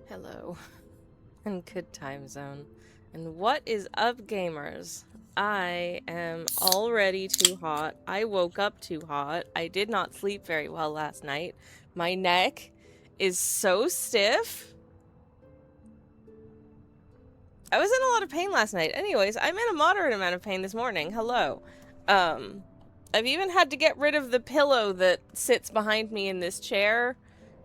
Hello. And good time zone. And what is up, gamers? I am already too hot. I woke up too hot. I did not sleep very well last night. My neck is so stiff. I was in a lot of pain last night. Anyways, I'm in a moderate amount of pain this morning. Hello. I've even had to get rid of the pillow that sits behind me in this chair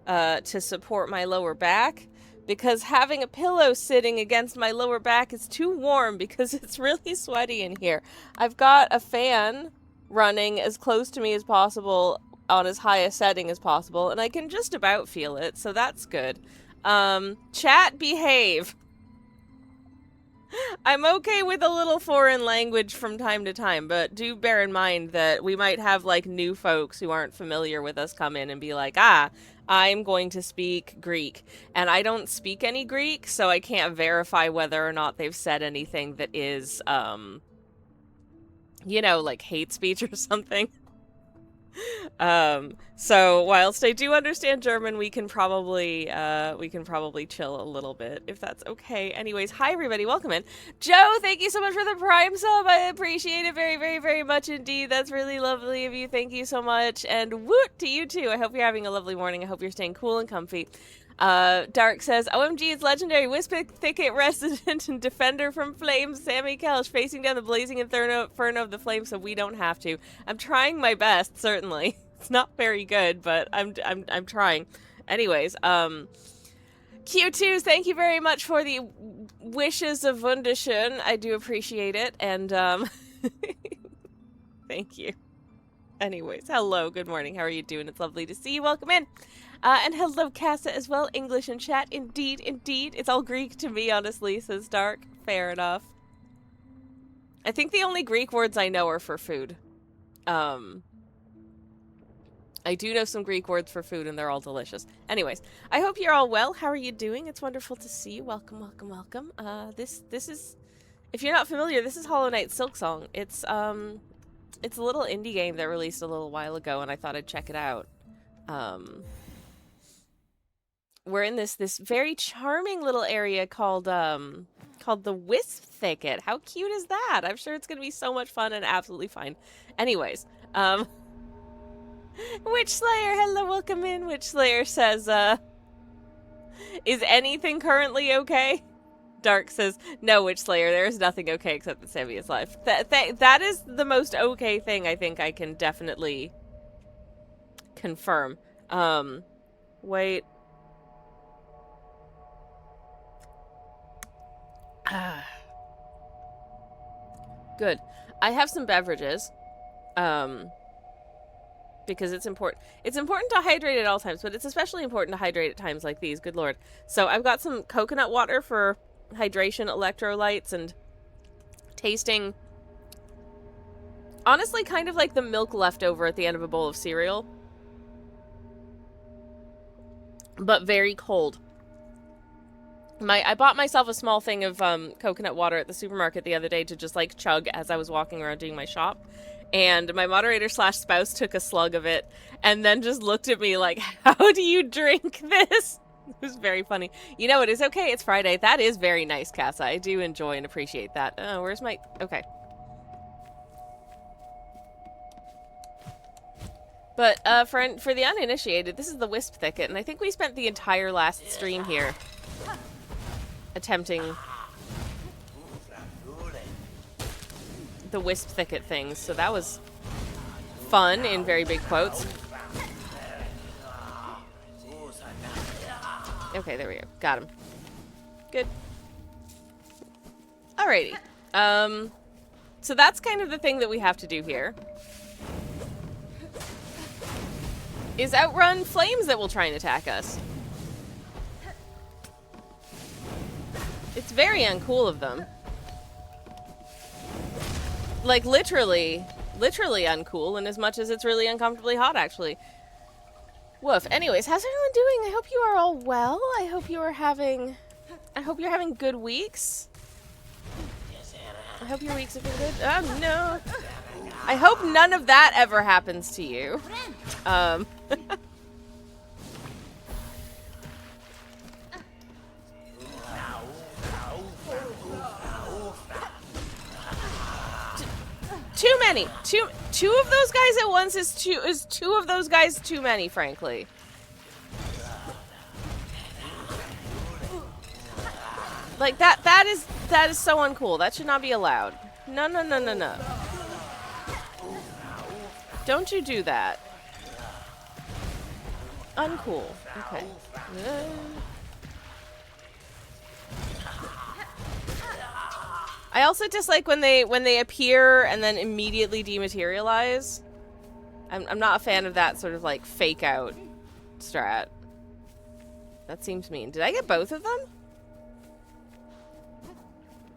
to support my lower back, because having a pillow sitting against my lower back is too warm because it's really sweaty in here. I've got a fan running as close to me as possible on as high a setting as possible, and I can just about feel it, so that's good. Chat, behave. I'm okay with a little foreign language from time to time, but do bear in mind that we might have, like, new folks who aren't familiar with us come in and be like, I'm going to speak Greek. And I don't speak any Greek, so I can't verify whether or not they've said anything that is, you know, like hate speech or something. So whilst I do understand German, we can probably chill a little bit, if that's okay. Anyways, hi everybody, welcome in. Joe, thank you so much for the Prime sub. I appreciate it very, very, very much indeed. That's really lovely of you. Thank you so much. And woot to you too. I hope you're having a lovely morning. I hope you're staying cool and comfy. Dark says, OMG, it's legendary Wisp Thicket resident and defender from flames, Sammy Kelch, facing down the blazing inferno of the flames so we don't have to. I'm trying my best, certainly. It's not very good, but I'm trying. Anyways, Q2s, thank you very much for the wishes of Wunderschön. I do appreciate it, and, thank you. Anyways, hello, good morning, how are you doing? It's lovely to see you, welcome in. And hello, Casa, as well. English in chat. Indeed, indeed. It's all Greek to me, honestly, says Dark. Fair enough. I think the only Greek words I know are for food. I do know some Greek words for food, and they're all delicious. Anyways, I hope you're all well. How are you doing? It's wonderful to see you. Welcome, welcome, welcome. This is... If you're not familiar, this is Hollow Knight Silksong. It's a little indie game that released a little while ago, and I thought I'd check it out. We're in this very charming little area called the Wisp Thicket. How cute is that? I'm sure it's gonna be so much fun and absolutely fine. Anyways, Witch Slayer, hello, welcome in. Witch Slayer says, is anything currently okay? Dark says, no, Witch Slayer, there is nothing okay except that Sammy is live. That is the most okay thing I think I can definitely confirm. Wait. Good. I have some beverages. Because it's important. It's important to hydrate at all times, but it's especially important to hydrate at times like these. Good lord. So I've got some coconut water for hydration, electrolytes, and tasting. Honestly, kind of like the milk leftover at the end of a bowl of cereal. But very cold. I bought myself a small thing of coconut water at the supermarket the other day to just like chug as I was walking around doing my shop. And my moderator / spouse took a slug of it and then just looked at me like, how do you drink this? It was very funny. You know, it is okay. It's Friday. That is very nice, Casa. I do enjoy and appreciate that. Oh, where's my... Okay. But for the uninitiated, this is the Wisp Thicket, and I think we spent the entire last stream here attempting the Wisp Thicket things, so that was fun in very big quotes. Okay, there we go. Got him. Good. Alrighty. So that's kind of the thing that we have to do here. Is outrun flames that will try and attack us. It's very uncool of them. Like, literally uncool, in as much as it's really uncomfortably hot, actually. Woof. Anyways, how's everyone doing? I hope you are all well. I hope you're having good weeks. I hope your weeks have been good. Oh, no. I hope none of that ever happens to you. too many. Two of those guys at once is two of those guys too many, frankly. Like that is so uncool. That should not be allowed. No, no, no, no, no. Don't you do that. Uncool. Okay. I also dislike when they appear and then immediately dematerialize. I'm not a fan of that sort of like fake out strat. That seems mean. Did I get both of them?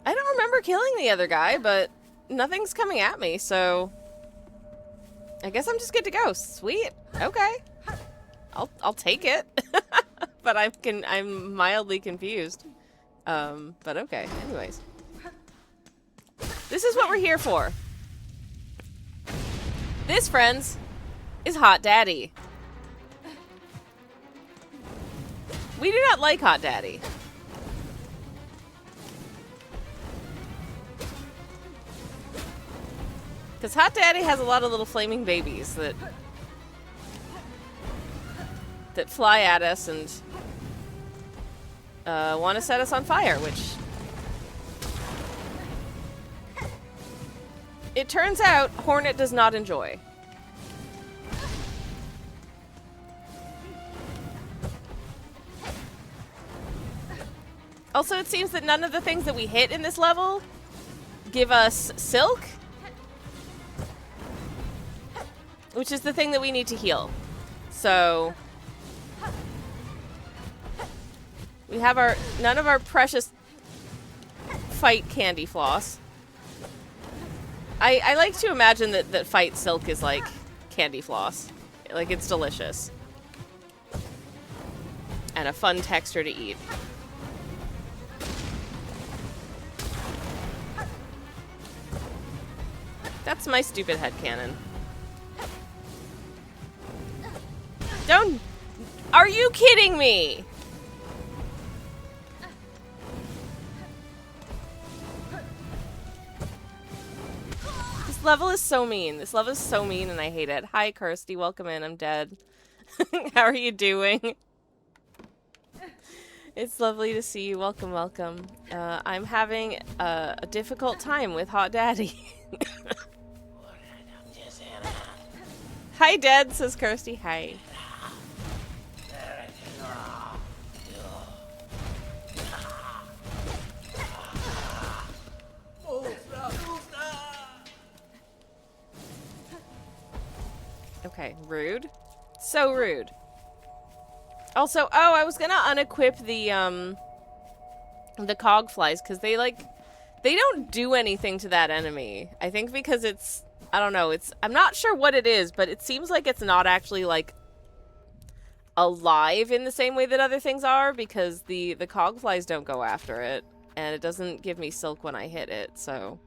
I don't remember killing the other guy, but nothing's coming at me, so I guess I'm just good to go. Sweet. Okay. I'll take it. But I'm mildly confused. But okay. Anyways. This is what we're here for. This, friends, is Hot Daddy. We do not like Hot Daddy. Because Hot Daddy has a lot of little flaming babies that fly at us and want to set us on fire, which it turns out Hornet does not enjoy. Also, it seems that none of the things that we hit in this level give us silk, which is the thing that we need to heal. So we have none of our precious fight candy floss. I like to imagine that fight silk is like candy floss. Like, it's delicious. And a fun texture to eat. That's my stupid headcanon. Don't... Are you kidding me? This level is so mean. This level is so mean and I hate it. Hi, Kirsty. Welcome in. I'm dead. How are you doing? It's lovely to see you. Welcome, welcome. I'm having a difficult time with Hot Daddy. Hi, Dead, says Kirsty. Hi. Okay, rude. So rude. Also, oh, I was gonna unequip the cog flies because they don't do anything to that enemy. I think because it's, I don't know, I'm not sure what it is, but it seems like it's not actually like alive in the same way that other things are, because the cog flies don't go after it and it doesn't give me silk when I hit it. So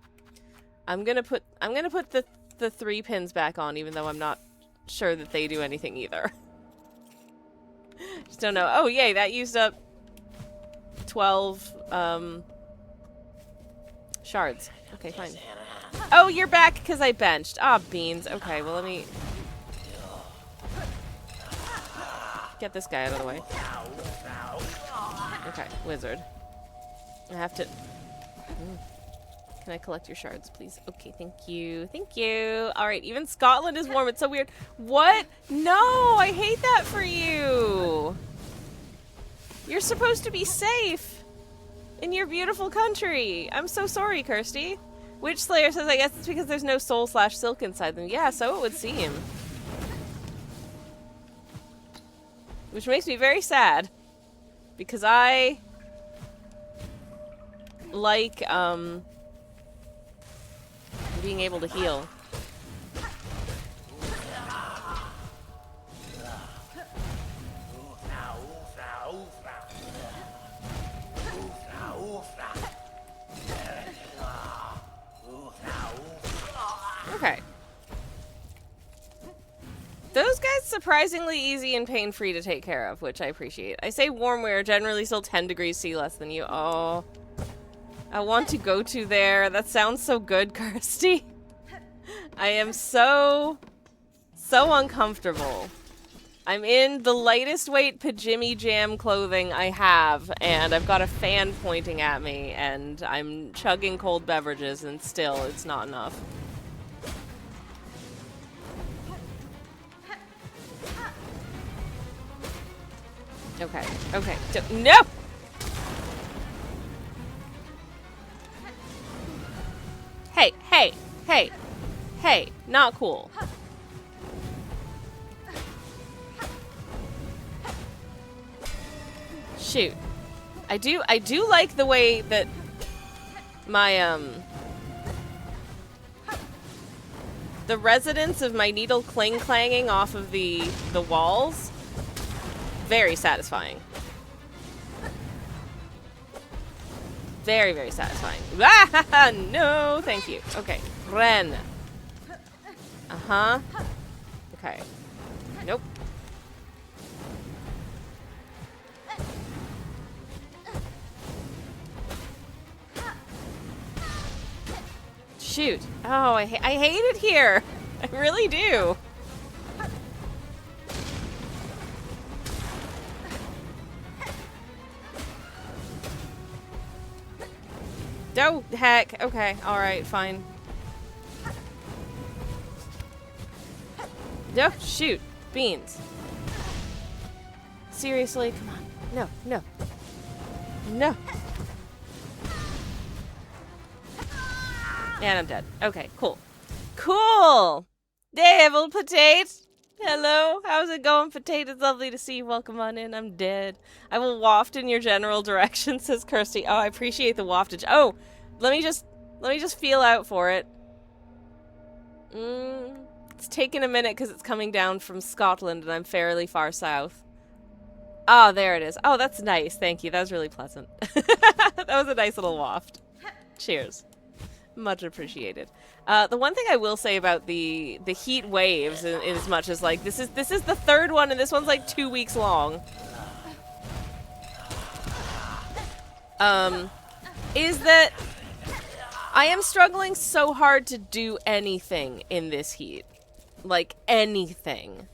I'm gonna put the 3 pins back on, even though I'm not sure that they do anything either. Just don't know. Oh, yay, that used up 12 shards. Okay, fine. Oh, you're back because I benched. Ah, beans. Okay, well, let me get this guy out of the way. Okay, wizard. I have to... Can I collect your shards, please? Okay, thank you. Thank you. All right, even Scotland is warm. It's so weird. What? No, I hate that for you. You're supposed to be safe in your beautiful country. I'm so sorry, Kirsty. Witch Slayer says, I guess it's because there's no soul/silk inside them. Yeah, so it would seem. Which makes me very sad. Because I like, being able to heal. Okay. Those guys surprisingly easy and pain-free to take care of, which I appreciate. I say warm wear, generally still 10 degrees C less than you. Oh. I want to go to there. That sounds so good, Kirsty. I am so uncomfortable. I'm in the lightest weight pajimmy jam clothing I have, and I've got a fan pointing at me, and I'm chugging cold beverages, and still, it's not enough. Okay, okay, no! Hey, hey, hey, hey, not cool. Shoot. I do like the way that my, the resonance of my needle clang-clanging off of the walls. Very satisfying. Very, very satisfying. Ah, no, thank you. Okay, Ren. Uh-huh. Okay. Nope. Shoot. Oh, I hate it here. I really do. Oh, heck. Okay, alright, fine. No, shoot. Beans. Seriously? Come on. No, no. No. And I'm dead. Okay, cool. Cool! Devil Potato! Hello, how's it going, Potato? It's lovely to see you. Welcome on in. I'm dead. I will waft in your general direction, says Kirsty. Oh, I appreciate the waftage. Oh, let me just feel out for it. It's taking a minute because it's coming down from Scotland and I'm fairly far south. Ah, there it is. Oh, that's nice. Thank you. That was really pleasant. That was a nice little waft. Cheers. Much appreciated. The one thing I will say about the heat waves, in as much as like this is the third one and this one's like 2 weeks long, is that I am struggling so hard to do anything in this heat, like anything.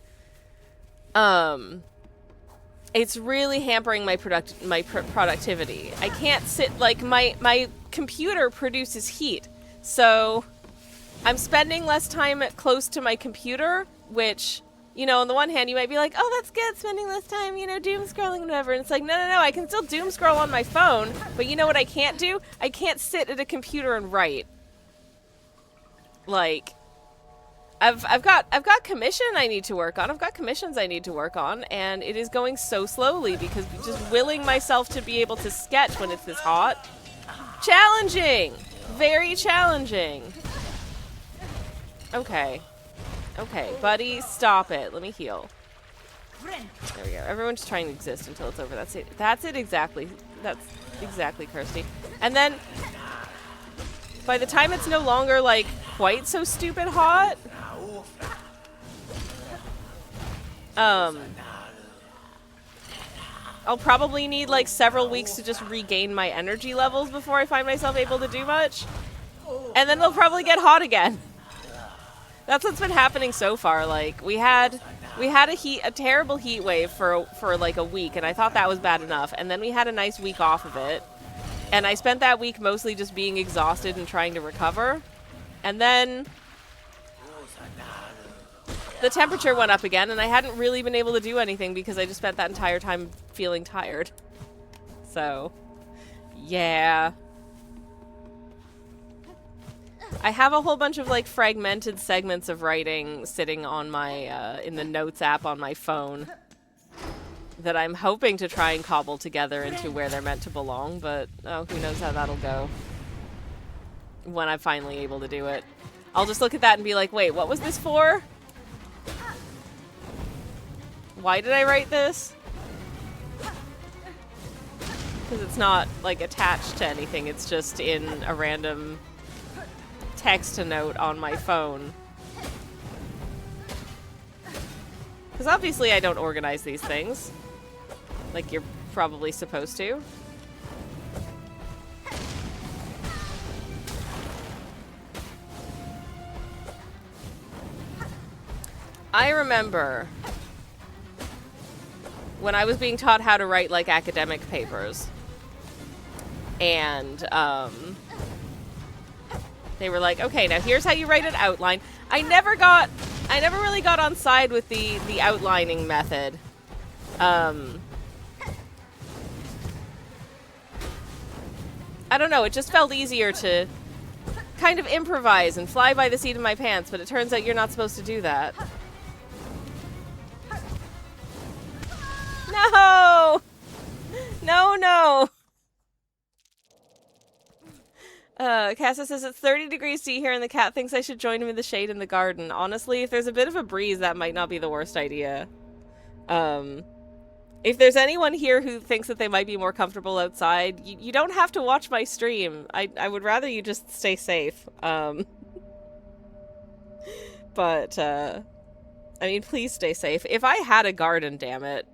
It's really hampering my productivity. I can't sit, like my computer produces heat. So I'm spending less time close to my computer, which, you know, on the one hand, you might be like, oh, that's good, spending less time, you know, doom scrolling, whatever. And it's like, no, I can still doom scroll on my phone, but you know what I can't do? I can't sit at a computer and write. Like, I've got commission I need to work on. I've got commissions I need to work on, and it is going so slowly because just willing myself to be able to sketch when it's this hot. Challenging! Very challenging. Okay. Okay, buddy, stop it. Let me heal. There we go. Everyone's trying to exist until it's over. That's it. That's it exactly. That's exactly, Kirsty. And then, by the time it's no longer, like, quite so stupid hot, I'll probably need, like, several weeks to just regain my energy levels before I find myself able to do much. And then it'll probably get hot again. That's what's been happening so far. Like, we had a terrible heat wave for like a week, and I thought that was bad enough. And then we had a nice week off of it. And I spent that week mostly just being exhausted and trying to recover. And then the temperature went up again, and I hadn't really been able to do anything because I just spent that entire time feeling tired. So, yeah. I have a whole bunch of, like, fragmented segments of writing sitting on my, in the notes app on my phone that I'm hoping to try and cobble together into where they're meant to belong, but, oh, who knows how that'll go when I'm finally able to do it. I'll just look at that and be like, wait, what was this for? Why did I write this? Because it's not, like, attached to anything. It's just in a random text note on my phone. Because obviously I don't organize these things. Like you're probably supposed to. I remember when I was being taught how to write, like, academic papers. And, they were like, okay, now here's how you write an outline. I never really got on side with the outlining method. I don't know, it just felt easier to kind of improvise and fly by the seat of my pants, but it turns out you're not supposed to do that. No! No, no! Cassa says it's 30 degrees C here and the cat thinks I should join him in the shade in the garden. Honestly, if there's a bit of a breeze, that might not be the worst idea. If there's anyone here who thinks that they might be more comfortable outside, you don't have to watch my stream. I would rather you just stay safe. But, I mean, please stay safe. If I had a garden, damn it.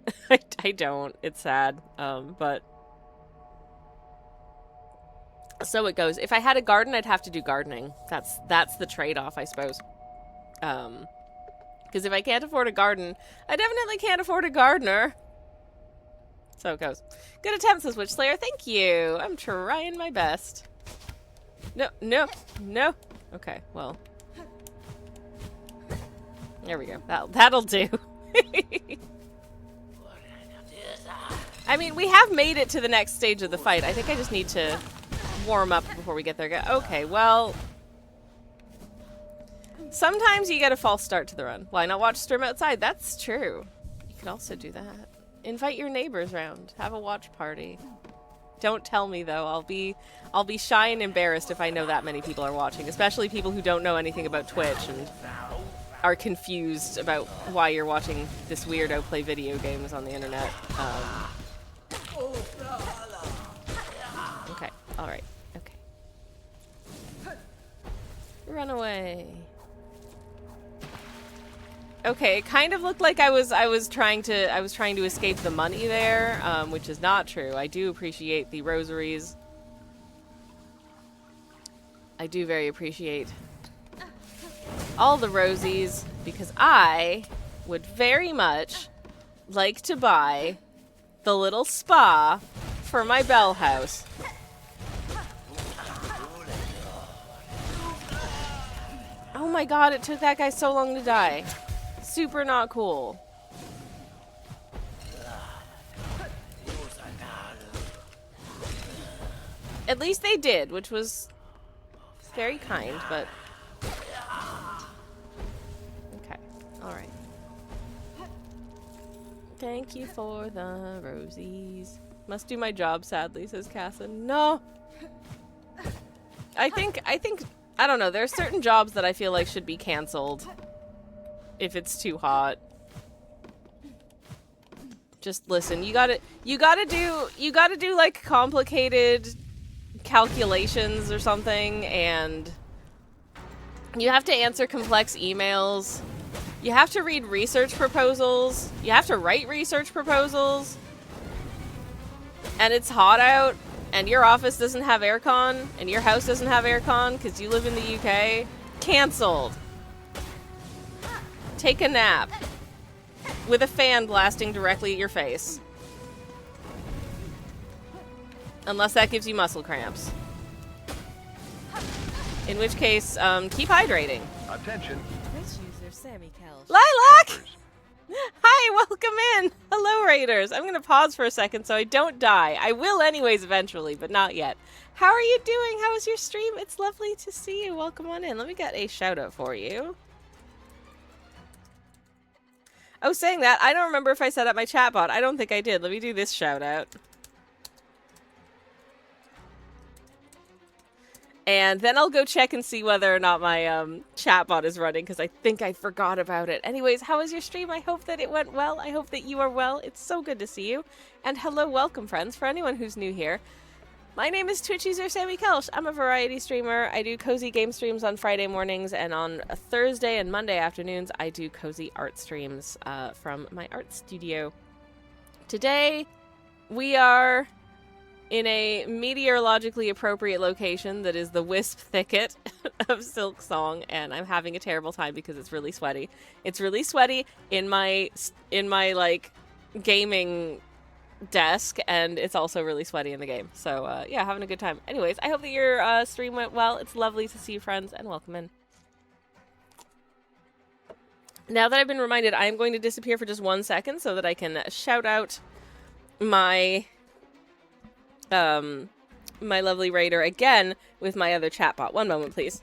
I don't. It's sad. But... So it goes. If I had a garden, I'd have to do gardening. That's the trade-off, I suppose. Because if I can't afford a garden, I definitely can't afford a gardener. So it goes. Good attempt, says Witch Slayer. Thank you. I'm trying my best. No, no, no. Okay, well. There we go. That'll do. I mean, we have made it to the next stage of the fight. I think I just need to warm up before we get there. Okay, well, sometimes you get a false start to the run. Why not watch stream outside? That's true. You could also do that. Invite your neighbors round. Have a watch party. Don't tell me though. I'll be shy and embarrassed if I know that many people are watching, especially people who don't know anything about Twitch and are confused about why you're watching this weirdo play video games on the internet. Okay. All right. Run away. Okay, it kind of looked like I was trying to escape the money there, which is not true. I do appreciate the rosaries. I do very appreciate all the rosies because I would very much like to buy the little spa for my bell house. Oh my god, it took that guy so long to die. Super not cool. At least they did, which was very kind, but... Okay, alright. Thank you for the rosies. Must do my job, sadly, says Casson. No! I think... I don't know, there are certain jobs that I feel like should be canceled if it's too hot. Just listen, you gotta do like complicated calculations or something, and you have to answer complex emails. You have to read research proposals. You have to write research proposals. And it's hot out. And your office doesn't have aircon, and your house doesn't have aircon because you live in the UK, canceled. Take a nap with a fan blasting directly at your face. Unless that gives you muscle cramps. In which case, keep hydrating. Attention. Lilac! Hi, welcome in! Hello, Raiders! I'm gonna pause for a second so I don't die. I will anyways eventually, but not yet. How are you doing? How was your stream? It's lovely to see you. Welcome on in. Let me get a shout-out for you. Oh, saying that, I don't remember if I set up my chatbot. I don't think I did. Let me do this shout-out. And then I'll go check and see whether or not my chatbot is running, because I think I forgot about it. Anyways, how was your stream? I hope that it went well. I hope that you are well. It's so good to see you. And hello, welcome, friends. For anyone who's new here, my name is Twitch user Sammy Kelsch. I'm a variety streamer. I do cozy game streams on Friday mornings, and on Thursday and Monday afternoons, I do cozy art streams from my art studio. Today, we are in a meteorologically appropriate location that is the wisp thicket of Silksong, and I'm having a terrible time because it's really sweaty. It's really sweaty in my like gaming desk, and it's also really sweaty in the game. So yeah, having a good time. Anyways, I hope that your stream went well. It's lovely to see you, friends, and welcome in. Now that I've been reminded, I am going to disappear for just 1 second so that I can shout out my my lovely raider again with my other chatbot. One moment, please.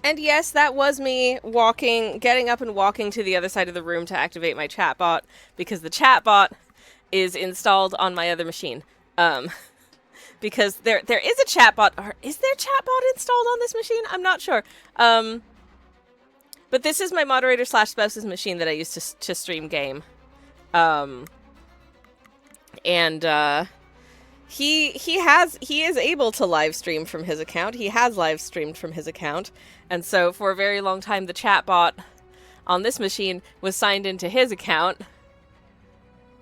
And yes, that was me getting up and walking to the other side of the room to activate my chatbot, because the chatbot is installed on my other machine. Because there is a chatbot, or is there chatbot installed on this machine? I'm not sure. But this is my moderator / spouse's machine that I use to stream game. He is able to live stream from his account. He has live streamed from his account. And so for a very long time, the chatbot on this machine was signed into his account.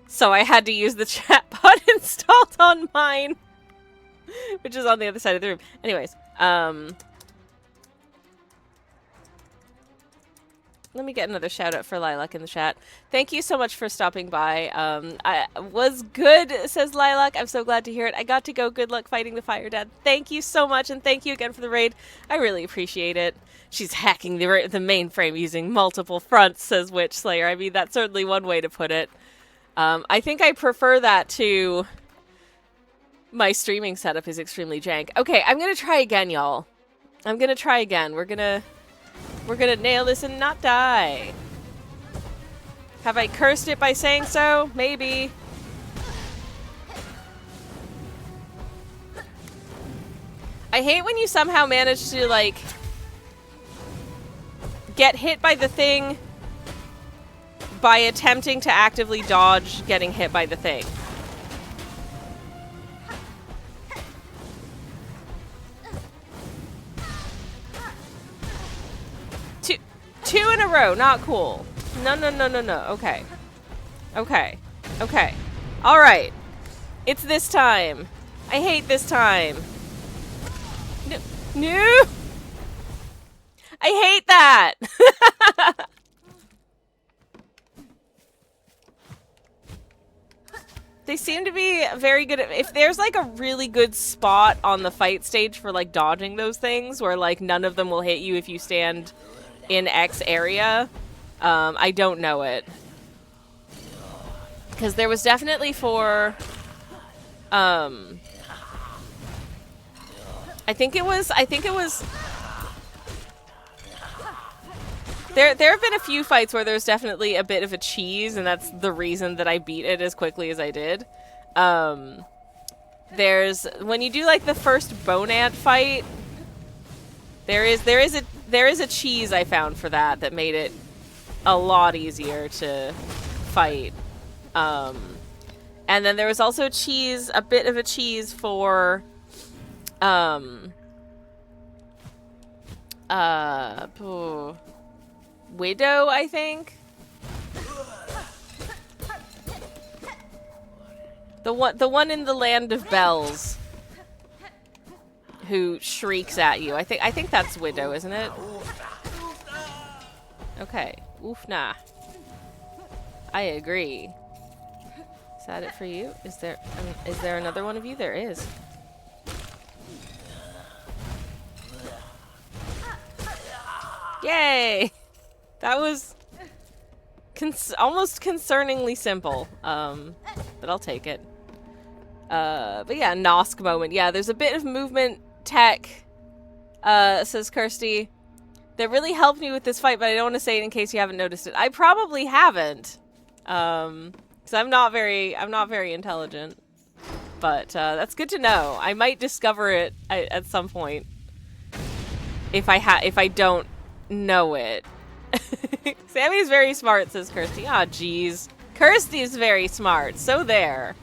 So I had to use the chatbot installed on mine, which is on the other side of the room. Anyways, let me get another shout out for Lilac in the chat. Thank you so much for stopping by. I was good, says Lilac. I'm so glad to hear it. I got to go. Good luck fighting the fire dad. Thank you so much, and thank you again for the raid. I really appreciate it. She's hacking the mainframe using multiple fronts, says Witch Slayer. I mean, that's certainly one way to put it. I think I prefer that to my streaming setup is extremely jank. Okay, I'm gonna try again, y'all. I'm gonna try again. We're gonna nail this and not die. Have I cursed it by saying so? Maybe. I hate when you somehow manage to, like, get hit by the thing by attempting to actively dodge getting hit by the thing. Two in a row, not cool. No. Okay. All right. It's this time. I hate this time. No. I hate that. They seem to be very good at, if there's like a really good spot on the fight stage for like dodging those things where like none of them will hit you if you stand in X area, I don't know it. Because there was definitely for, I think it was, there have been a few fights where there's definitely a bit of a cheese, and that's the reason that I beat it as quickly as I did. There's, when you do like the first bone ant fight, there is a cheese I found for that made it a lot easier to fight. And then there was also a bit of a cheese for, Widow, I think? The one in the Land of Bells who shrieks at you. I think that's Widow, isn't it? Okay. Oof, nah. I agree. Is that it for you? Is there another one of you? There is. Yay! That was almost concerningly simple. But I'll take it. But yeah, Nosk moment. Yeah, there's a bit of movement tech, says Kirsty. that really helped me with this fight, but I don't want to say it in case you haven't noticed it. I probably haven't. Because I'm not very intelligent. But that's good to know. I might discover it at some point. If I don't know it. Sammy's very smart, says Kirsty. Aw, jeez. Kirsty's very smart. So there.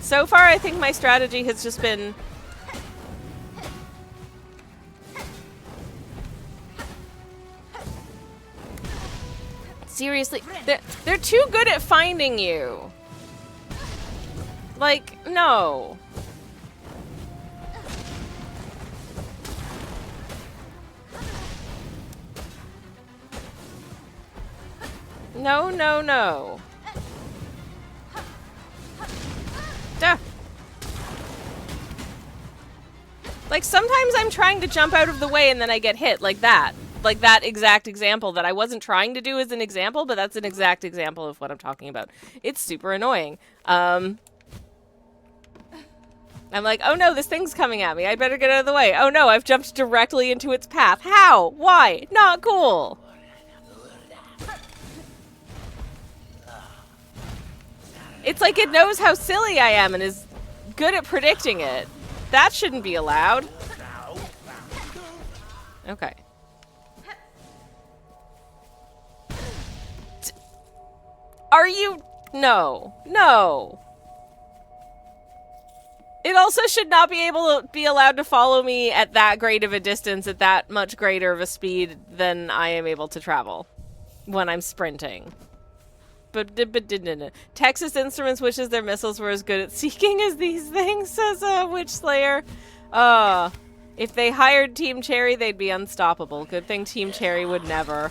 So far, I think my strategy has just been... Seriously, they're too good at finding you. Like, no. No, no, no. Duh. Like, sometimes I'm trying to jump out of the way and then I get hit, like that. Like that exact example that I wasn't trying to do as an example, but that's an exact example of what I'm talking about. It's super annoying. I'm like, oh no, this thing's coming at me. I better get out of the way. Oh no, I've jumped directly into its path. How? Why? Not cool. It's like it knows how silly I am and is good at predicting it. That shouldn't be allowed. Okay. Are you? No. No. It also should not be able to be allowed to follow me at that great of a distance, at that much greater of a speed than I am able to travel when I'm sprinting. But Texas Instruments wishes their missiles were as good at seeking as these things, says Witch Slayer. If they hired Team Cherry, they'd be unstoppable. Good thing Team Cherry would never.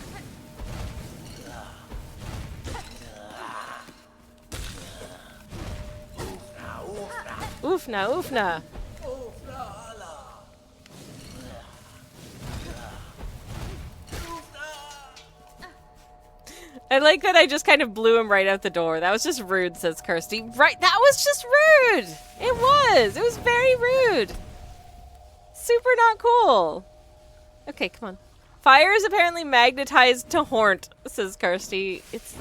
Oofna, oofna. I like that I just kind of blew him right out the door. That was just rude, says Kirsty. Right, that was just rude. It was. It was very rude. Super not cool. Okay, come on. Fire is apparently magnetized to Hornt, says Kirsty. It's...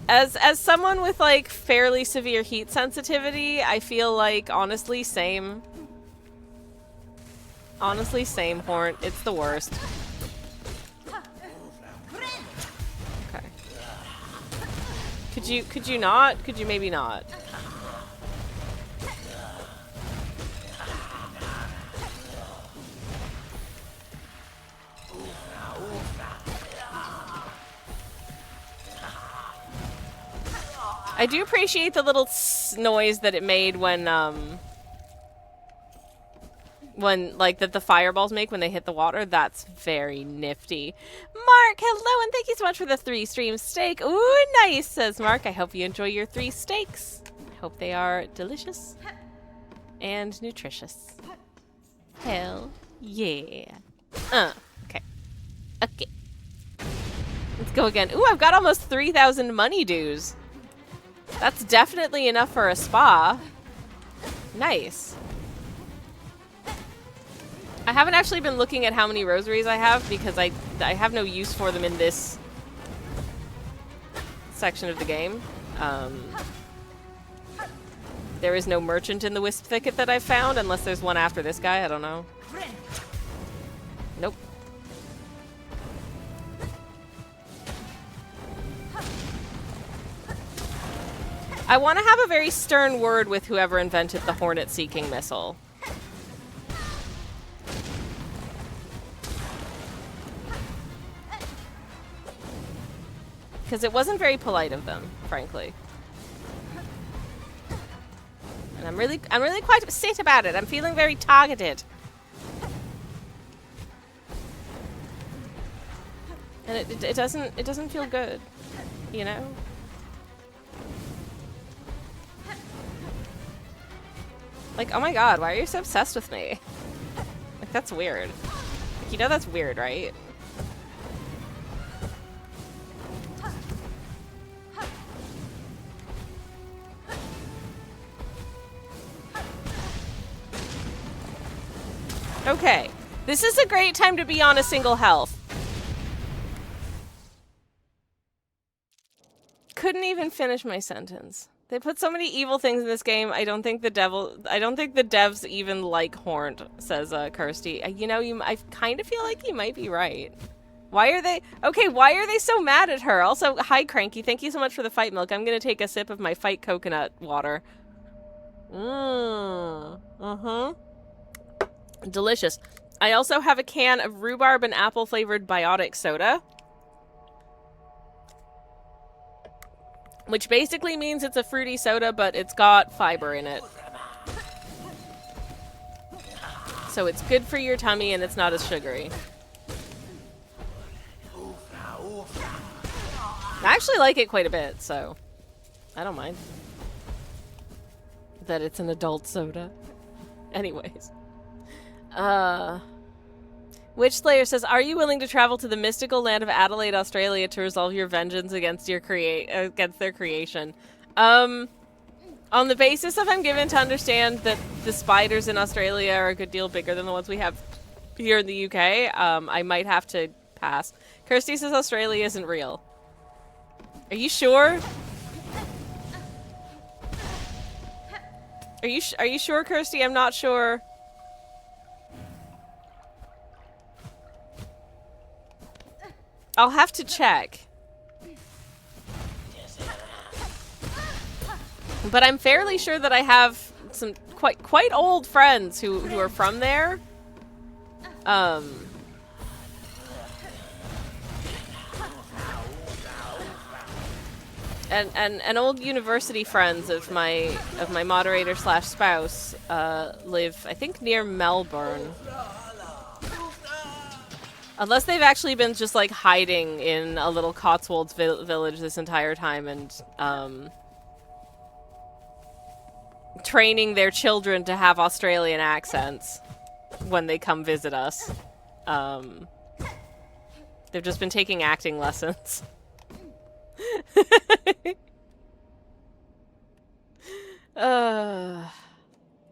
As someone with, like, fairly severe heat sensitivity, I feel like, honestly, same. Honestly, same, Hornt. It's the worst. Okay. Could you not? Could you maybe not? I do appreciate the little noise that it made when like that the fireballs make when they hit the water. That's very nifty. Mark, hello, and thank you so much for the 3 stream steak. Ooh, nice, says Mark. I hope you enjoy your 3 steaks. I hope they are delicious and nutritious. Hell yeah. Okay. Okay. Let's go again. Ooh, I've got almost 3,000 money dues. That's definitely enough for a spa. Nice. I haven't actually been looking at how many rosaries I have because I have no use for them in this section of the game. There is no merchant in the Wisp Thicket that I've found, unless there's one after this guy. I don't know. Nope. I want to have a very stern word with whoever invented the Hornet-seeking missile. Because it wasn't very polite of them, frankly. And I'm really quite upset about it. I'm feeling very targeted. And it doesn't feel good, you know? Like, oh my god, why are you so obsessed with me? Like, that's weird. Like, you know that's weird, right? Okay. This is a great time to be on a single health. Couldn't even finish my sentence. They put so many evil things in this game. I don't think the devs even like Horned, says Kirsty. You know, I kind of feel like you might be right. Why are they why are they so mad at her? Also, hi Cranky, thank you so much for the fight milk. I'm gonna take a sip of my fight coconut water. Delicious. I also have a can of rhubarb and apple flavored biotic soda, which basically means it's a fruity soda, but it's got fiber in it. So it's good for your tummy and it's not as sugary. I actually like it quite a bit, so I don't mind that it's an adult soda. Anyways. Witchslayer says, are you willing to travel to the mystical land of Adelaide, Australia to resolve your vengeance against your against their creation? On the basis of I'm given to understand that the spiders in Australia are a good deal bigger than the ones we have here in the UK, I might have to pass. Kirsty says Australia isn't real. Are you sure? Are you sure, Kirsty? I'm not sure. I'll have to check. But I'm fairly sure that I have some quite old friends who are from there. And old university friends of my moderator slash spouse live, I think, near Melbourne. Unless they've actually been just like hiding in a little Cotswolds village this entire time and training their children to have Australian accents when they come visit us. They've just been taking acting lessons.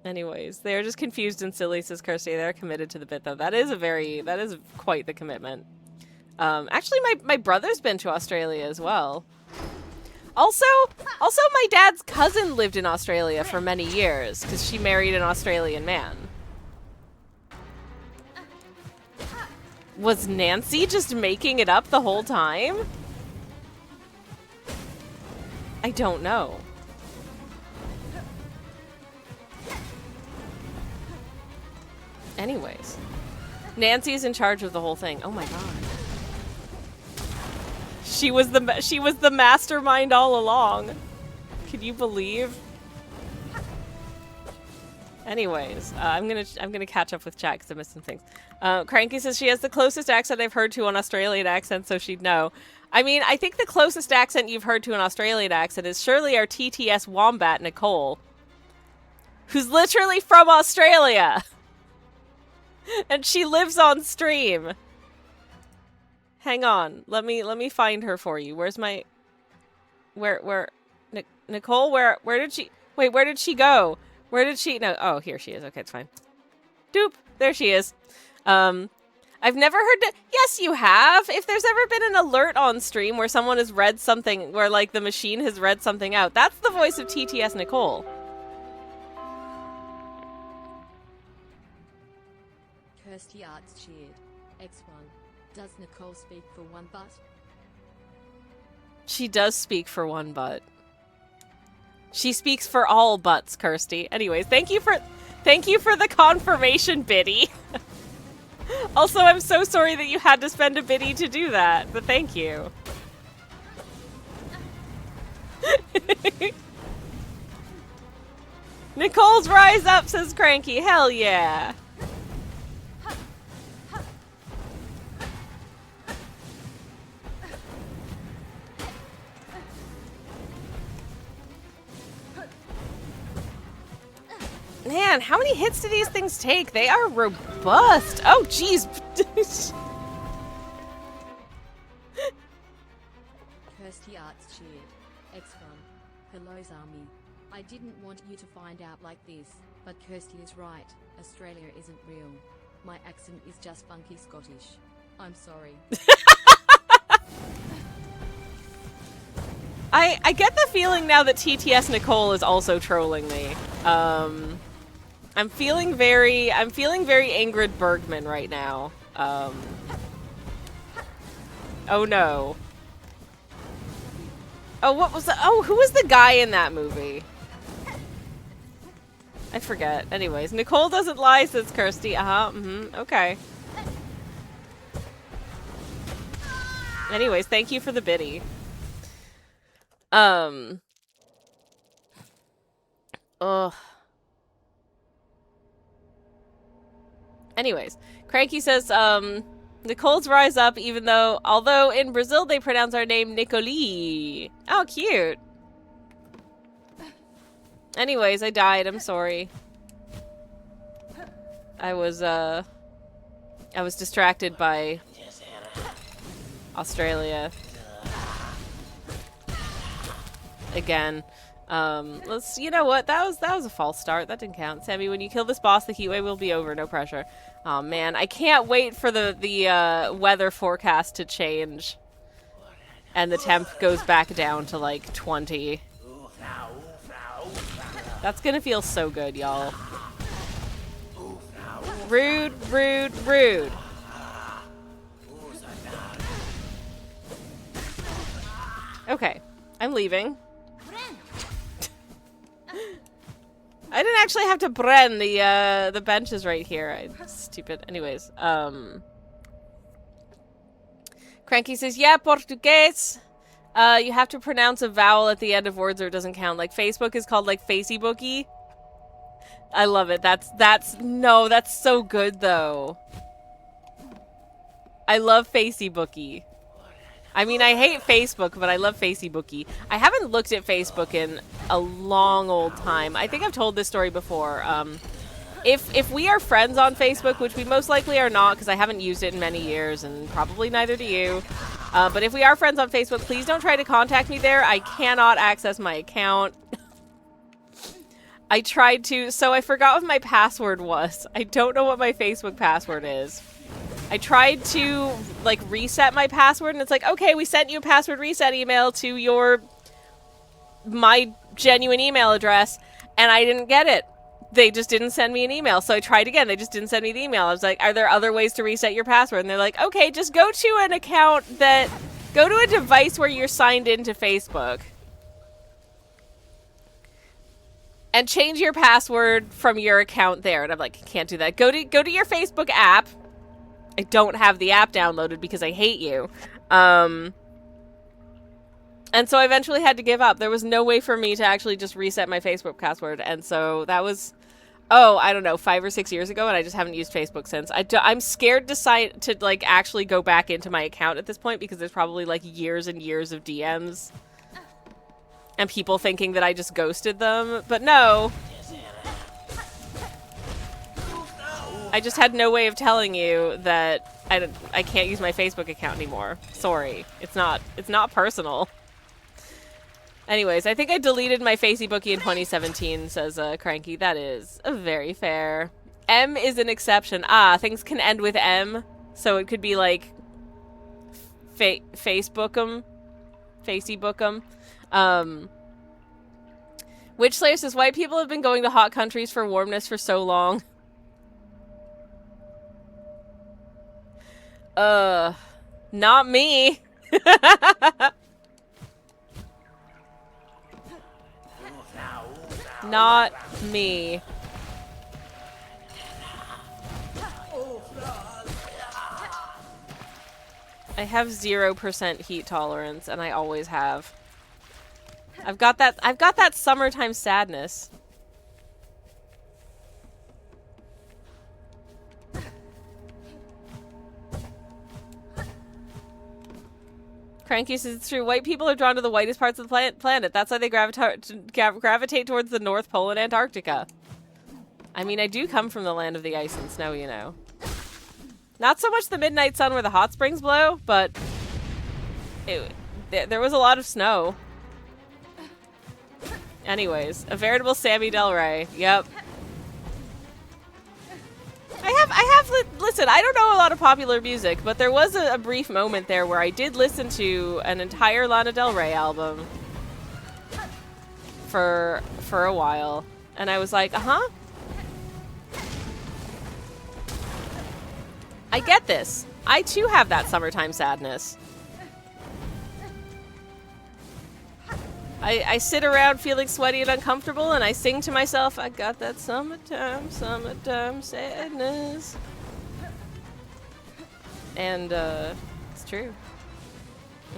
Anyways, they're just confused and silly, says Kirsty. They're committed to the bit, though. That is quite the commitment. Actually, my brother's been to Australia as well. Also, my dad's cousin lived in Australia for many years because she married an Australian man. Was Nancy just making it up the whole time? I don't know. Anyways, Nancy's in charge of the whole thing. Oh my god. She was the mastermind all along. Can you believe? Anyways, I'm gonna catch up with chat because I missed some things. Cranky says she has the closest accent I've heard to an Australian accent, so she'd know. I mean, I think the closest accent you've heard to an Australian accent is surely our TTS wombat, Nicole, who's literally from Australia. And she lives on stream. Hang on. Let me find her for you. Where's my... Nicole, where did she... Wait, where did she go? Where did she... No, oh, here she is. Okay, it's fine. Doop. There she is. I've never heard... Yes, you have. If there's ever been an alert on stream where someone has read something, where, like, the machine has read something out, that's the voice of TTS Nicole. Kirsty Arts cheered. X1. Does Nicole speak for one butt? She does speak for one butt. She speaks for all butts, Kirsty. Anyways, thank you for the confirmation, Biddy. Also, I'm so sorry that you had to spend a biddy to do that, but thank you. Nicole's rise up, says Cranky. Hell yeah. Man, how many hits do these things take? They are robust. Oh, jeez. Kirsty Arts cheered. X1. Hello, Zami. I didn't want you to find out like this. But Kirsty is right. Australia isn't real. My accent is just funky Scottish. I'm sorry. I get the feeling now that TTS Nicole is also trolling me. I'm feeling very Ingrid Bergman right now. Oh no. Oh, what was the- oh, who was the guy in that movie? I forget. Anyways, Nicole doesn't lie, says Kirsty. Okay. Anyways, thank you for the biddy. Ugh. Anyways, Cranky says, Nicole's rise up, although in Brazil they pronounce our name Nicoli. Oh, cute. Anyways, I died. I'm sorry. I was distracted by Australia. Again. You know what? That was a false start. That didn't count. Sammy, when you kill this boss, the heatwave will be over. No pressure. Oh man, I can't wait for the weather forecast to change. And the temp goes back down to like 20. That's gonna feel so good, y'all. Rude, rude, rude. Okay, I'm leaving. I didn't actually have to bren the benches right here. Stupid. Anyways, Cranky says, yeah, Portuguese. You have to pronounce a vowel at the end of words or it doesn't count. Like Facebook is called like Facebooky. I love it. That's so good though. I love Facebooky. I mean, I hate Facebook, but I love Facebooky. I haven't looked at Facebook in a long old time. I think I've told this story before. If we are friends on Facebook, which we most likely are not because I haven't used it in many years, and probably neither do you, but if we are friends on Facebook, please don't try to contact me there. I cannot access my account. I tried to, so I forgot what my password was. I don't know what my Facebook password is. I tried to, like, reset my password, and it's like, okay, we sent you a password reset email to my genuine email address, and I didn't get it. They just didn't send me an email, so I tried again. They just didn't send me the email. I was like, are there other ways to reset your password? And they're like, okay, just go to a device where you're signed into Facebook. And change your password from your account there. And I'm like, can't do that. Go to your Facebook app. I don't have the app downloaded because I hate you. And so I eventually had to give up. There was no way for me to actually just reset my Facebook password. And so that was, I don't know, 5 or 6 years ago, and I just haven't used Facebook since. I'm scared to like, actually go back into my account at this point because there's probably, like, years and years of DMs. And people thinking that I just ghosted them. But no. I just had no way of telling you that I can't use my Facebook account anymore. Sorry. It's not personal. Anyways, I think I deleted my Facebookie in 2017, says Cranky. That is very fair. M is an exception. Things can end with M. So it could be like Facebookem. Witchslayer says, white people have been going to hot countries for warmness for so long. Not me. Not me. I have 0% heat tolerance, and I always have. I've got that summertime sadness. Cranky says it's true. White people are drawn to the whitest parts of the planet. That's why they gravitate towards the North Pole and Antarctica. I mean, I do come from the land of the ice and snow, you know. Not so much the midnight sun where the hot springs blow, but there was a lot of snow. Anyways, a veritable Sammy Del Rey. Yep. listen, I don't know a lot of popular music, but there was a brief moment there where I did listen to an entire Lana Del Rey album for a while, and I was like, uh-huh. I get this. I too have that summertime sadness. I sit around feeling sweaty and uncomfortable, and I sing to myself, I got that summertime sadness. And, it's true.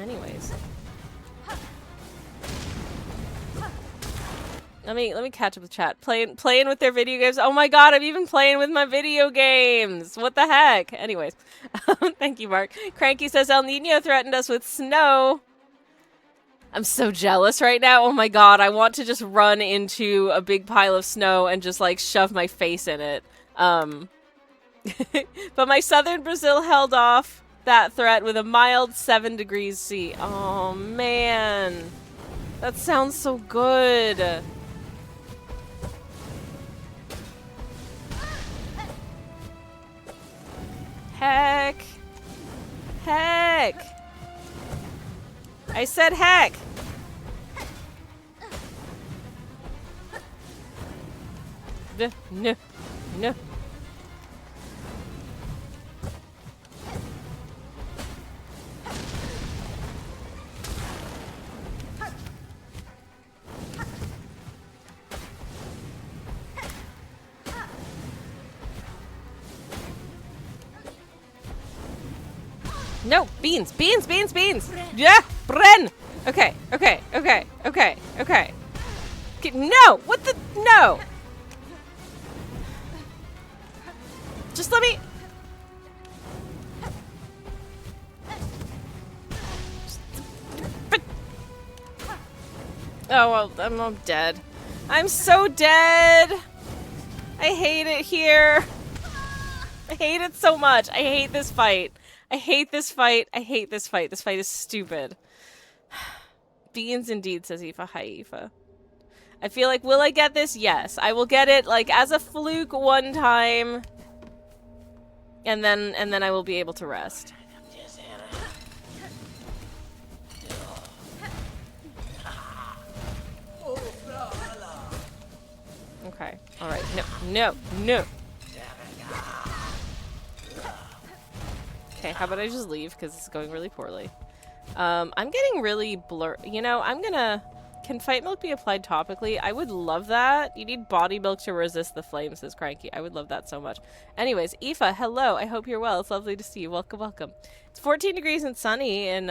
Anyways. Let me catch up with chat. Playing with their video games. Oh my god, I'm even playing with my video games. What the heck? Anyways. Thank you, Mark. Cranky says El Nino threatened us with snow. I'm so jealous right now. Oh my god, I want to just run into a big pile of snow and just like shove my face in it. But my southern Brazil held off that threat with a mild 7 degrees C. Oh man. That sounds so good. Heck. Heck. I said heck. No. No. No, beans, beans, beans, beans. Yeah, Bren. Okay. No, what the, no. Just let me. Oh, well, I'm dead. I'm so dead. I hate it here. I hate it so much. I hate this fight. I hate this fight. I hate this fight. This fight is stupid. Beans indeed, says Aoife. Hi, Aoife. I feel like, will I get this? Yes. I will get it, like, as a fluke one time. And then I will be able to rest. Okay. Alright. No. Okay, how about I just leave, because it's going really poorly. I'm getting really blur. You know, I'm gonna... Can fight milk be applied topically? I would love that. You need body milk to resist the flames, says Cranky. I would love that so much. Anyways, Aoife, hello. I hope you're well. It's lovely to see you. Welcome, welcome. It's 14 degrees and sunny in,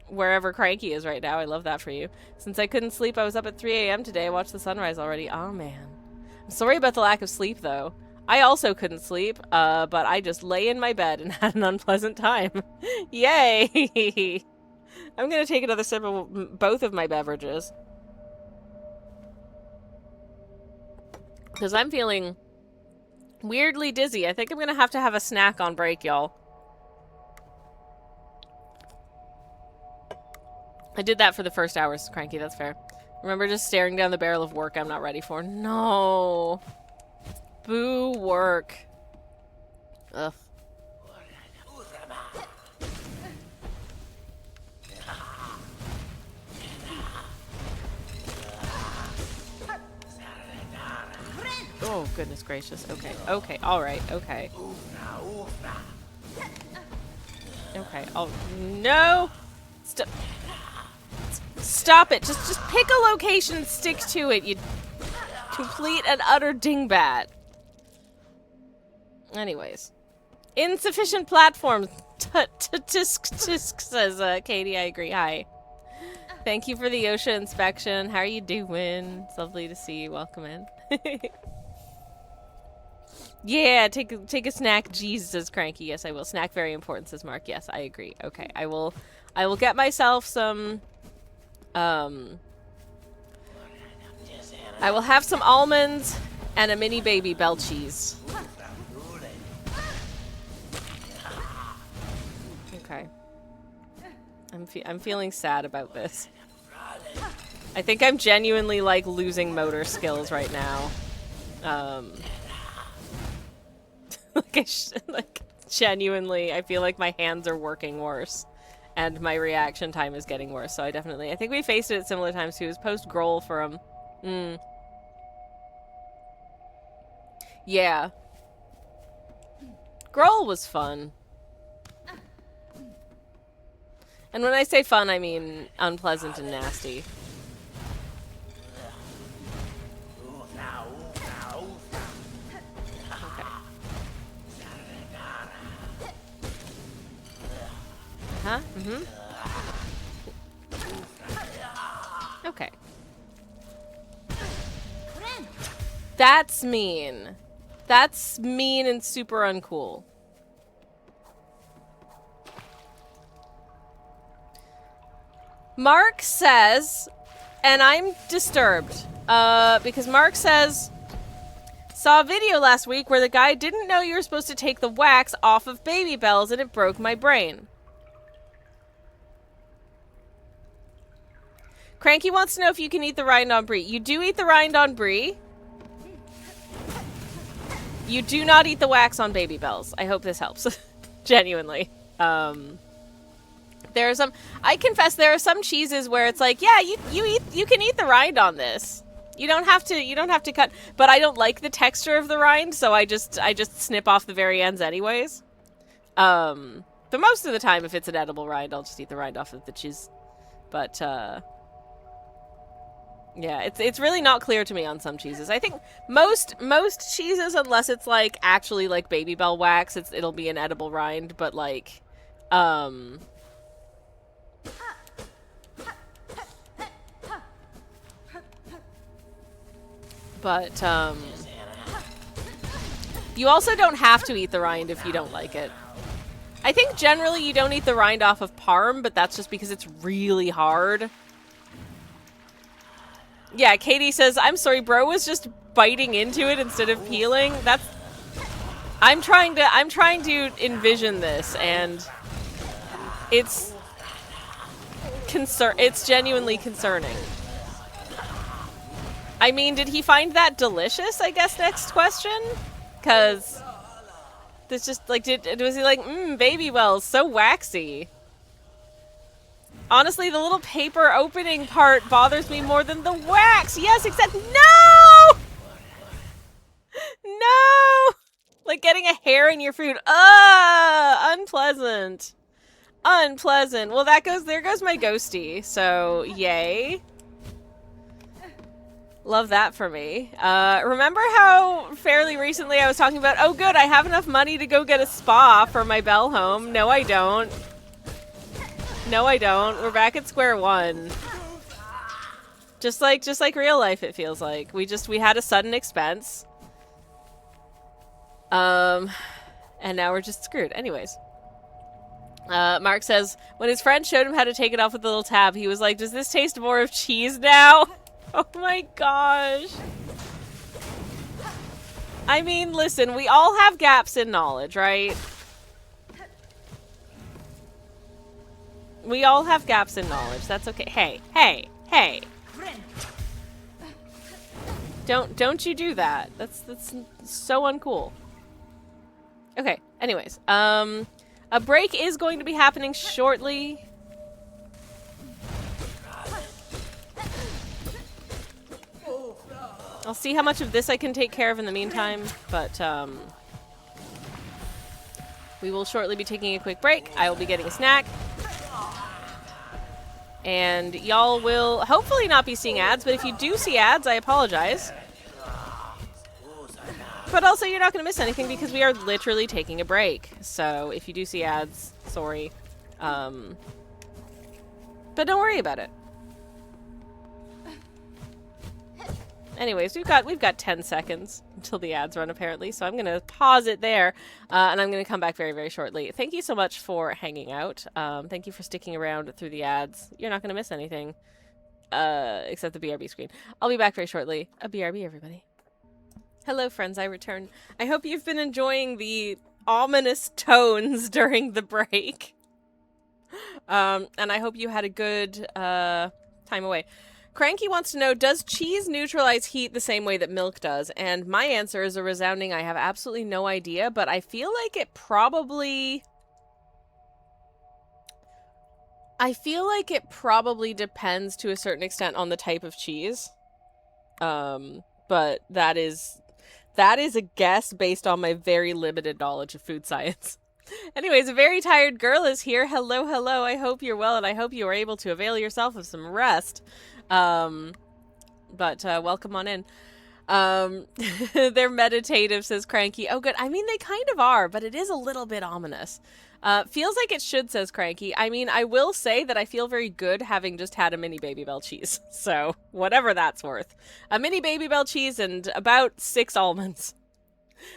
wherever Cranky is right now. I love that for you. Since I couldn't sleep, I was up at 3 a.m. today. I watched the sunrise already. Oh, man. I'm sorry about the lack of sleep, though. I also couldn't sleep, but I just lay in my bed and had an unpleasant time. Yay! I'm gonna take another sip of both of my beverages. Because I'm feeling weirdly dizzy. I think I'm gonna have to have a snack on break, y'all. I did that for the first hours, Cranky, that's fair. Remember just staring down the barrel of work I'm not ready for? No. Boo work. Ugh. Oh, goodness gracious. Okay, okay, alright, okay. Okay, oh, no! Stop it! Just pick a location and stick to it, you complete and utter dingbat. Anyways. Insufficient platforms. Tisk, says Katie, I agree. Hi. Thank you for the OSHA inspection. How are you doing? It's lovely to see you. Welcome in. Yeah, take a snack. Jesus, says Cranky. Yes, I will. Snack very important, says Mark. Yes, I agree. Okay, I will get myself some I will have some almonds and a mini baby bell cheese. Okay. I'm feeling sad about this. I think I'm genuinely like losing motor skills right now. Like like genuinely, I feel like my hands are working worse. And my reaction time is getting worse, so I think we faced it at similar times too. It was post-Groll for him. Yeah. Groll was fun. And when I say fun, I mean unpleasant and nasty. Okay. Huh? Mm-hmm. Okay. That's mean. That's mean and super uncool. Mark says, and I'm disturbed, because Mark says, saw a video last week where the guy didn't know you were supposed to take the wax off of Baby Bells and it broke my brain. Cranky wants to know if you can eat the rind on brie. You do eat the rind on brie. You do not eat the wax on Baby Bells. I hope this helps. Genuinely. There are some, I confess there are some cheeses where it's like, yeah, you can eat the rind on this. You don't have to cut, but I don't like the texture of the rind, so I just snip off the very ends anyways. But most of the time if it's an edible rind, I'll just eat the rind off of the cheese. But yeah, it's really not clear to me on some cheeses. I think most cheeses, unless it's like actually like Baby Bell wax, it'll be an edible rind, but like you also don't have to eat the rind if you don't like it. I think generally you don't eat the rind off of parm, but that's just because it's really hard. Yeah, Katie says, I'm sorry, bro was just biting into it instead of peeling. That's... I'm trying to envision this, and it's genuinely concerning. I mean, did he find that delicious, I guess, next question? Because this just, like, was he like, Baby Bells, so waxy. Honestly, the little paper opening part bothers me more than the wax. Yes, except no! No! Like getting a hair in your food. Unpleasant. Unpleasant. Well, there goes my ghosty. So, yay. Love that for me. Remember how fairly recently I was talking about, oh good, I have enough money to go get a spa for my Bell home. No, I don't. No, I don't. We're back at square one. Just like real life, it feels like. We had a sudden expense. And now we're just screwed. Anyways. Mark says, when his friend showed him how to take it off with the little tab, he was like, does this taste more of cheese now? Oh my gosh. I mean, listen, we all have gaps in knowledge, right? We all have gaps in knowledge. That's okay. Hey. Don't you do that. That's so uncool. Okay, anyways. A break is going to be happening shortly. I'll see how much of this I can take care of in the meantime, but we will shortly be taking a quick break. I will be getting a snack. And y'all will hopefully not be seeing ads, but if you do see ads, I apologize. But also, you're not going to miss anything because we are literally taking a break. So if you do see ads, sorry. But don't worry about it. Anyways, we've got 10 seconds until the ads run, apparently, so I'm going to pause it there, and I'm going to come back very, very shortly. Thank you so much for hanging out. Thank you for sticking around through the ads. You're not going to miss anything, except the BRB screen. I'll be back very shortly. A BRB, everybody. Hello, friends. I returned. I hope you've been enjoying the ominous tones during the break. And I hope you had a good time away. Cranky wants to know, does cheese neutralize heat the same way that milk does? And my answer is a resounding, I have absolutely no idea, but I feel like it probably... depends to a certain extent on the type of cheese. But that is a guess based on my very limited knowledge of food science. Anyways, a very tired girl is here. Hello, hello. I hope you're well, and I hope you are able to avail yourself of some rest. But welcome on in. They're meditative, says Cranky. Oh, good. I mean, they kind of are, but it is a little bit ominous. Feels like it should, says Cranky. I mean, I will say that I feel very good having just had a mini Baby Bell cheese. So, whatever that's worth. A mini Baby Bell cheese and about 6 almonds.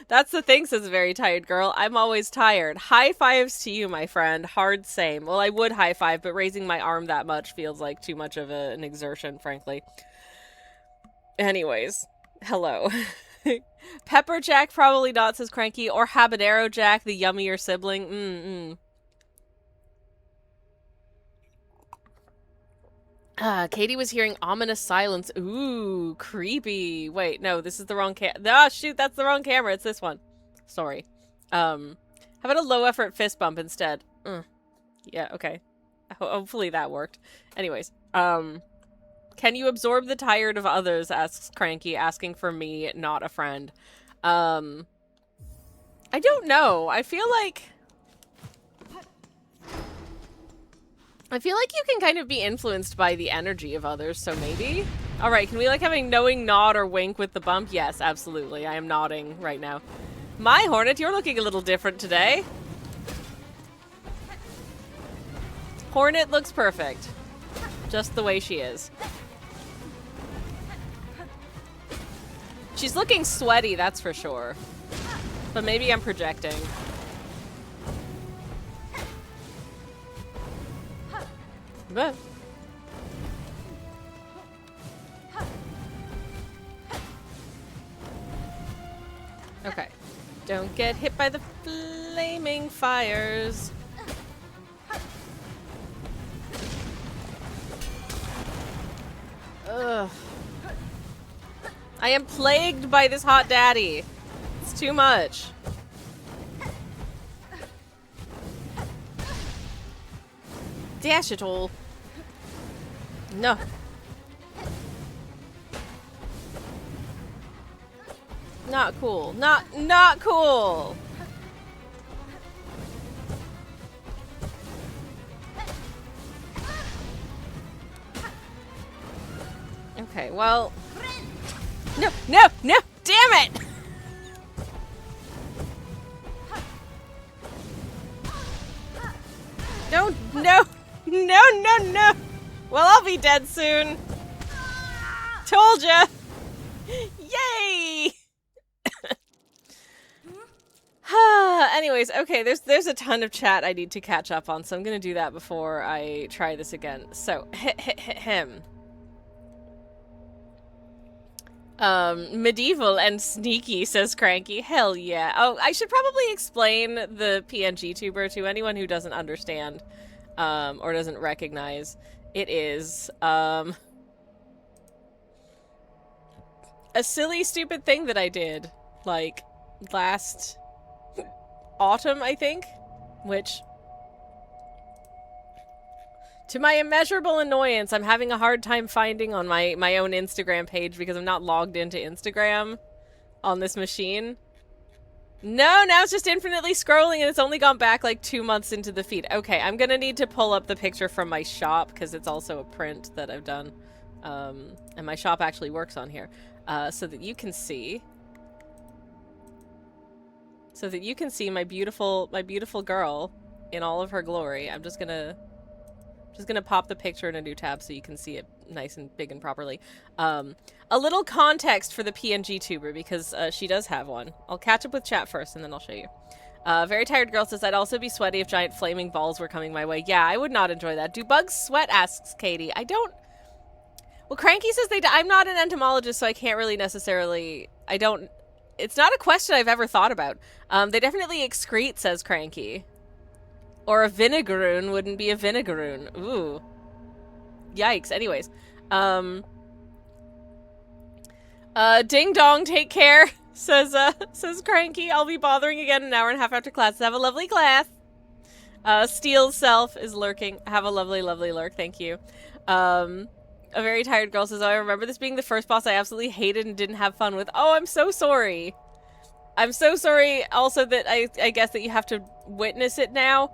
That's the thing, says a very tired girl. I'm always tired. High fives to you, my friend. Hard same. Well, I would high five, but raising my arm that much feels like too much of an exertion, frankly. Anyways, hello. Pepper Jack, probably not, says Cranky. Or Habanero Jack, the yummier sibling. Katie was hearing ominous silence. Ooh, creepy. Wait, no, this is the wrong shoot, that's the wrong camera. It's this one. Sorry. How about a low effort fist bump instead? Yeah, okay. Hopefully that worked. Anyways, can you absorb the tired of others, asks Cranky, asking for me, not a friend. I don't know. I feel like you can kind of be influenced by the energy of others, so maybe? Alright, can we like have a knowing nod or wink with the bump? Yes, absolutely. I am nodding right now. My Hornet, you're looking a little different today. Hornet looks perfect. Just the way she is. She's looking sweaty, that's for sure. But maybe I'm projecting. But okay. Don't get hit by the flaming fires. Ugh. I am plagued by this hot daddy. It's too much. Dash it all. No. Not cool. Not cool. Okay, well. No, damn it! No. Well, I'll be dead soon. Told ya. Yay! Anyways, okay, there's a ton of chat I need to catch up on, so I'm gonna do that before I try this again. So, him. Medieval and sneaky, says Cranky. Hell yeah. Oh, I should probably explain the PNG tuber to anyone who doesn't understand, or doesn't recognize. It is, a silly, stupid thing that I did, like, last autumn, I think, which, to my immeasurable annoyance, I'm having a hard time finding on my own Instagram page because I'm not logged into Instagram on this machine. No, now it's just infinitely scrolling and it's only gone back like 2 months into the feed. Okay, I'm gonna need to pull up the picture from my shop because it's also a print that I've done. And my shop actually works on here. So that you can see. So that you can see my beautiful girl in all of her glory. I'm just gonna pop the picture in a new tab so you can see it nice and big and properly. A little context for the PNG tuber, because she does have one. I'll catch up with chat first, and then I'll show you. Very tired girl says, I'd also be sweaty if giant flaming balls were coming my way. Yeah, I would not enjoy that. Do bugs sweat, asks Katie. I don't... Well, Cranky says they... I'm not an entomologist, so I can't really necessarily... I don't... It's not a question I've ever thought about. They definitely excrete, says Cranky. Or a vinegaroon wouldn't be a vinegaroon. Ooh. Yikes. Anyways. Ding dong, take care, says Cranky. I'll be bothering again an hour and a half after class. Have a lovely class. Steel's self is lurking. Have a lovely, lovely lurk. Thank you. A very tired girl says, oh, I remember this being the first boss I absolutely hated and didn't have fun with. Oh, I'm so sorry. I'm so sorry also that I guess that you have to witness it now.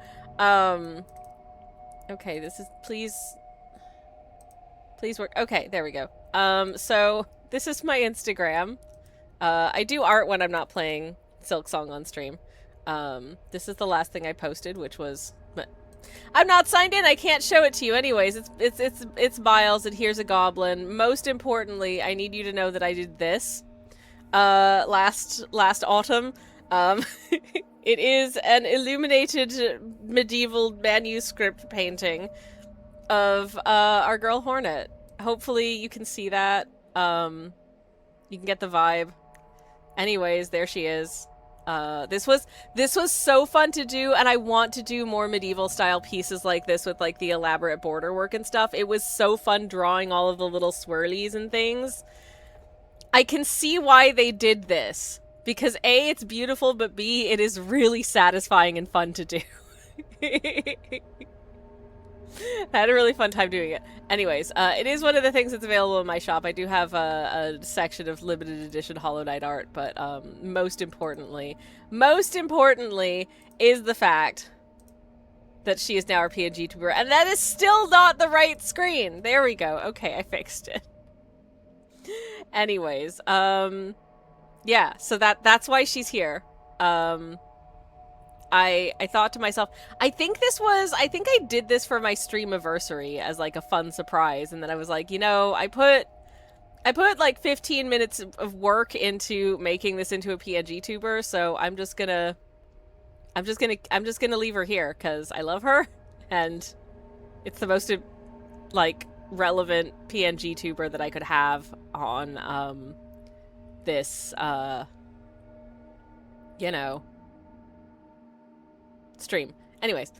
Okay, this is, please work. Okay, there we go. So this is my Instagram. I do art when I'm not playing Silksong on stream. This is the last thing I posted, which was, I'm not signed in. I can't show it to you. Anyways, it's Miles, and here's a goblin. Most importantly, I need you to know that I did this, last autumn. It is an illuminated medieval manuscript painting of, our girl Hornet. Hopefully you can see that. You can get the vibe. Anyways, there she is. This was so fun to do, and I want to do more medieval style pieces like this with like the elaborate border work and stuff. It was so fun drawing all of the little swirlies and things. I can see why they did this, because A, it's beautiful, but B, it is really satisfying and fun to do. I had a really fun time doing it. Anyways, it is one of the things that's available in my shop. I do have a section of limited edition Hollow Knight art, but most importantly is the fact that she is now our PNG tuber, and that is still not the right screen. There we go. Okay, I fixed it. Anyways, yeah, so that's why she's here. I thought to myself, I think I did this for my streamiversary as like a fun surprise, and then I was like, you know, I put like 15 minutes of work into making this into a PNG tuber, so I'm just gonna leave her here because I love her, and it's the most like relevant PNG tuber that I could have on this you know, stream. Anyways,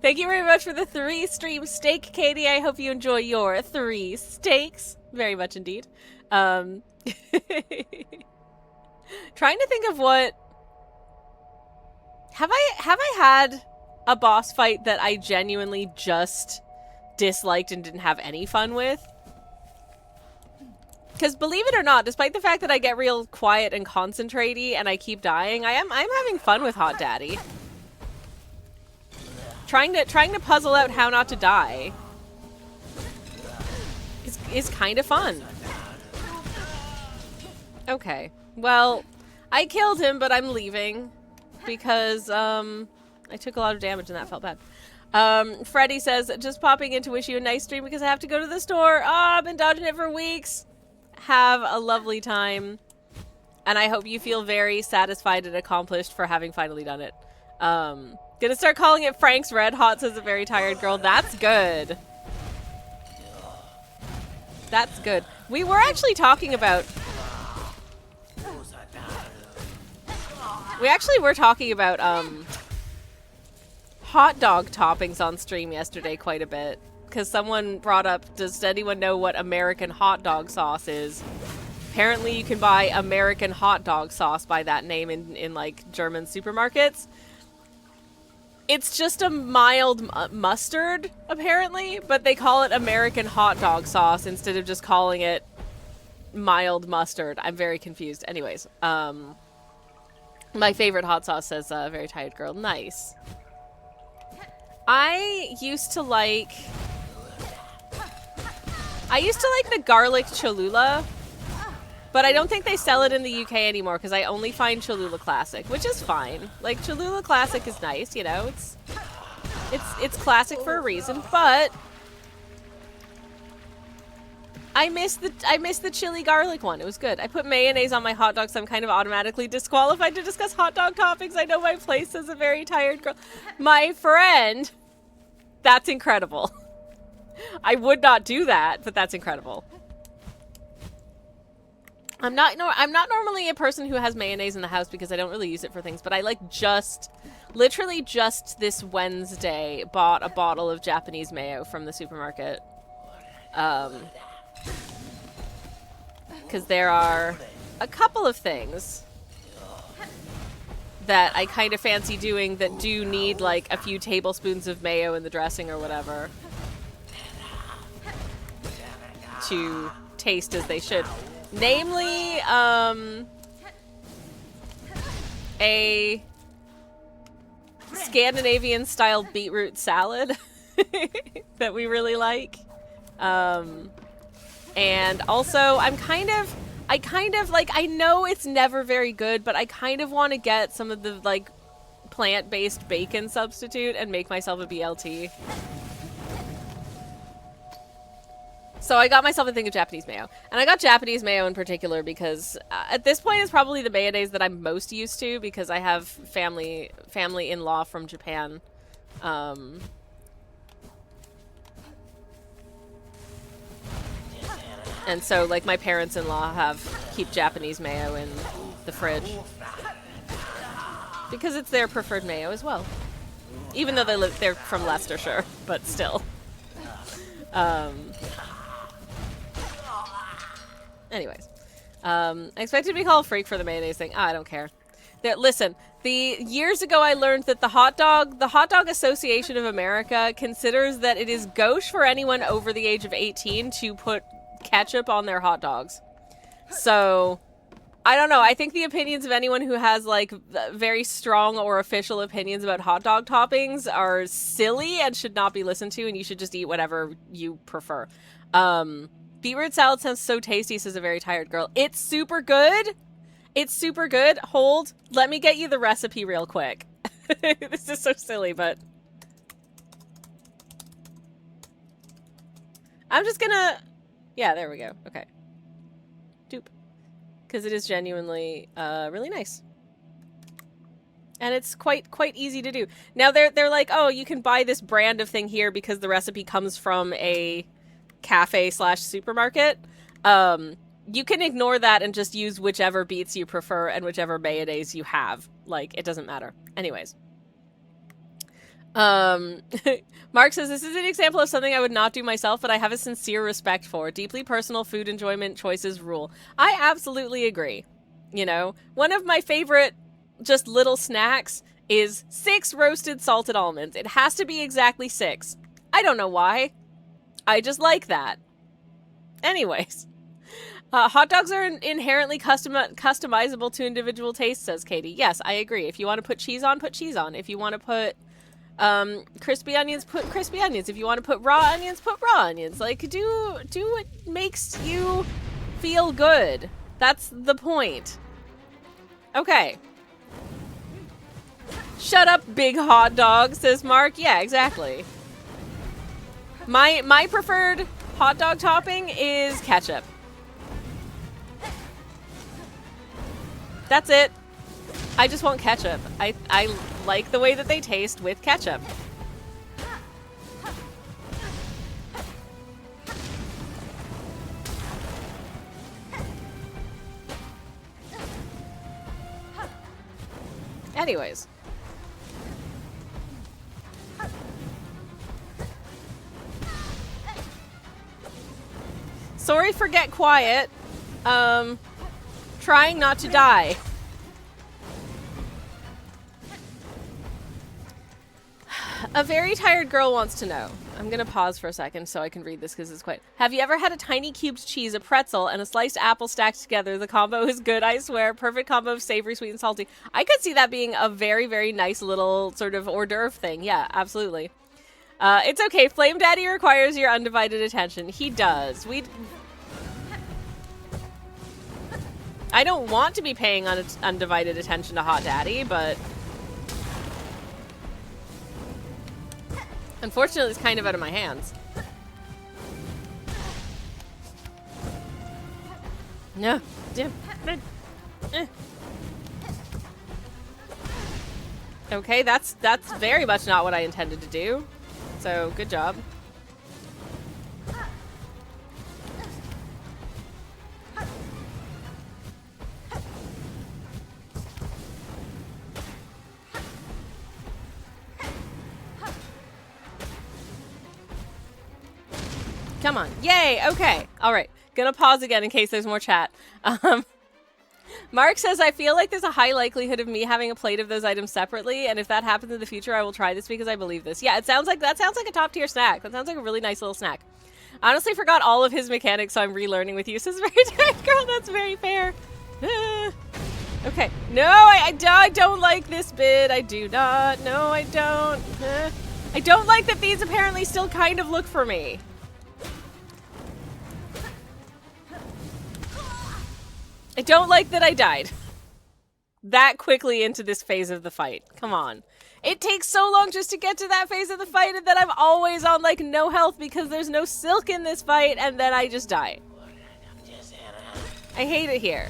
thank you very much for the 3 stream steak, Katie. I hope you enjoy your 3 steaks very much indeed. Trying to think of what have I had a boss fight that I genuinely just disliked and didn't have any fun with? Because believe it or not, despite the fact that I get real quiet and concentrate-y and I keep dying, I'm having fun with Hot Daddy. Trying to puzzle out how not to die is kind of fun. Okay, well, I killed him, but I'm leaving because I took a lot of damage and that felt bad. Freddy says, just popping in to wish you a nice stream because I have to go to the store. I've been dodging it for weeks. Have a lovely time, and I hope you feel very satisfied and accomplished for having finally done it. Gonna start calling it Frank's Red Hot, says a very tired girl. That's good. That's good. We were actually talking about... hot dog toppings on stream yesterday quite a bit. Because someone brought up, does anyone know what American hot dog sauce is? Apparently you can buy American hot dog sauce by that name in like German supermarkets. It's just a mild mustard, apparently, but they call it American hot dog sauce instead of just calling it mild mustard. I'm very confused. Anyways, my favorite hot sauce, says a very tired girl. Nice. I used to like the garlic Cholula, but I don't think they sell it in the UK anymore because I only find Cholula Classic, which is fine. Like, Cholula Classic is nice, you know, it's classic for a reason, but I miss the chili garlic one. It was good. I put mayonnaise on my hot dog, so I'm kind of automatically disqualified to discuss hot dog toppings. I know my place, says a very tired girl. My friend, that's incredible. I would not do that, but that's incredible. I'm not normally a person who has mayonnaise in the house because I don't really use it for things, but I like literally just this Wednesday bought a bottle of Japanese mayo from the supermarket. Because there are a couple of things that I kind of fancy doing that do need, like, a few tablespoons of mayo in the dressing or whatever to taste as they should. Namely, a Scandinavian-style beetroot salad that we really like. And also, I know it's never very good, but I kind of want to get some of the, like, plant-based bacon substitute and make myself a BLT. So I got myself a thing of Japanese mayo. And I got Japanese mayo in particular because at this point it's probably the mayonnaise that I'm most used to because I have family-in-law from Japan. And so, like, my parents-in-law keep Japanese mayo in the fridge. Because it's their preferred mayo as well. Even though they're from Leicestershire, but still. Anyways. I expected to be called a freak for the mayonnaise thing. I don't care. Listen, years ago I learned that the Hot Dog Association of America considers that it is gauche for anyone over the age of 18 to put ketchup on their hot dogs. So, I don't know. I think the opinions of anyone who has, like, very strong or official opinions about hot dog toppings are silly and should not be listened to, and you should just eat whatever you prefer. Beetroot salad sounds so tasty, says a very tired girl. It's super good. It's super good. Hold. Let me get you the recipe real quick. This is so silly, but... I'm just gonna... Yeah, there we go. Okay. Doop. Because it is genuinely really nice. And it's quite easy to do. Now, they're like, oh, you can buy this brand of thing here because the recipe comes from a cafe/supermarket. You can ignore that and just use whichever beets you prefer and whichever mayonnaise you have. Like, it doesn't matter. Anyways. Mark says, this is an example of something I would not do myself, but I have a sincere respect for. Deeply personal food enjoyment choices rule. I absolutely agree. You know, one of my favorite just little snacks is 6 roasted salted almonds. It has to be exactly 6. I don't know why. I just like that. Anyways. Hot dogs are inherently customizable to individual tastes, says Katie. Yes, I agree. If you want to put cheese on, put cheese on. If you want to put crispy onions, put crispy onions. If you want to put raw onions, put raw onions. Like, do what makes you feel good. That's the point. Okay. Shut up, big hot dog, says Mark. Yeah, exactly. My preferred hot dog topping is ketchup. That's it. I just want ketchup. I like the way that they taste with ketchup. Anyways. Sorry for get quiet. Trying not to die. A very tired girl wants to know. I'm gonna pause for a second so I can read this because it's quite... Have you ever had a tiny cubed cheese, a pretzel, and a sliced apple stacked together? The combo is good, I swear. Perfect combo of savory, sweet, and salty. I could see that being a very, very nice little sort of hors d'oeuvre thing. Yeah, absolutely. It's okay. Flame Daddy requires your undivided attention. He does. I don't want to be paying undivided attention to Hot Daddy, but... Unfortunately, it's kind of out of my hands. No. Okay, that's very much not what I intended to do. So, good job. Come on. Yay! Okay. Alright. Gonna pause again in case there's more chat. Mark says, I feel like there's a high likelihood of me having a plate of those items separately, and if that happens in the future, I will try this because I believe this. Yeah, that sounds like a top-tier snack. That sounds like a really nice little snack. I honestly forgot all of his mechanics, so I'm relearning with you. Says very tired girl, that's very fair. Okay. No, I don't like this bit. I do not. No, I don't. I don't like that these apparently still kind of look for me. I don't like that I died that quickly into this phase of the fight. Come on. It takes so long just to get to that phase of the fight, and then I'm always on, like, no health because there's no silk in this fight, and then I just die. I hate it here.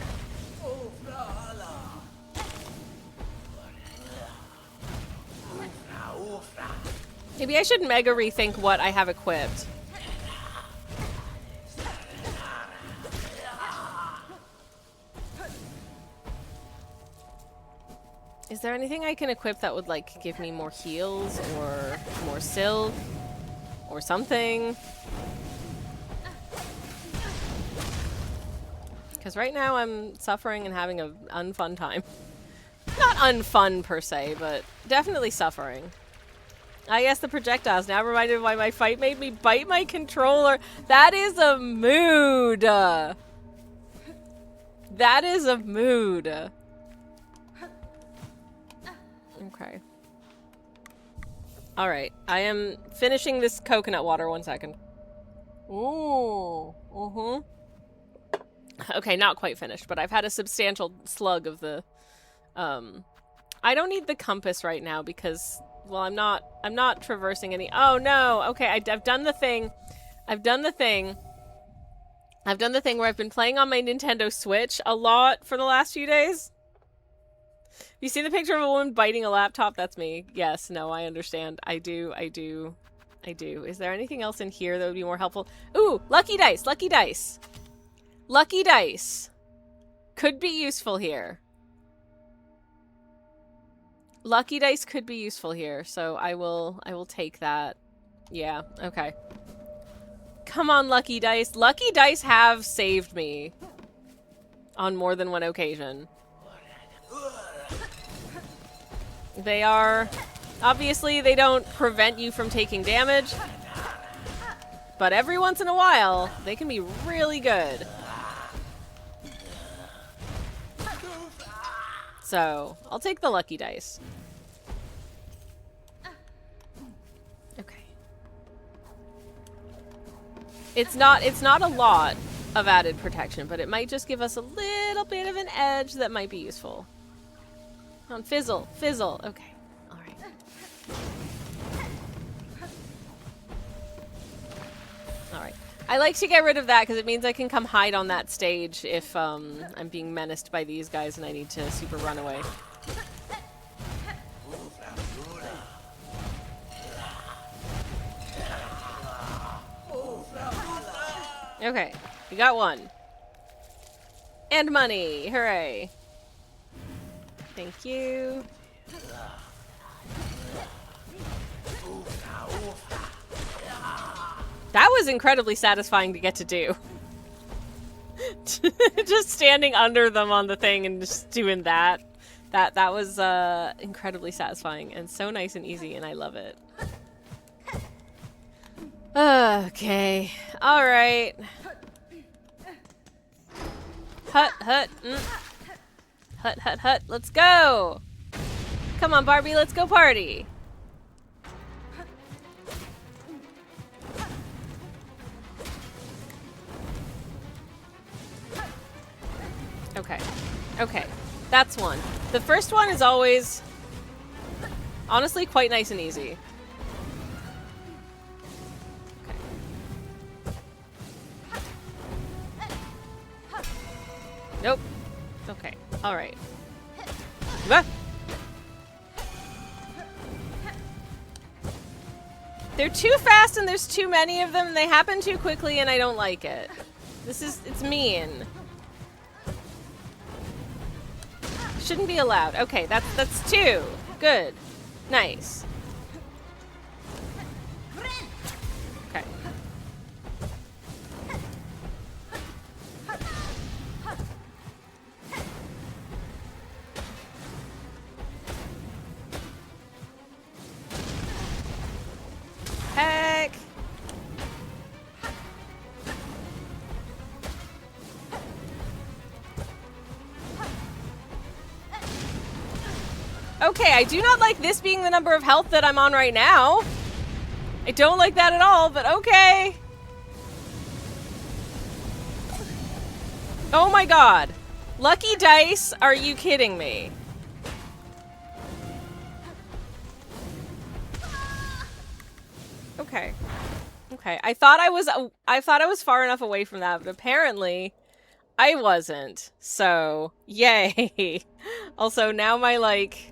Maybe I should mega rethink what I have equipped. Is there anything I can equip that would, like, give me more heals or more silk or something? Because right now I'm suffering and having an unfun time. Not unfun per se, but definitely suffering. Ah, yes, the projectiles. Now reminded of why my fight made me bite my controller. That is a mood. That is a mood. Okay. Alright, I am finishing this coconut water. 1 second. Ooh. Okay, not quite finished, but I've had a substantial slug of the, I don't need the compass right now because, well, I'm not traversing any. Oh, no. Okay, I've done the thing. I've done the thing where I've been playing on my Nintendo Switch a lot for the last few days. You see the picture of a woman biting a laptop? That's me. Yes, no, I understand. I do. Is there anything else in here that would be more helpful? Ooh, lucky dice, lucky dice. Lucky dice. Could be useful here. Lucky dice could be useful here, so I will take that. Yeah, okay. Come on, lucky dice. Lucky dice have saved me on more than one occasion. They are... Obviously, they don't prevent you from taking damage, but every once in a while, they can be really good. So, I'll take the lucky dice. Okay. It's not a lot of added protection, but it might just give us a little bit of an edge that might be useful. Come on, fizzle, fizzle. Okay. All right. All right. I like to get rid of that because it means I can come hide on that stage if I'm being menaced by these guys and I need to super run away. Okay, we got one. And money, hooray. Thank you. That was incredibly satisfying to get to do. Just standing under them on the thing and just doing that. That was incredibly satisfying and so nice and easy, and I love it. Okay. Alright. Hut, hut. Hut, hut, hut. Let's go! Come on, Barbie, let's go party! Okay. Okay. That's one. The first one is always, honestly, quite nice and easy. Okay. Nope. Okay. Alright. Ah! They're too fast and there's too many of them and they happen too quickly and I don't like it. It's mean. Shouldn't be allowed. Okay, that's two. Good. Nice. Okay. Okay, I do not like this being the number of health that I'm on right now. I don't like that at all, but okay. Oh my god. Lucky dice, are you kidding me? Okay. Okay. I thought I was far enough away from that, but apparently I wasn't. So, yay. Also, now my like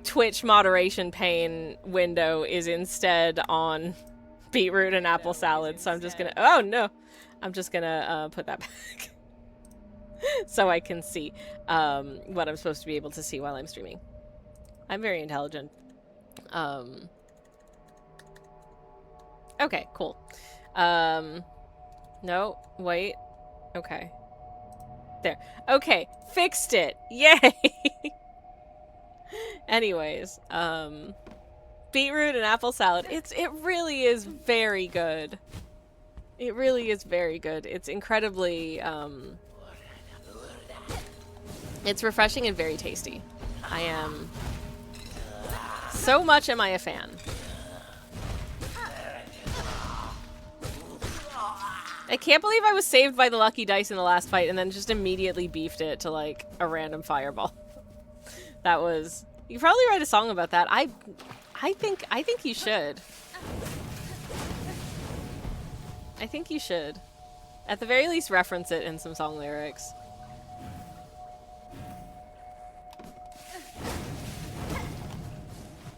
Twitch moderation pane window is instead on beetroot and apple salad, so I'm just gonna oh no. I'm just gonna put that back. So I can see what I'm supposed to be able to see while I'm streaming. I'm very intelligent. Okay, cool. No, wait. Okay. There. Okay, fixed it. Yay! Anyways, beetroot and apple salad. It really is very good. It really is very good. It's incredibly, it's refreshing and very tasty. So much am I a fan. I can't believe I was saved by the lucky dice in the last fight and then just immediately beefed it to like a random fireball. That was... You could probably write a song about that. I think you should. I think you should. At the very least, reference it in some song lyrics.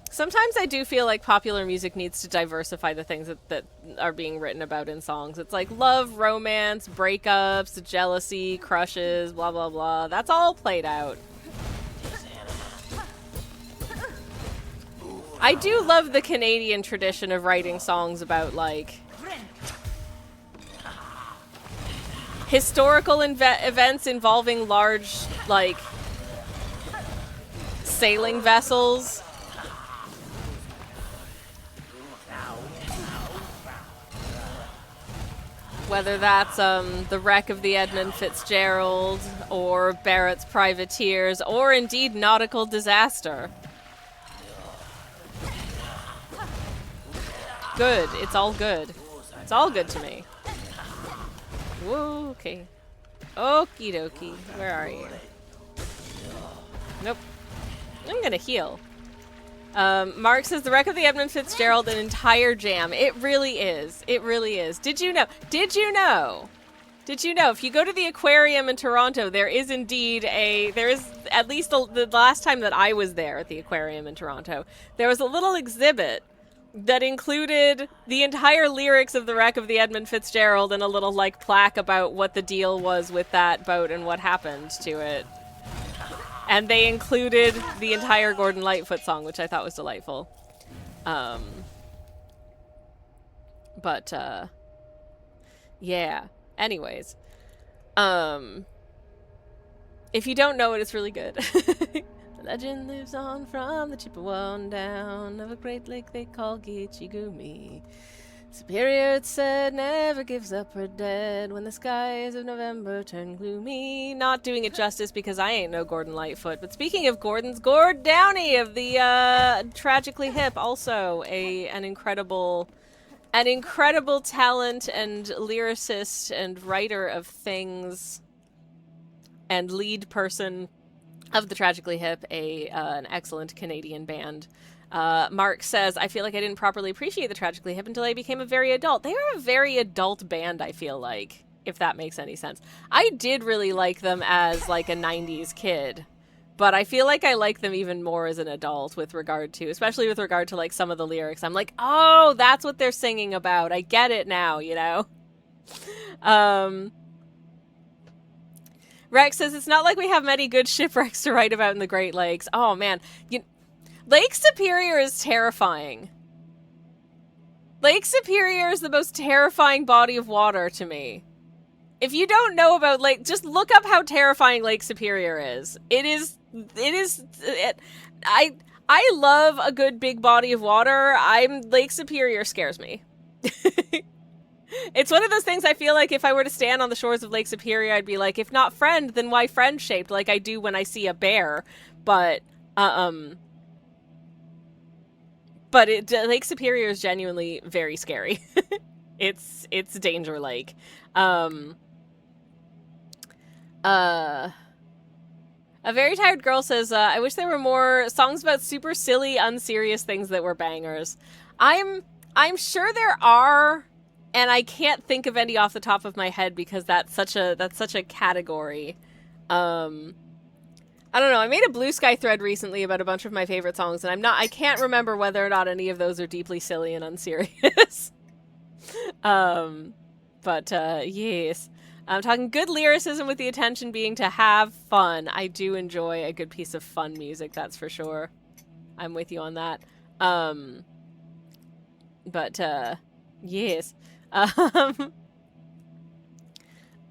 Sometimes I do feel like popular music needs to diversify the things that are being written about in songs. It's like love, romance, breakups, jealousy, crushes, blah, blah, blah. That's all played out. I do love the Canadian tradition of writing songs about, like, historical events involving large, like, sailing vessels. Whether that's the wreck of the Edmund Fitzgerald, or Barrett's Privateers, or indeed nautical disaster. Good. It's all good. It's all good to me. Whoa, okay. Okie dokie. Where are you? Nope. I'm gonna heal. Mark says, the wreck of the Edmund Fitzgerald, an entire jam. It really is. It really is. Did you know? Did you know? Did you know? If you go to the aquarium in Toronto, there is indeed there is, at least the last time that I was there at the aquarium in Toronto, there was a little exhibit that included the entire lyrics of the wreck of the Edmund Fitzgerald and a little, like, plaque about what the deal was with that boat and what happened to it. And they included the entire Gordon Lightfoot song, which I thought was delightful. Yeah. Anyways. If you don't know it, it's really good. The legend lives on from the Chippewa down of a great lake they call Gitchigumi. Superior, it said, never gives up her dead when the skies of November turn gloomy. Not doing it justice because I ain't no Gordon Lightfoot. But speaking of Gordons, Gord Downey of the Tragically Hip, also an incredible talent and lyricist and writer of things and lead person of the Tragically Hip, an excellent Canadian band. Mark says, I feel like I didn't properly appreciate the Tragically Hip until I became a very adult. They are a very adult band, I feel like, if that makes any sense. I did really like them as, like, a 90s kid, but I feel like I like them even more as an adult especially with regard to, like, some of the lyrics. I'm like, oh, that's what they're singing about. I get it now, you know? Rex says, it's not like we have many good shipwrecks to write about in the Great Lakes. Oh, man. Lake Superior is terrifying. Lake Superior is the most terrifying body of water to me. If you don't know about just look up how terrifying Lake Superior is. I love a good big body of water. Lake Superior scares me. It's one of those things I feel like if I were to stand on the shores of Lake Superior, I'd be like, if not friend, then why friend-shaped, like I do when I see a bear. But Um, but Lake Superior is genuinely very scary. It's Danger Lake. A very tired girl says, I wish there were more songs about super silly, unserious things that were bangers. I'm sure there are, and I can't think of any off the top of my head because that's such a category. I don't know. I made a Blue Sky thread recently about a bunch of my favorite songs, and I can't remember whether or not any of those are deeply silly and unserious. But yes. I'm talking good lyricism with the intention being to have fun. I do enjoy a good piece of fun music, that's for sure. I'm with you on that. But yes.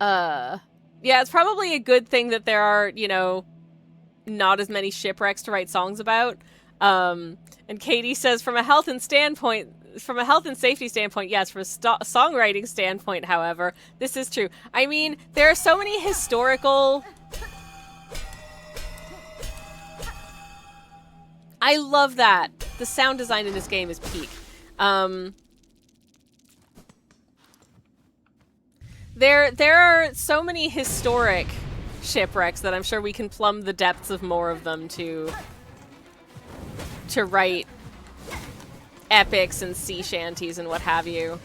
Yeah, it's probably a good thing that there are, you know, not as many shipwrecks to write songs about. And Katie says, from a health and safety standpoint, yes. From a songwriting standpoint, however, this is true. I mean, there are so many historical... I love that. The sound design in this game is peak. There are so many historic shipwrecks that I'm sure we can plumb the depths of more of them to write epics and sea shanties and what have you.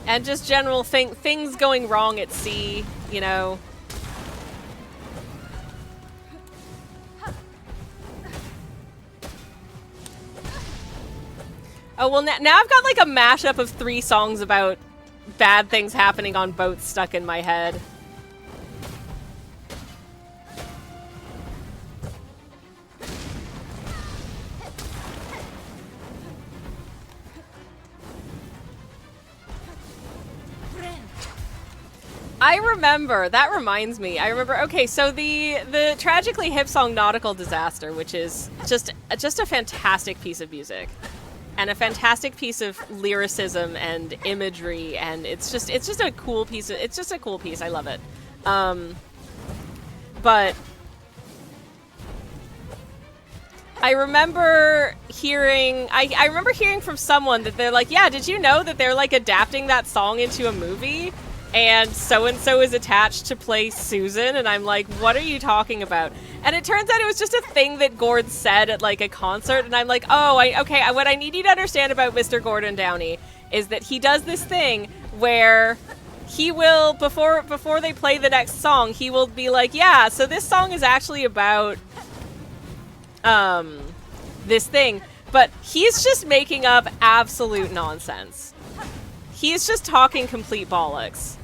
And just general things going wrong at sea, you know. Oh, well, now I've got like a mashup of 3 songs about bad things happening on boats stuck in my head. I remember, that reminds me, okay, so the Tragically Hip song Nautical Disaster, which is just a fantastic piece of music. And a fantastic piece of lyricism and imagery, and it's just a cool piece. I love it. But I remember hearing from someone that they're like, yeah, did you know that they're like adapting that song into a movie? And so is attached to play Susan, and I'm like, what are you talking about? And it turns out it was just a thing that Gord said at like a concert, and I'm like, oh, okay, what I need you to understand about Mr. Gordon Downey is that he does this thing where he will, before they play the next song, he will be like, yeah, so this song is actually about this thing, but he's just making up absolute nonsense. He's just talking complete bollocks.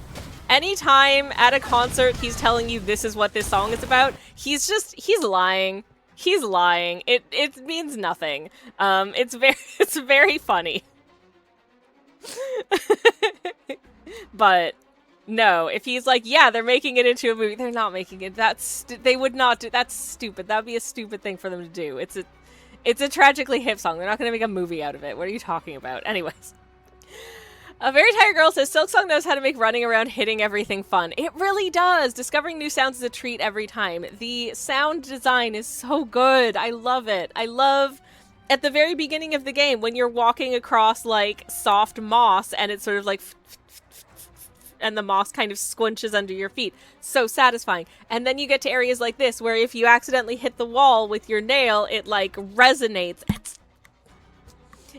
Anytime at a concert he's telling you this is what this song is about, he's lying. He's lying. It means nothing. It's very funny. But no, if he's like, yeah, they're making it into a movie, they're not making it. They would not do. That's stupid. That'd be a stupid thing for them to do. It's a Tragically Hip song. They're not going to make a movie out of it. What are you talking about? Anyways. A Very Tired Girl says, Silksong knows how to make running around hitting everything fun. It really does. Discovering new sounds is a treat every time. The sound design is so good. I love it. I love at the very beginning of the game when you're walking across like soft moss and it's sort of like and the moss kind of squinches under your feet. So satisfying. And then you get to areas like this where if you accidentally hit the wall with your nail, it like resonates.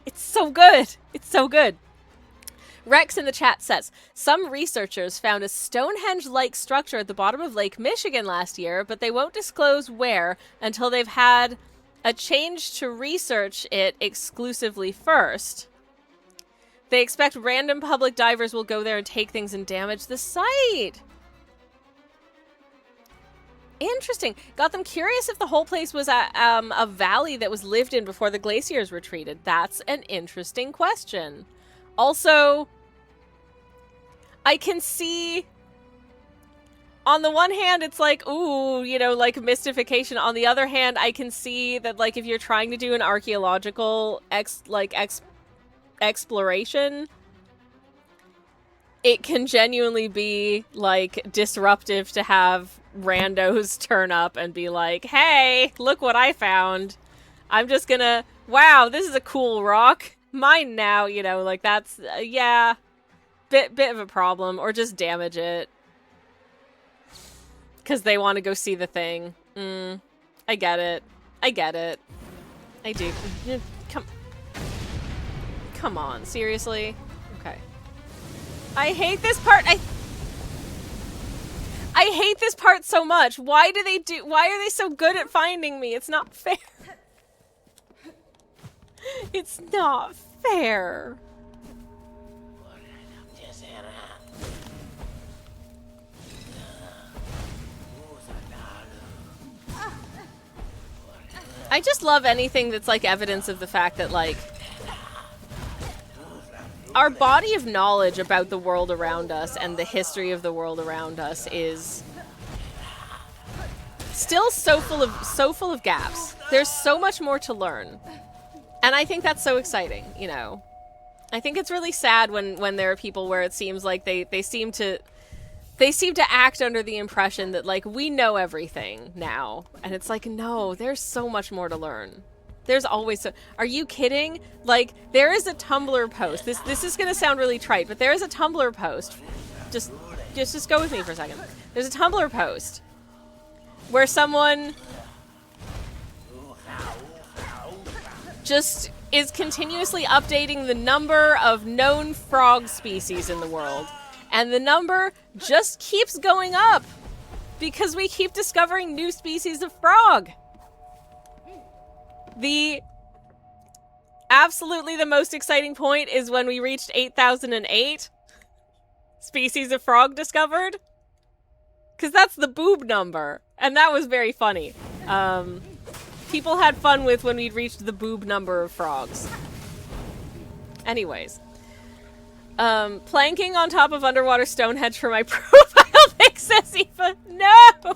It's so good. It's so good. Rex in the chat says, some researchers found a Stonehenge-like structure at the bottom of Lake Michigan last year, but they won't disclose where until they've had a change to research it exclusively first. They expect random public divers will go there and take things and damage the site. Interesting. Got them curious if the whole place was a valley that was lived in before the glaciers retreated. That's an interesting question. Also, I can see, on the one hand, it's like, ooh, you know, like mystification. On the other hand, I can see that, like, if you're trying to do an archaeological exploration, it can genuinely be, like, disruptive to have randos turn up and be like, hey, look what I found. I'm just gonna, wow, this is a cool rock. Mine now, you know, like that's, yeah, bit of a problem. Or just damage it. Because they want to go see the thing. I get it. I get it. I do. Come on, seriously? Okay. I hate this part. I hate this part so much. Why are they so good at finding me? It's not fair. It's not fair. I just love anything that's like evidence of the fact that like our body of knowledge about the world around us and the history of the world around us is still so full of gaps. There's so much more to learn. And I think that's so exciting, you know. I think it's really sad when there are people where it seems like they seem to act under the impression that, like, we know everything now. And it's like, no, there's so much more to learn. There's always so... Are you kidding? Like, there is a Tumblr post. This is gonna sound really trite, but there is a Tumblr post. Just go with me for a second. There's a Tumblr post where someone just is continuously updating the number of known frog species in the world. And the number just keeps going up because we keep discovering new species of frog. Absolutely the most exciting point is when we reached 8,008 species of frog discovered. Because that's the boob number. And that was very funny. People had fun with when we'd reached the boob number of frogs. Anyways. Planking on top of underwater Stonehenge for my profile pic, says Eva. No!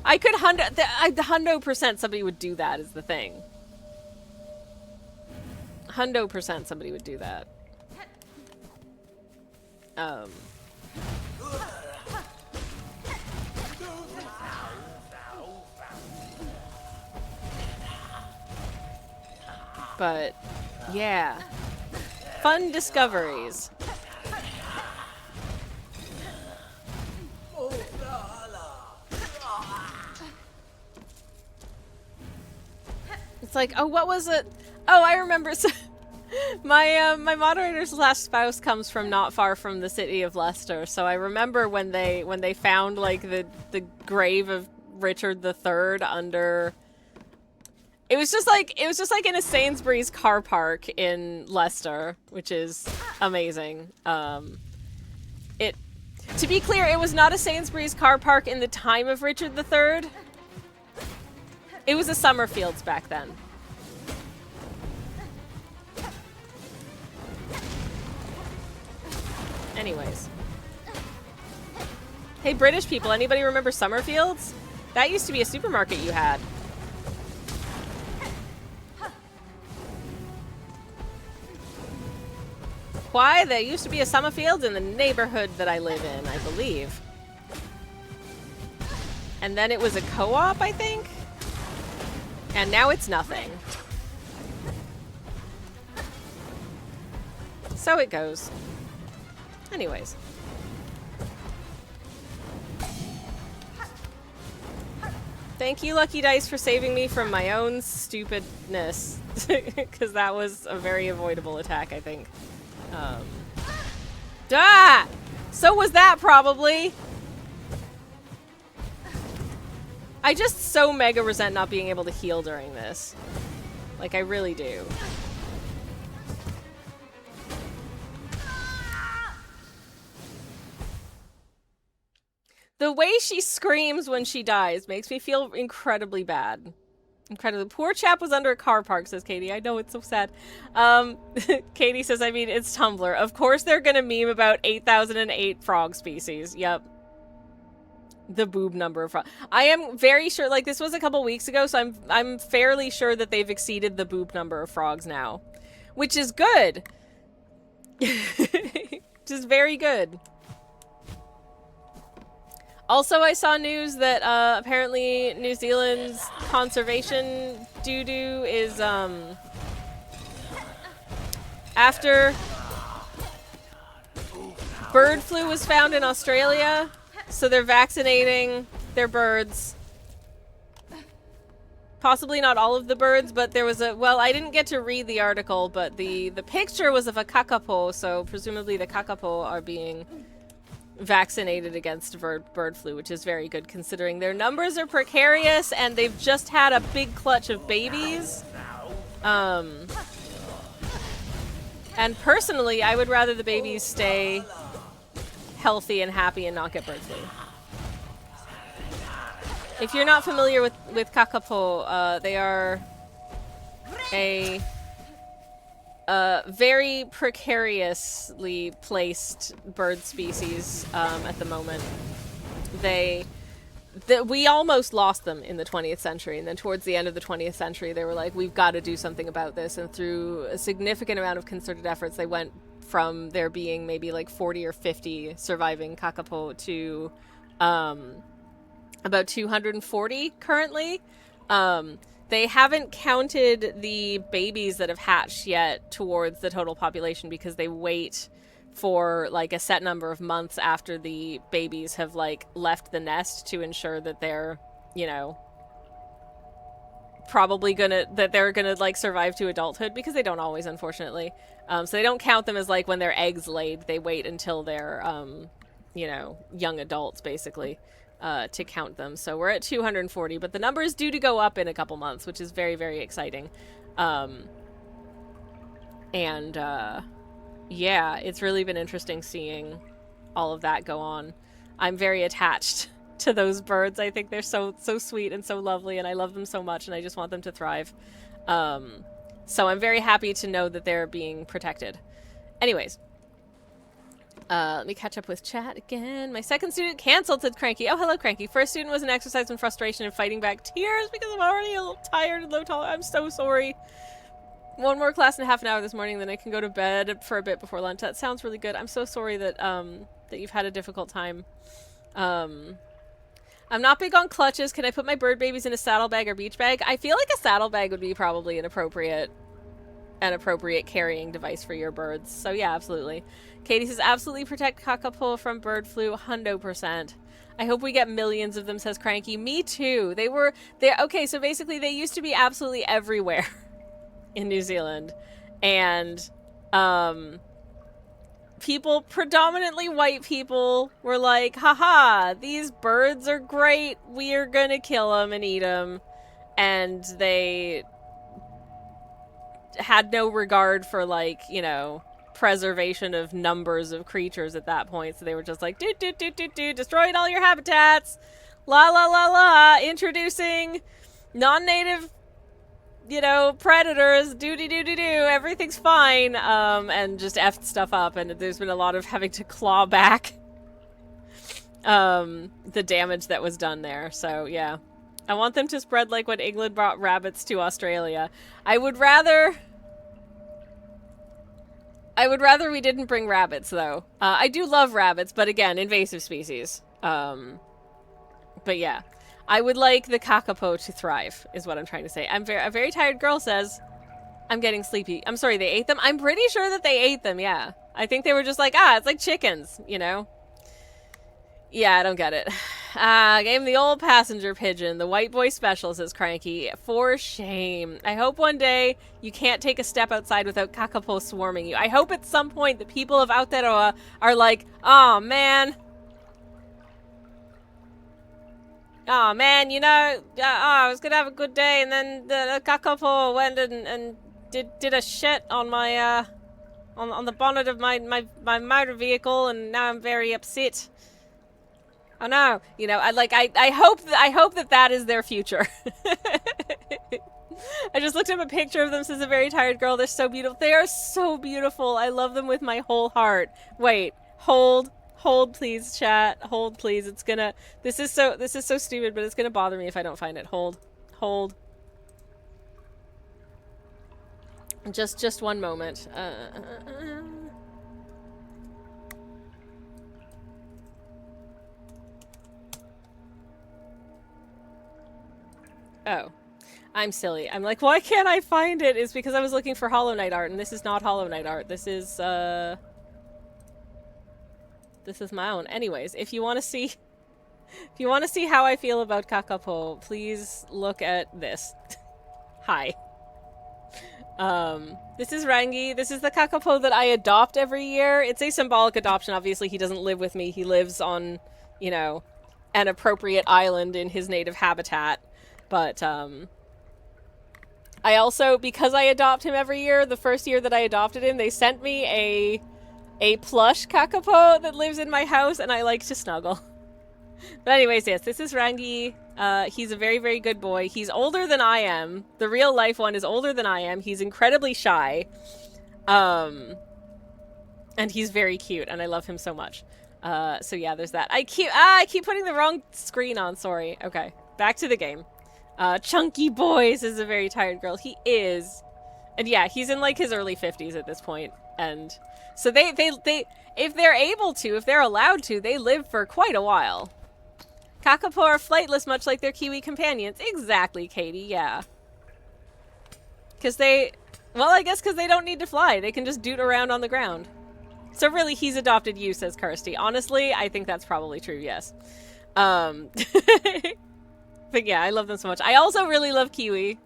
I could hundo% somebody would do that is the thing. Hundo% somebody would do that. But, yeah. Fun discoveries. It's like, oh, what was it? Oh, I remember. So my moderator's last spouse comes from not far from the city of Leicester, so I remember when they found like the grave of Richard III under. It was just like in a Sainsbury's car park in Leicester, which is amazing. To be clear, it was not a Sainsbury's car park in the time of Richard III. It was a Summerfields back then. Anyways. Hey, British people, anybody remember Summerfields? That used to be a supermarket you had. Why? There used to be a Summerfields in the neighborhood that I live in, I believe. And then it was a co-op, I think? And now it's nothing. So it goes. Anyways. Thank you, Lucky Dice, for saving me from my own stupidness. Because that was a very avoidable attack, I think. So was that, probably. I just so mega resent not being able to heal during this. Like, I really do. The way she screams when she dies makes me feel incredibly bad. Incredibly. Poor chap was under a car park, says Katie. I know, it's so sad. Katie says, I mean, it's Tumblr. Of course they're gonna meme about 8,008 frog species. Yep. The boob number of frog. I am very sure, like, this was a couple weeks ago, so I'm fairly sure that they've exceeded the boob number of frogs now. Which is good. Which is very good. Also, I saw news that apparently New Zealand's conservation doo-doo is after bird flu was found in Australia, so they're vaccinating their birds. Possibly not all of the birds, but there was a... Well, I didn't get to read the article, but the picture was of a kakapo, so presumably the kakapo are being vaccinated against bird flu, which is very good considering their numbers are precarious and they've just had a big clutch of babies. And personally, I would rather the babies stay healthy and happy and not get bird flu. If you're not familiar with kakapo, they are a very precariously placed bird species at the moment. We almost lost them in the 20th century, and then towards the end of the 20th century, they were like, we've got to do something about this, and through a significant amount of concerted efforts, they went from there being maybe like 40 or 50 surviving kakapo to about 240 currently. They haven't counted the babies that have hatched yet towards the total population because they wait for like a set number of months after the babies have like left the nest to ensure that they're, you know, they're gonna like survive to adulthood, because they don't always, unfortunately. So they don't count them as like when their eggs laid. They wait until they're, you know, young adults basically. To count them. So we're at 240, but the number is due to go up in a couple months, which is very, very exciting. Yeah, it's really been interesting seeing all of that go on. I'm very attached to those birds. I think they're so sweet and so lovely, and I love them so much, and I just want them to thrive. So I'm very happy to know that they're being protected. Anyways. Let me catch up with chat again. My second student canceled, said Cranky. Oh, hello, Cranky. First student was an exercise in frustration and fighting back tears because I'm already a little tired and low tolerance. I'm so sorry. One more class in half an hour this morning, then I can go to bed for a bit before lunch. That sounds really good. I'm so sorry that that you've had a difficult time. I'm not big on clutches. Can I put my bird babies in a saddlebag or beach bag? I feel like a saddlebag would be probably an appropriate carrying device for your birds. So yeah, absolutely. Katie says, absolutely protect kakapo from bird flu, 100%. I hope we get millions of them, says Cranky. Me too. Okay, so basically they used to be absolutely everywhere in New Zealand. And, people, predominantly white people, were like, haha, these birds are great. We are gonna kill them and eat them. And they had no regard for, like, you know, preservation of numbers of creatures at that point, so they were just like, destroying all your habitats, la la la la, introducing non-native, you know, predators, everything's fine, and just effed stuff up, and there's been a lot of having to claw back the damage that was done there. So yeah, I want them to spread like when England brought rabbits to Australia. I would rather we didn't bring rabbits, though. I do love rabbits, but again, invasive species. But yeah, I would like the kakapo to thrive, is what I'm trying to say. A very tired girl says, I'm getting sleepy. I'm sorry, they ate them? I'm pretty sure that they ate them, yeah. I think they were just like, it's like chickens, you know? Yeah, I don't get it. Gave him the old passenger pigeon. The white boy special, says Cranky. For shame. I hope one day you can't take a step outside without kakapo swarming you. I hope at some point the people of Aotearoa are like, oh man, you know, I was gonna have a good day, and then the kakapo went and did a shit on my, on the bonnet of my motor vehicle, and now I'm very upset. Oh no, you know, I hope that is their future. I just looked up a picture of them, says a very tired girl. They're so beautiful. They are so beautiful. I love them with my whole heart. Wait, hold please, chat. Hold please. It's gonna, this is so stupid, but it's gonna bother me if I don't find it. Hold. Just one moment. Oh. I'm silly. I'm like, why can't I find it? It's because I was looking for Hollow Knight art, and this is not Hollow Knight art. This is my own. Anyways, if you want to see how I feel about Kakapo, please look at this. Hi. This is Rangi. This is the Kakapo that I adopt every year. It's a symbolic adoption. Obviously, he doesn't live with me. He lives on, you know, an appropriate island in his native habitat. But, I also, because I adopt him every year, the first year that I adopted him, they sent me a plush Kakapo that lives in my house, and I like to snuggle. But anyways, yes, this is Rangi. He's a very, very good boy. He's older than I am. The real life one is older than I am. He's incredibly shy. And he's very cute, and I love him so much. So yeah, there's that. I keep putting the wrong screen on, sorry. Okay, back to the game. Chunky Boys is a very tired girl. He is. And yeah, he's in like his early 50s at this point. And so they if they're able to, if they're allowed to, they live for quite a while. Kakapo are flightless, much like their Kiwi companions. Exactly, Katie, yeah. Because well, I guess because they don't need to fly. They can just doot around on the ground. So really, he's adopted you, says Kirsty. Honestly, I think that's probably true, yes. But yeah, I love them so much. I also really love Kiwi.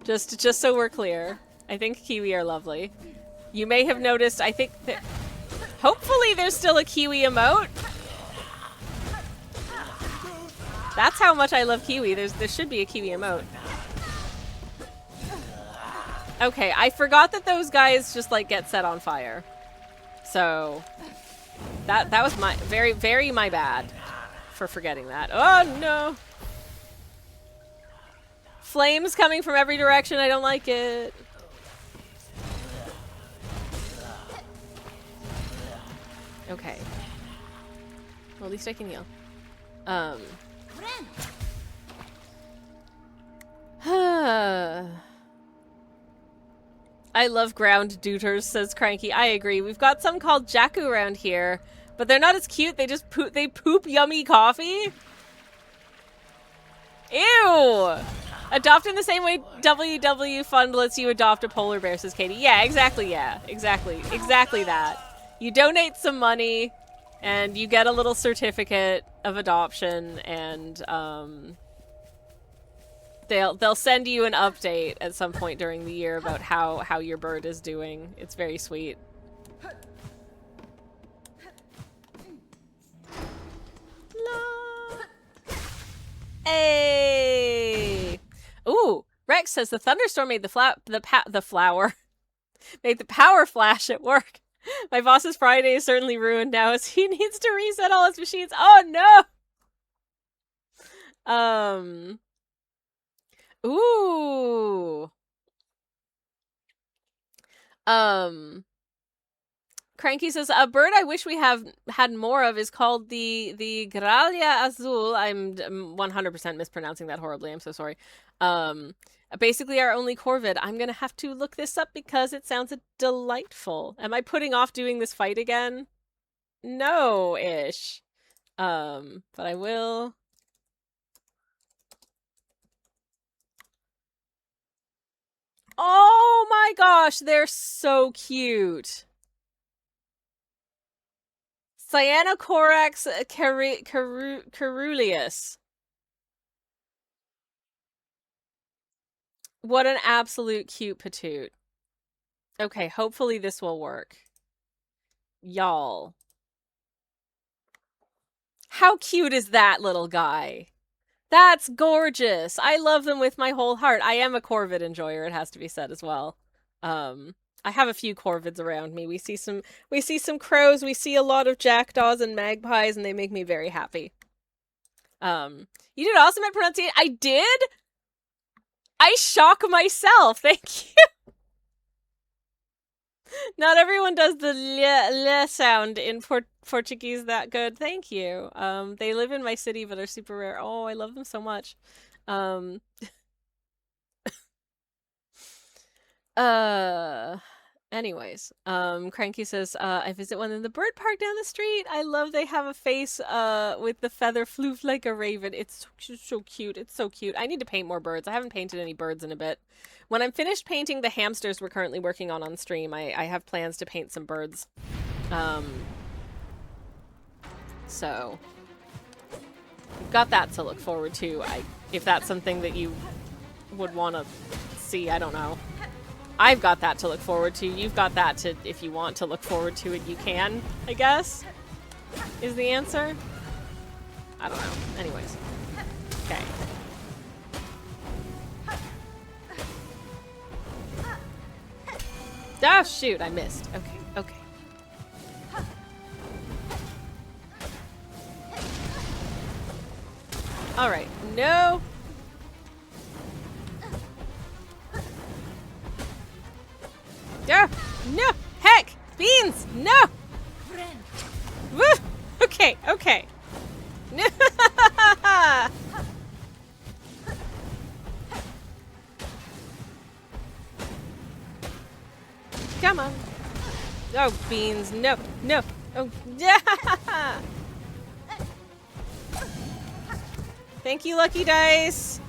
Just so we're clear. I think Kiwi are lovely. You may have noticed, I think that... Hopefully there's still a Kiwi emote. That's how much I love Kiwi. There should be a Kiwi emote. Okay, I forgot that those guys just like get set on fire. So that was my very my bad for forgetting that. Oh no. Flames coming from every direction. I don't like it. Okay. Well, at least I can heal. I love ground duters, says Cranky. I agree. We've got some called Jaku around here, but they're not as cute. They just poop yummy coffee. Ew! Adopt in the same way WW Fund lets you adopt a polar bear, says Katie. Yeah, exactly, yeah. Exactly that. You donate some money, and you get a little certificate of adoption, and, they'll send you an update at some point during the year about how your bird is doing. It's very sweet. Hey! Ooh, Rex says the thunderstorm made the flower made the power flash at work. My boss's Friday is certainly ruined now as he needs to reset all his machines. Oh no! Ooh. Cranky says, a bird I wish we had more of is called the Gralha Azul. I'm 100% mispronouncing that horribly. I'm so sorry. Basically our only corvid. I'm gonna have to look this up because it sounds delightful. Am I putting off doing this fight again? No-ish. But I will. Oh my gosh, they're so cute. Cyanocorax caeruleus. What an absolute cute patoot. Okay, hopefully this will work. Y'all. How cute is that little guy? That's gorgeous. I love them with my whole heart. I am a corvid enjoyer, it has to be said as well. I have a few corvids around me. We see some crows, we see a lot of jackdaws and magpies, and they make me very happy. You did awesome at pronunciation. I did? I shock myself. Thank you. Not everyone does the le sound in Portuguese that good. Thank you. They live in my city, but are super rare. Oh, I love them so much. Anyways, Cranky says, I visit one in the bird park down the street. I love they have a face with the feather floof like a raven. It's so cute. It's so cute. I need to paint more birds. I haven't painted any birds in a bit. When I'm finished painting the hamsters we're currently working on stream, I have plans to paint some birds. So you've got that to look forward to. If that's something that you would want to see, I don't know. I've got that to look forward to. You've got that to, if you want to look forward to it, you can, I guess, is the answer. I don't know. Anyways. Okay. Oh, shoot, I missed. Okay, okay. Alright, no. No! Heck! Beans! No! Woo! Okay, okay. Come on. Oh, beans. No, no. Oh, yeah! Thank you, Lucky Dice.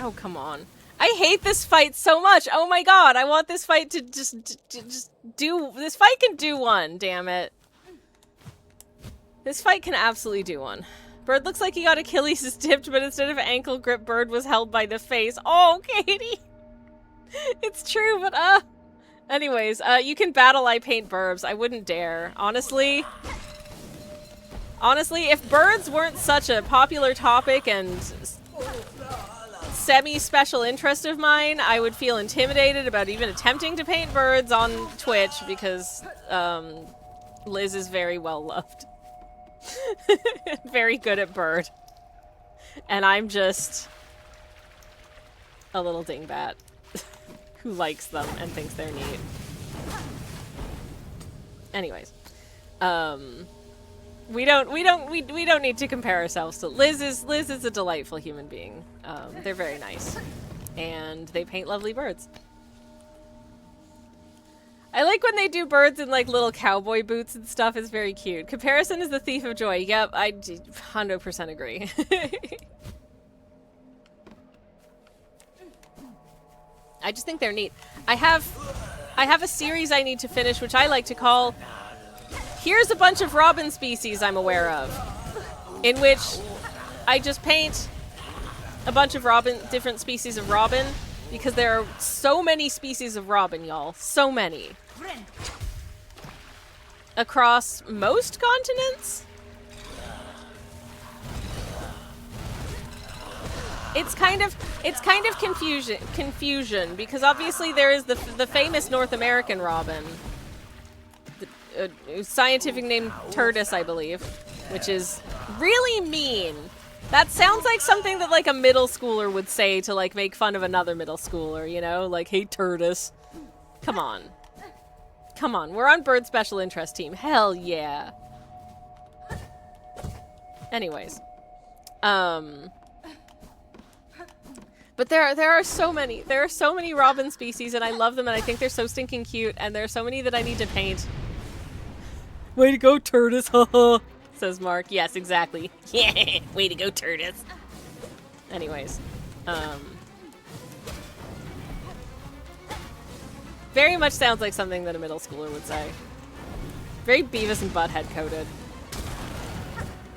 Oh, come on. I hate this fight so much. Oh my god, I want this fight to just do... This fight can do one, damn it. This fight can absolutely do one. Bird looks like he got Achilles' dipped, but instead of ankle grip, Bird was held by the face. Oh, Katie! It's true, but Anyways, you can battle I paint burbs. I wouldn't dare. Honestly, if birds weren't such a popular topic and semi-special interest of mine, I would feel intimidated about even attempting to paint birds on Twitch because Liz is very well loved. Very good at bird. And I'm just a little dingbat who likes them and thinks they're neat. Anyways, we don't need to compare ourselves to Liz is a delightful human being. They're very nice, and they paint lovely birds. I like when they do birds in like little cowboy boots and stuff. It's very cute. Comparison is the thief of joy. Yep, I 100% agree. I just think they're neat. I have a series I need to finish, which I like to call "Here's a bunch of robin species I'm aware of," in which I just paint a bunch of different species of robin, because there are so many species of robin, y'all. So many. Across most continents? It's kind of confusion because obviously there is the famous North American robin, scientific name Turdus, I believe, which is really mean. That sounds like something that like a middle schooler would say to like make fun of another middle schooler, you know, like, hey Turdus. Come on. Come on, we're on Bird Special Interest Team. Hell yeah. Anyways, but there are so many robin species, and I love them, and I think they're so stinking cute, and there are so many that I need to paint. Way to go, Turdus, haha, says Mark. Yes, exactly. Yeah, way to go, Turdus. Anyways, very much sounds like something that a middle schooler would say. Very Beavis and Butthead coded.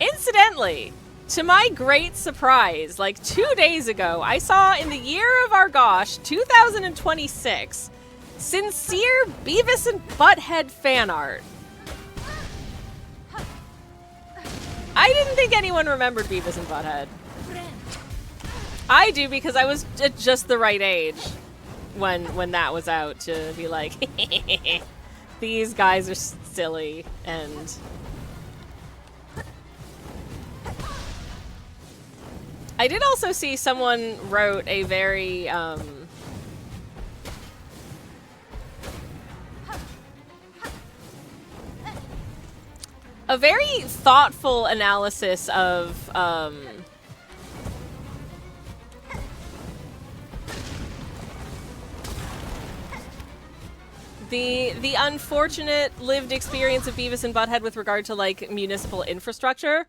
Incidentally, to my great surprise, like 2 days ago, I saw in the year of our gosh, 2026, sincere Beavis and Butthead fan art. I didn't think anyone remembered Beavis and Butthead. I do because I was at just the right age when that was out to be like, these guys are silly, and I did also see someone wrote a very thoughtful analysis of the unfortunate lived experience of Beavis and Butthead with regard to like municipal infrastructure,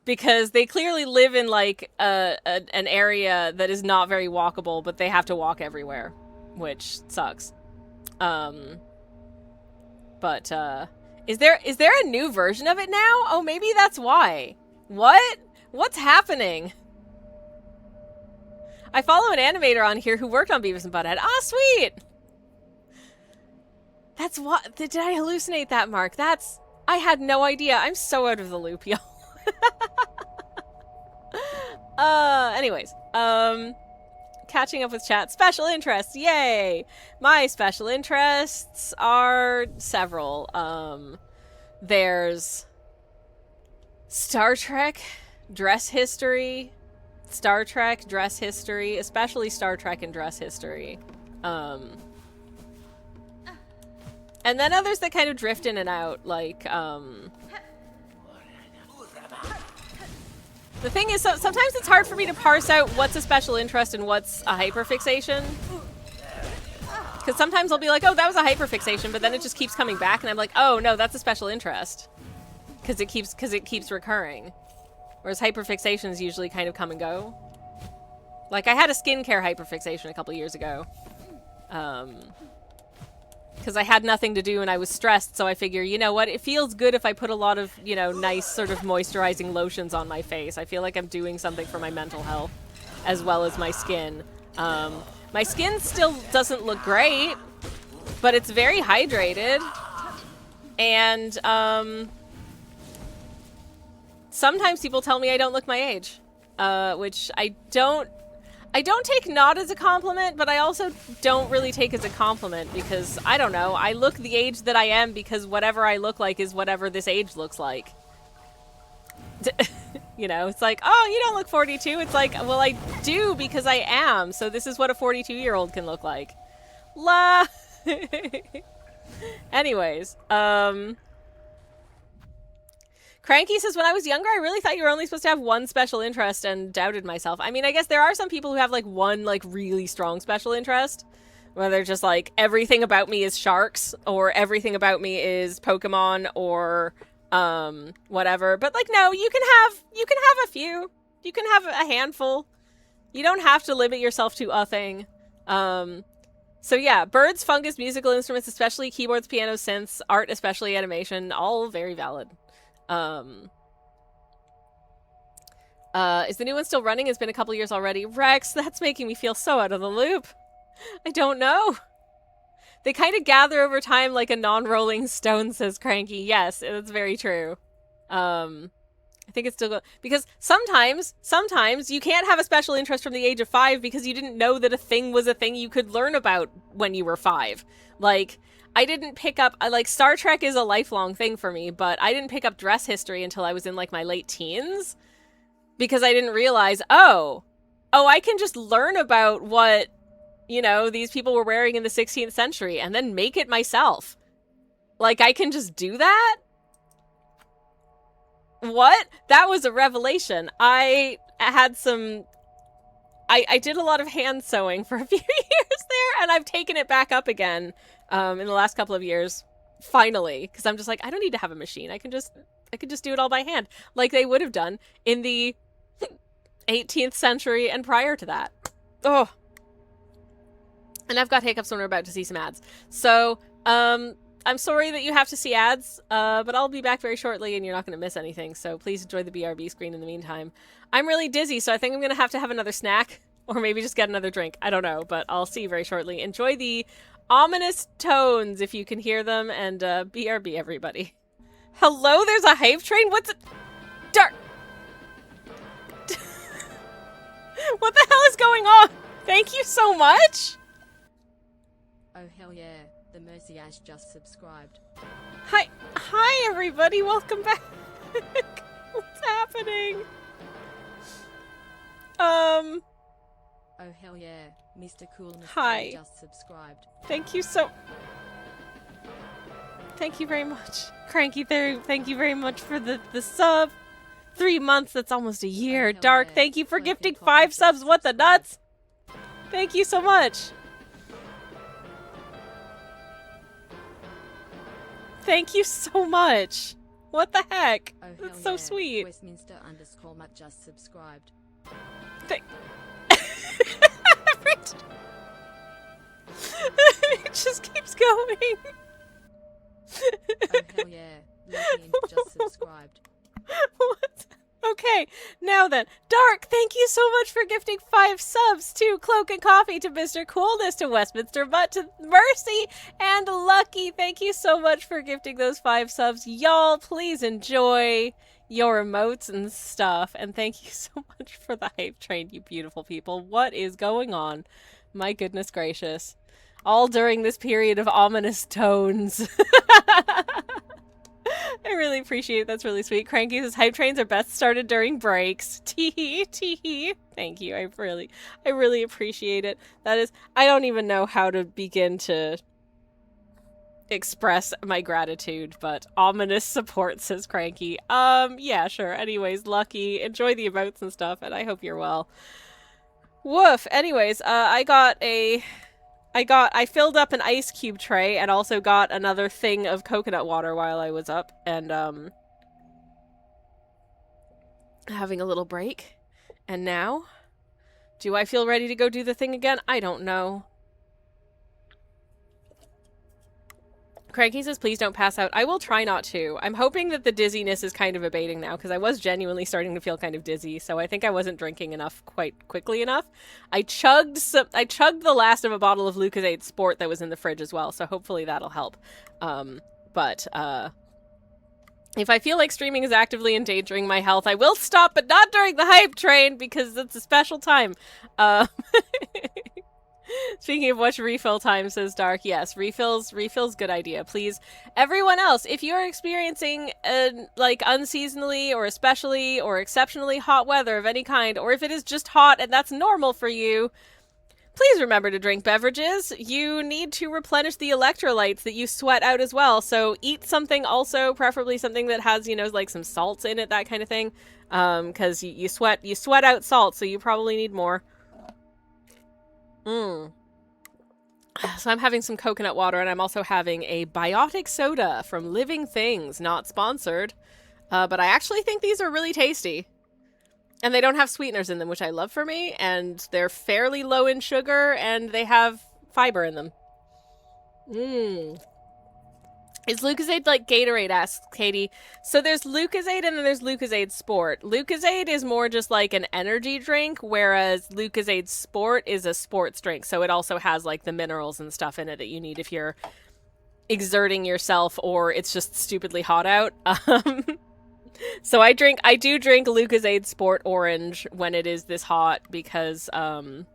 because they clearly live in like an area that is not very walkable, but they have to walk everywhere, which sucks. But is there a new version of it now? Oh, maybe that's why. What? What's happening? I follow an animator on here who worked on Beavis and Butthead. Ah, sweet! That's what... Did I hallucinate that, Mark? That's... I had no idea. I'm so out of the loop, y'all. Anyways. Catching up with chat. Special interests. Yay! My special interests are several. There's... Star Trek, dress history... Star Trek, dress history, especially Star Trek and dress history. And then others that kind of drift in and out, like, the thing is, sometimes it's hard for me to parse out what's a special interest and what's a hyperfixation. Because sometimes I'll be like, oh, that was a hyperfixation, but then it just keeps coming back, and I'm like, oh, no, that's a special interest. Because it keeps recurring. Whereas hyperfixations usually kind of come and go. Like, I had a skincare hyperfixation a couple years ago. Because I had nothing to do and I was stressed, so I figure, you know what, it feels good if I put a lot of, you know, nice sort of moisturizing lotions on my face. I feel like I'm doing something for my mental health, as well as my skin. My skin still doesn't look great, but it's very hydrated. And, sometimes people tell me I don't look my age, which I don't take not as a compliment, but I also don't really take as a compliment because, I don't know, I look the age that I am because whatever I look like is whatever this age looks like. You know, it's like, oh, you don't look 42. It's like, well, I do because I am, so this is what a 42-year-old can look like. La! Anyways, Cranky says, when I was younger, I really thought you were only supposed to have one special interest and doubted myself. I mean, I guess there are some people who have, like, one, like, really strong special interest. Where they're just like, everything about me is sharks, or everything about me is Pokemon, or, whatever. But, like, no, you can have a few. You can have a handful. You don't have to limit yourself to a thing. So yeah, birds, fungus, musical instruments, especially keyboards, pianos, synths, art, especially animation, all very valid. Is the new one still running? It's been a couple years already. Rex, that's making me feel so out of the loop. I don't know. They kind of gather over time like a non-rolling stone, says Cranky. Yes, that's very true. I think it's still because sometimes you can't have a special interest from the age of 5 because you didn't know that a thing was a thing you could learn about when you were 5. Like, I didn't pick up, like, Star Trek is a lifelong thing for me, but I didn't pick up dress history until I was in, like, my late teens. Because I didn't realize, oh, I can just learn about what, you know, these people were wearing in the 16th century and then make it myself. Like, I can just do that? What? That was a revelation. I did a lot of hand sewing for a few years there, and I've taken it back up again. In the last couple of years, finally, because I'm just like, I don't need to have a machine. I can just do it all by hand, like they would have done in the 18th century and prior to that. Oh, and I've got hiccups when we're about to see some ads. So, I'm sorry that you have to see ads, but I'll be back very shortly, and you're not going to miss anything. So please enjoy the BRB screen in the meantime. I'm really dizzy, so I think I'm going to have another snack, or maybe just get another drink. I don't know, but I'll see you very shortly. Enjoy the ominous tones, if you can hear them, and BRB, everybody. Hello, there's a hype train? What's it? Dark. What the hell is going on? Thank you so much. Oh hell yeah, the Mercy Ash just subscribed. Hi, everybody, welcome back. What's happening? Oh hell yeah, Mr. Coolness Hi. just subscribed. Thank you very much. Cranky there, thank you very much for the sub. 3 months, that's almost a year. Oh, Dark, yeah. thank you for Smoking gifting coffee 5 just subs. What the subscribed. nuts? Thank you so much. Thank you so much. What the heck? Oh, hell That's so yeah. sweet. Westminster_Matt just subscribed. It just keeps going. Oh, hell yeah. Lucky just subscribed. What? Okay, now then. Dark, thank you so much for gifting 5 subs to Cloak and Coffee, to Mr. Coolness, to Westminster Butt, to Mercy, and Lucky. Thank you so much for gifting those 5 subs. Y'all, please enjoy your emotes and stuff. And thank you so much for the hype train, you beautiful people. What is going on? My goodness gracious. All during this period of ominous tones. I really appreciate it. That's really sweet. Cranky says hype trains are best started during breaks. Tee tee. Thank you. I really appreciate it. That is, I don't even know how to begin to express my gratitude, but ominous support, says Cranky. Yeah, sure. Anyways, Lucky, enjoy the emotes and stuff, and I hope you're well. Woof. Anyways, I filled up an ice cube tray and also got another thing of coconut water while I was up and, having a little break. And now, do I feel ready to go do the thing again? I don't know. Cranky says, please don't pass out. I will try not to. I'm hoping that the dizziness is kind of abating now, because I was genuinely starting to feel kind of dizzy, so I think I wasn't drinking enough quite quickly enough. I chugged the last of a bottle of Lucozade Sport that was in the fridge as well, so hopefully that'll help. If I feel like streaming is actively endangering my health, I will stop, but not during the hype train, because it's a special time. Speaking of which, refill time, says Dark. Yes, refills, good idea. Please, everyone else, if you're experiencing, like, unseasonally or especially or exceptionally hot weather of any kind, or if it is just hot and that's normal for you, please remember to drink beverages. You need to replenish the electrolytes that you sweat out as well, so eat something also, preferably something that has, you know, like some salts in it, that kind of thing, because you sweat out salt, so you probably need more. So I'm having some coconut water, and I'm also having a biotic soda from Living Things, not sponsored. But I actually think these are really tasty. And they don't have sweeteners in them, which I love for me, and they're fairly low in sugar, and they have fiber in them. Is Lucozade like Gatorade, asks Katie. So there's Lucozade and then there's Lucozade Sport. Lucozade is more just like an energy drink, whereas Lucozade Sport is a sports drink. So it also has like the minerals and stuff in it that you need if you're exerting yourself or it's just stupidly hot out. So I do drink Lucozade Sport Orange when it is this hot because I'm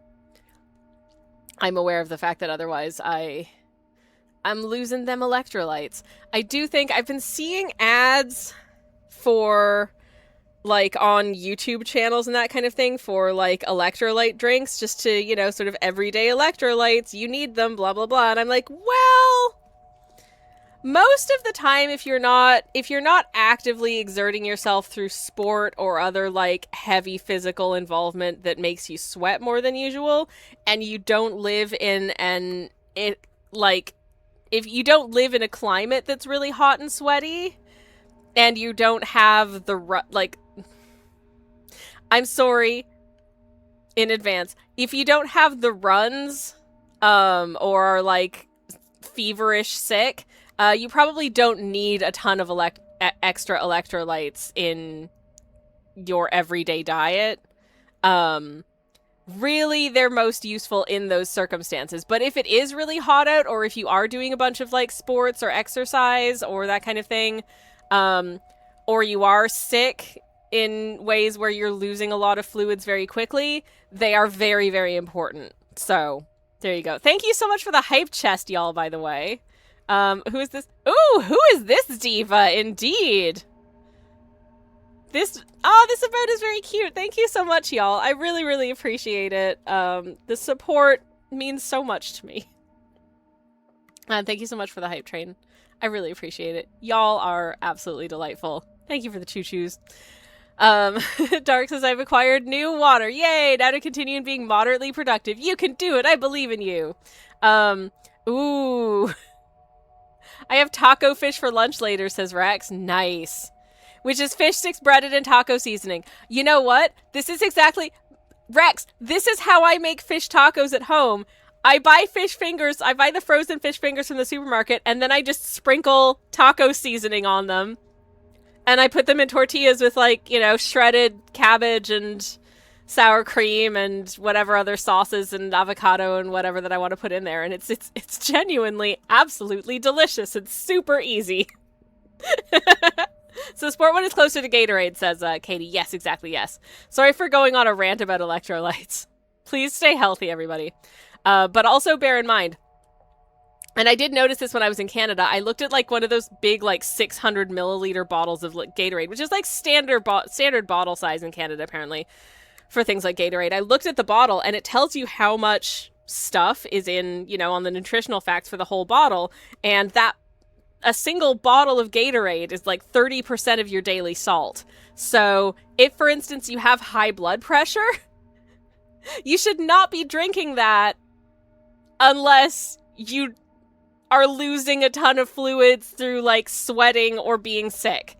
aware of the fact that otherwise I'm losing them electrolytes. I do think I've been seeing ads for, like, on YouTube channels and that kind of thing for, like, electrolyte drinks, just to, you know, sort of everyday electrolytes, you need them, blah, blah, blah. And I'm like, well, most of the time, if you're not actively exerting yourself through sport or other, like, heavy physical involvement that makes you sweat more than usual, and you don't live in if you don't live in a climate that's really hot and sweaty, and you don't have I'm sorry in advance, if you don't have the runs, or are, like, feverish sick, you probably don't need a ton of extra electrolytes in your everyday diet. Really, they're most useful in those circumstances. But if it is really hot out, or if you are doing a bunch of, like, sports or exercise or that kind of thing, or you are sick in ways where you're losing a lot of fluids very quickly, they are very, very important. So, there you go. Thank you so much for the hype chest, y'all, by the way. Who is this? Ooh, who is this diva? Indeed. This emote is very cute. Thank you so much, y'all. I really, really appreciate it. The support means so much to me. Thank you so much for the hype train. I really appreciate it. Y'all are absolutely delightful. Thank you for the choo-choos. Dark says, I've acquired new water. Yay! Now to continue in being moderately productive. You can do it. I believe in you. Ooh. I have taco fish for lunch later, says Rex. Nice. Which is fish sticks breaded in taco seasoning. You know what? This is exactly... Rex, this is how I make fish tacos at home. I buy fish fingers. I buy the frozen fish fingers from the supermarket, and then I just sprinkle taco seasoning on them. And I put them in tortillas with, like, you know, shredded cabbage and sour cream and whatever other sauces and avocado and whatever that I want to put in there. And it's genuinely absolutely delicious. It's super easy. So Sport One is closer to Gatorade, says Katie. Yes, exactly, yes. Sorry for going on a rant about electrolytes. Please stay healthy, everybody. But also bear in mind, and I did notice this when I was in Canada, I looked at like one of those big like 600 milliliter bottles of like, Gatorade, which is like standard bottle size in Canada apparently for things like Gatorade. I looked at the bottle and it tells you how much stuff is in, you know, on the nutritional facts for the whole bottle, and that a single bottle of Gatorade is like 30% of your daily salt. So if, for instance, you have high blood pressure, you should not be drinking that unless you are losing a ton of fluids through like sweating or being sick.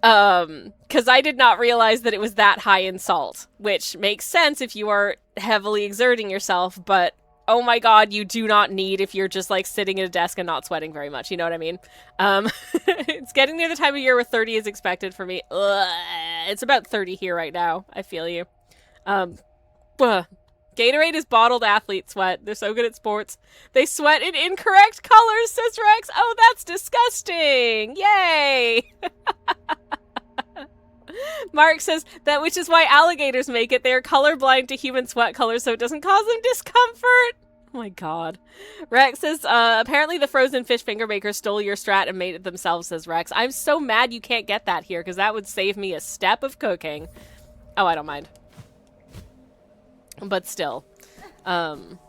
Because I did not realize that it was that high in salt, which makes sense if you are heavily exerting yourself, but oh my god, you do not need if you're just like sitting at a desk and not sweating very much, you know what I mean? It's getting near the time of year where 30 is expected for me. Ugh, it's about 30 here right now. I feel you. Gatorade is bottled athlete sweat. They're so good at sports. They sweat in incorrect colors, says Rex. Oh, that's disgusting. Yay. Mark says that, which is why alligators make it. They are colorblind to human sweat colors, so it doesn't cause them discomfort. Oh my god. Rex says, apparently the frozen fish finger makers stole your strat and made it themselves, says Rex. I'm so mad you can't get that here, because that would save me a step of cooking. Oh, I don't mind. But still. I'm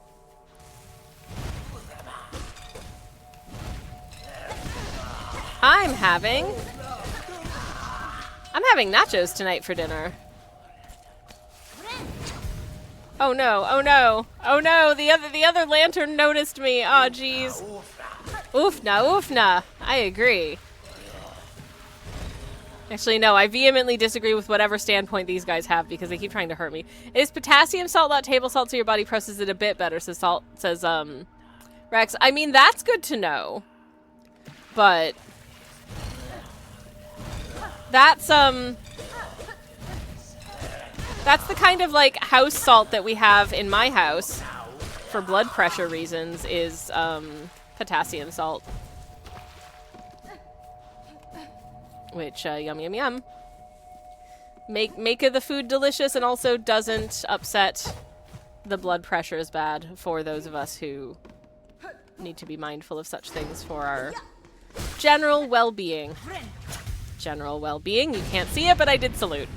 having nachos tonight for dinner. Oh no, oh no, oh no, the other lantern noticed me. Oh jeez. Oofna, oofna. I agree. Actually, no, I vehemently disagree with whatever standpoint these guys have because they keep trying to hurt me. Is potassium salt not table salt so your body processes it a bit better, says Rex. I mean, that's good to know. But that's the kind of like house salt that we have in my house for blood pressure reasons is potassium salt. Which, yum, yum, yum. Make the food delicious and also doesn't upset the blood pressure as bad for those of us who need to be mindful of such things for our general well-being. General well-being. You can't see it, but I did salute.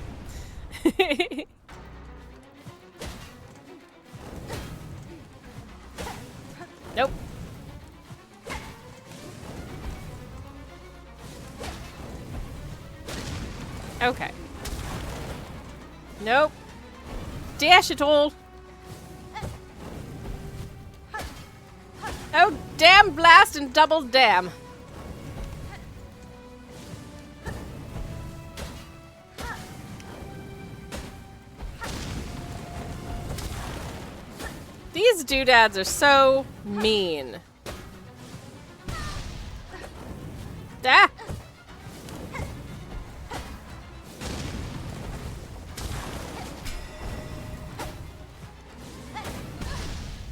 Nope. Okay. Nope. Dash it all. Oh, damn blast and double damn. These doodads are so mean. Ah!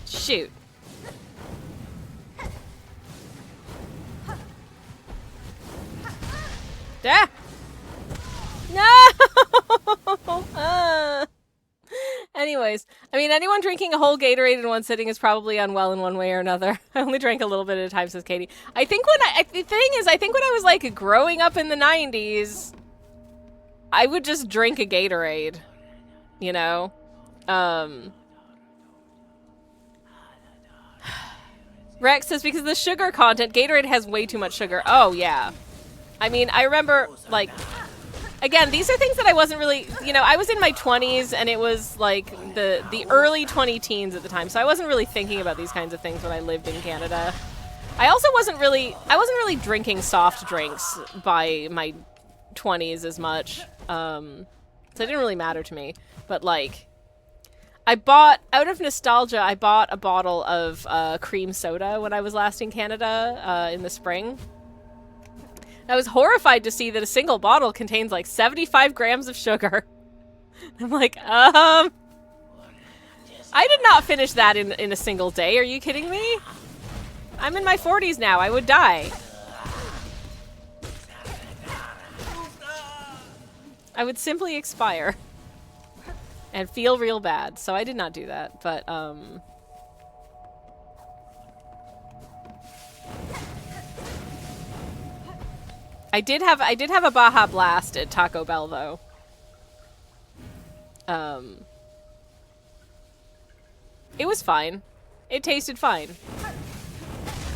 Shoot. Ah! No! Anyways, I mean, anyone drinking a whole Gatorade in one sitting is probably unwell in one way or another. I only drank a little bit at a time, says Katie. I think the thing is, I think when I was like growing up in the 90s, I would just drink a Gatorade, you know? Rex says, because of the sugar content, Gatorade has way too much sugar. Oh, yeah. I mean, I remember, like, again, these are things that I wasn't really, you know, I was in my 20s, and it was, like, the early 20 teens at the time, so I wasn't really thinking about these kinds of things when I lived in Canada. I also wasn't really drinking soft drinks by my 20s as much. So it didn't really matter to me. But like, out of nostalgia, I bought a bottle of cream soda when I was last in Canada in the spring. I was horrified to see that a single bottle contains like 75 grams of sugar. I'm like, I did not finish that in a single day. Are you kidding me? I'm in my 40s now. I would die. I would simply expire. And feel real bad. So I did not do that. But, I did have a Baja Blast at Taco Bell, though. It was fine. It tasted fine.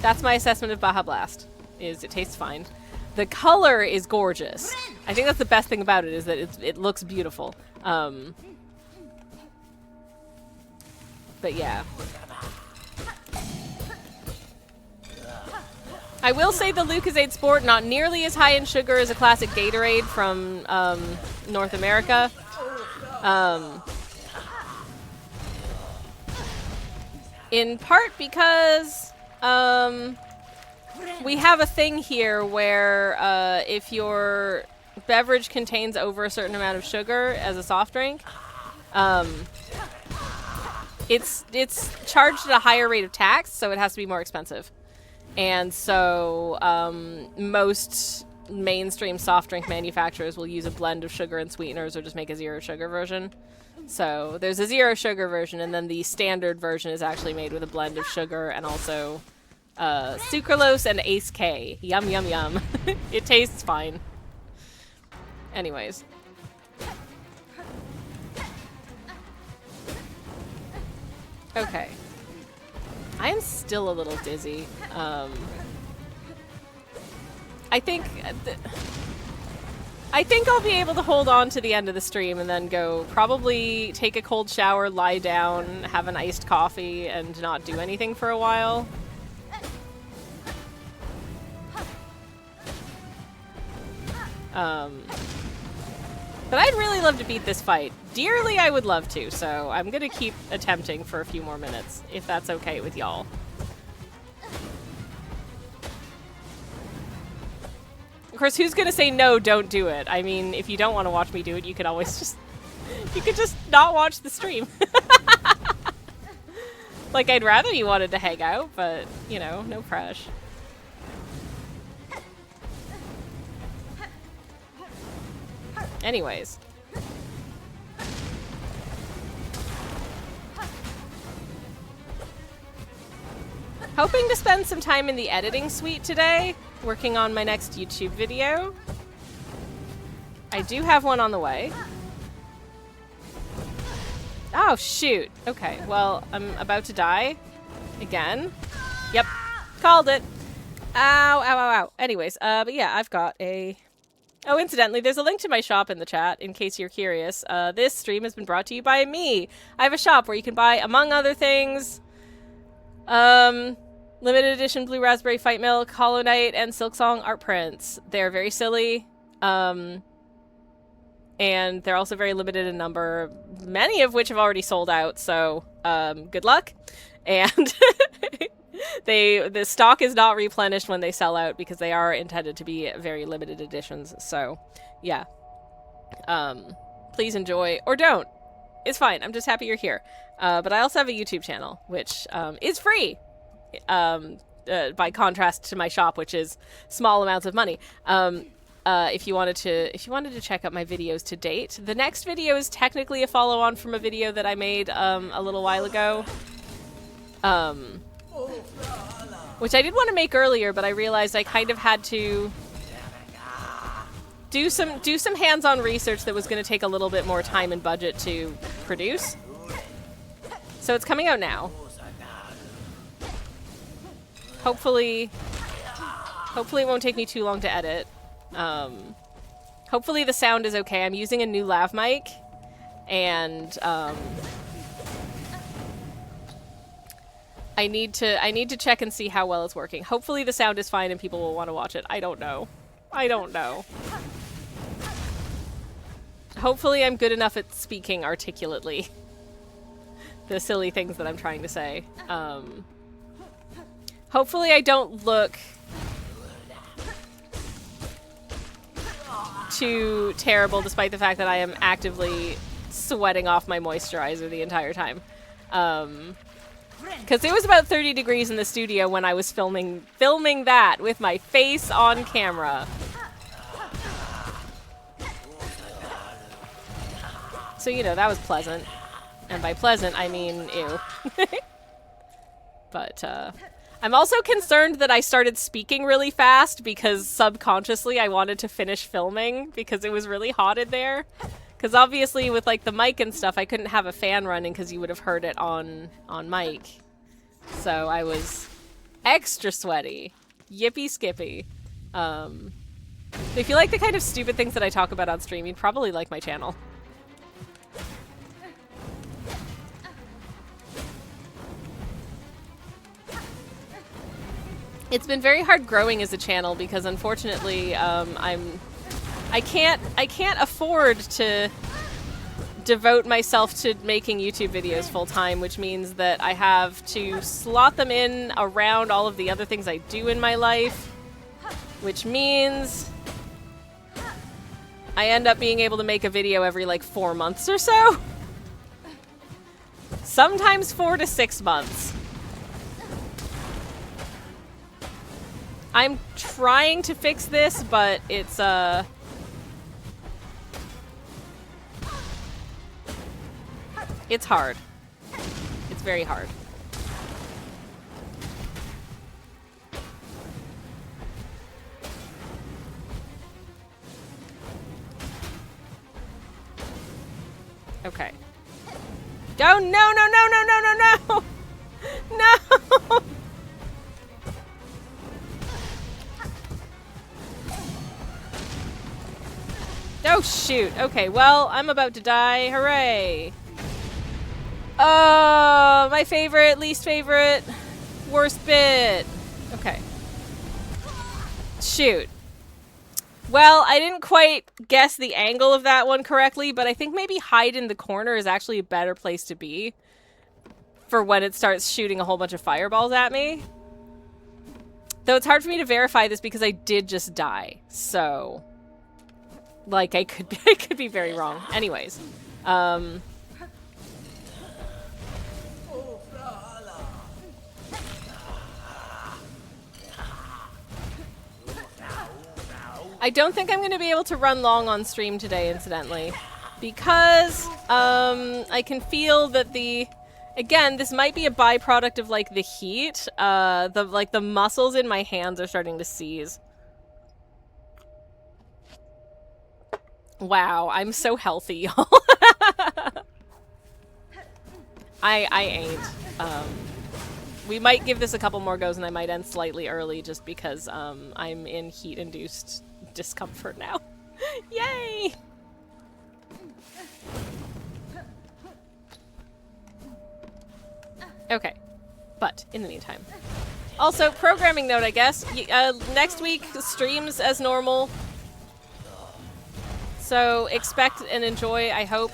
That's my assessment of Baja Blast, is it tastes fine. The color is gorgeous. I think that's the best thing about it, is that it looks beautiful. But yeah. I will say the Lucozade Sport, not nearly as high in sugar as a classic Gatorade from North America. In part because we have a thing here where if your beverage contains over a certain amount of sugar as a soft drink, it's charged at a higher rate of tax, so it has to be more expensive. And so most mainstream soft drink manufacturers will use a blend of sugar and sweeteners or just make a zero sugar version. So there's a zero sugar version, and then the standard version is actually made with a blend of sugar and also sucralose and Ace K. Yum, yum, yum. It tastes fine. Anyways. Okay. I am still a little dizzy. I think I'll be able to hold on to the end of the stream and then go probably take a cold shower, lie down, have an iced coffee, and not do anything for a while. But I'd really love to beat this fight. Dearly, I would love to, so I'm gonna keep attempting for a few more minutes, if that's okay with y'all. Of course, who's gonna say no, don't do it? I mean, if you don't want to watch me do it, you could always just... You could just not watch the stream. Like, I'd rather you wanted to hang out, but, you know, no pressure. Anyways. Hoping to spend some time in the editing suite today, working on my next YouTube video. I do have one on the way. Oh, shoot. Okay, well, I'm about to die. Again. Yep. Called it. Ow, ow, ow, ow. Anyways, but yeah, I've got a... Oh, incidentally, there's a link to my shop in the chat, in case you're curious. This stream has been brought to you by me. I have a shop where you can buy, among other things, limited edition Blue Raspberry Fight Milk, Hollow Knight, and Silksong art prints. They're very silly, and they're also very limited in number, many of which have already sold out, so good luck. And the stock is not replenished when they sell out because they are intended to be very limited editions. So, yeah. Please enjoy, or don't. It's fine. I'm just happy you're here. But I also have a YouTube channel, which is free. By contrast to my shop, which is small amounts of money. If you wanted to check out my videos to date, the next video is technically a follow-on from a video that I made a little while ago. Which I did want to make earlier, but I realized I kind of had to do some hands-on research that was going to take a little bit more time and budget to produce. So it's coming out now. Hopefully it won't take me too long to edit. Hopefully the sound is okay. I'm using a new lav mic, and I need to check and see how well it's working. Hopefully the sound is fine and people will want to watch it. I don't know. I don't know. Hopefully I'm good enough at speaking articulately. The silly things that I'm trying to say. Hopefully I don't look too terrible despite the fact that I am actively sweating off my moisturizer the entire time. Because it was about 30 degrees in the studio when I was filming that with my face on camera. So, you know, that was pleasant. And by pleasant, I mean ew. But, I'm also concerned that I started speaking really fast because subconsciously I wanted to finish filming because it was really hot in there. Because obviously with, like, the mic and stuff, I couldn't have a fan running because you would have heard it on mic. So I was extra sweaty. Yippee skippy. If you like the kind of stupid things that I talk about on stream, you'd probably like my channel. It's been very hard growing as a channel because unfortunately, I can't afford to devote myself to making YouTube videos full time, which means that I have to slot them in around all of the other things I do in my life, which means I end up being able to make a video every like 4 months or so. Sometimes 4 to 6 months. I'm trying to fix this, but it's it's hard. It's very hard. Okay. Oh, no, no, no, no, no, no, no! No! Oh, shoot. Okay, well, I'm about to die. Hooray! Oh, my favorite, least favorite, worst bit. Okay. Shoot. Well, I didn't quite guess the angle of that one correctly, but I think maybe hide in the corner is actually a better place to be for when it starts shooting a whole bunch of fireballs at me. Though it's hard for me to verify this because I did just die, so... Like, I could be very wrong. Anyways. I don't think I'm going to be able to run long on stream today, incidentally. Because, I can feel that again, this might be a byproduct of, like, the heat. The muscles in my hands are starting to seize. Wow, I'm so healthy, y'all. I ain't. We might give this a couple more goes and I might end slightly early just because I'm in heat-induced discomfort now. Yay! Okay, but in the meantime. Also, programming note, I guess. Next week, streams as normal. So, expect and enjoy, I hope.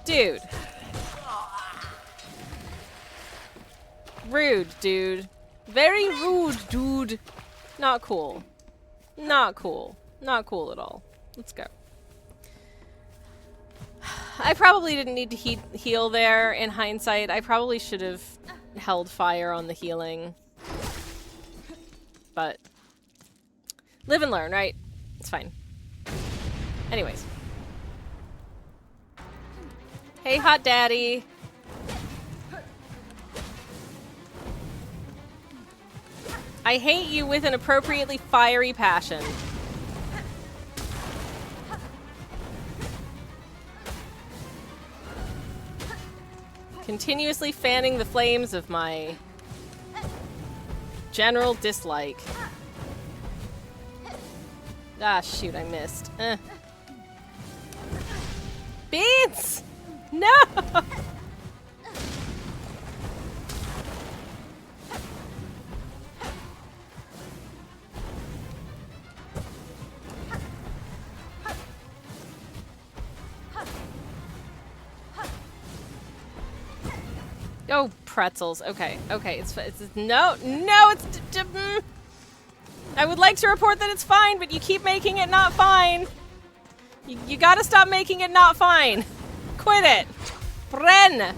Dude. Rude, dude. Very rude, dude. Not cool. Not cool. Not cool at all. Let's go. I probably didn't need to heal there in hindsight. I probably should have held fire on the healing. But... live and learn, right? It's fine. Anyways. Hey, hot daddy. I hate you with an appropriately fiery passion. Continuously fanning the flames of my general dislike. Ah, shoot, I missed. Beans! No! Oh, pretzels. Okay, okay. It's no, no. I would like to report that it's fine, but you keep making it not fine. You gotta stop making it not fine. Quit it. Bren.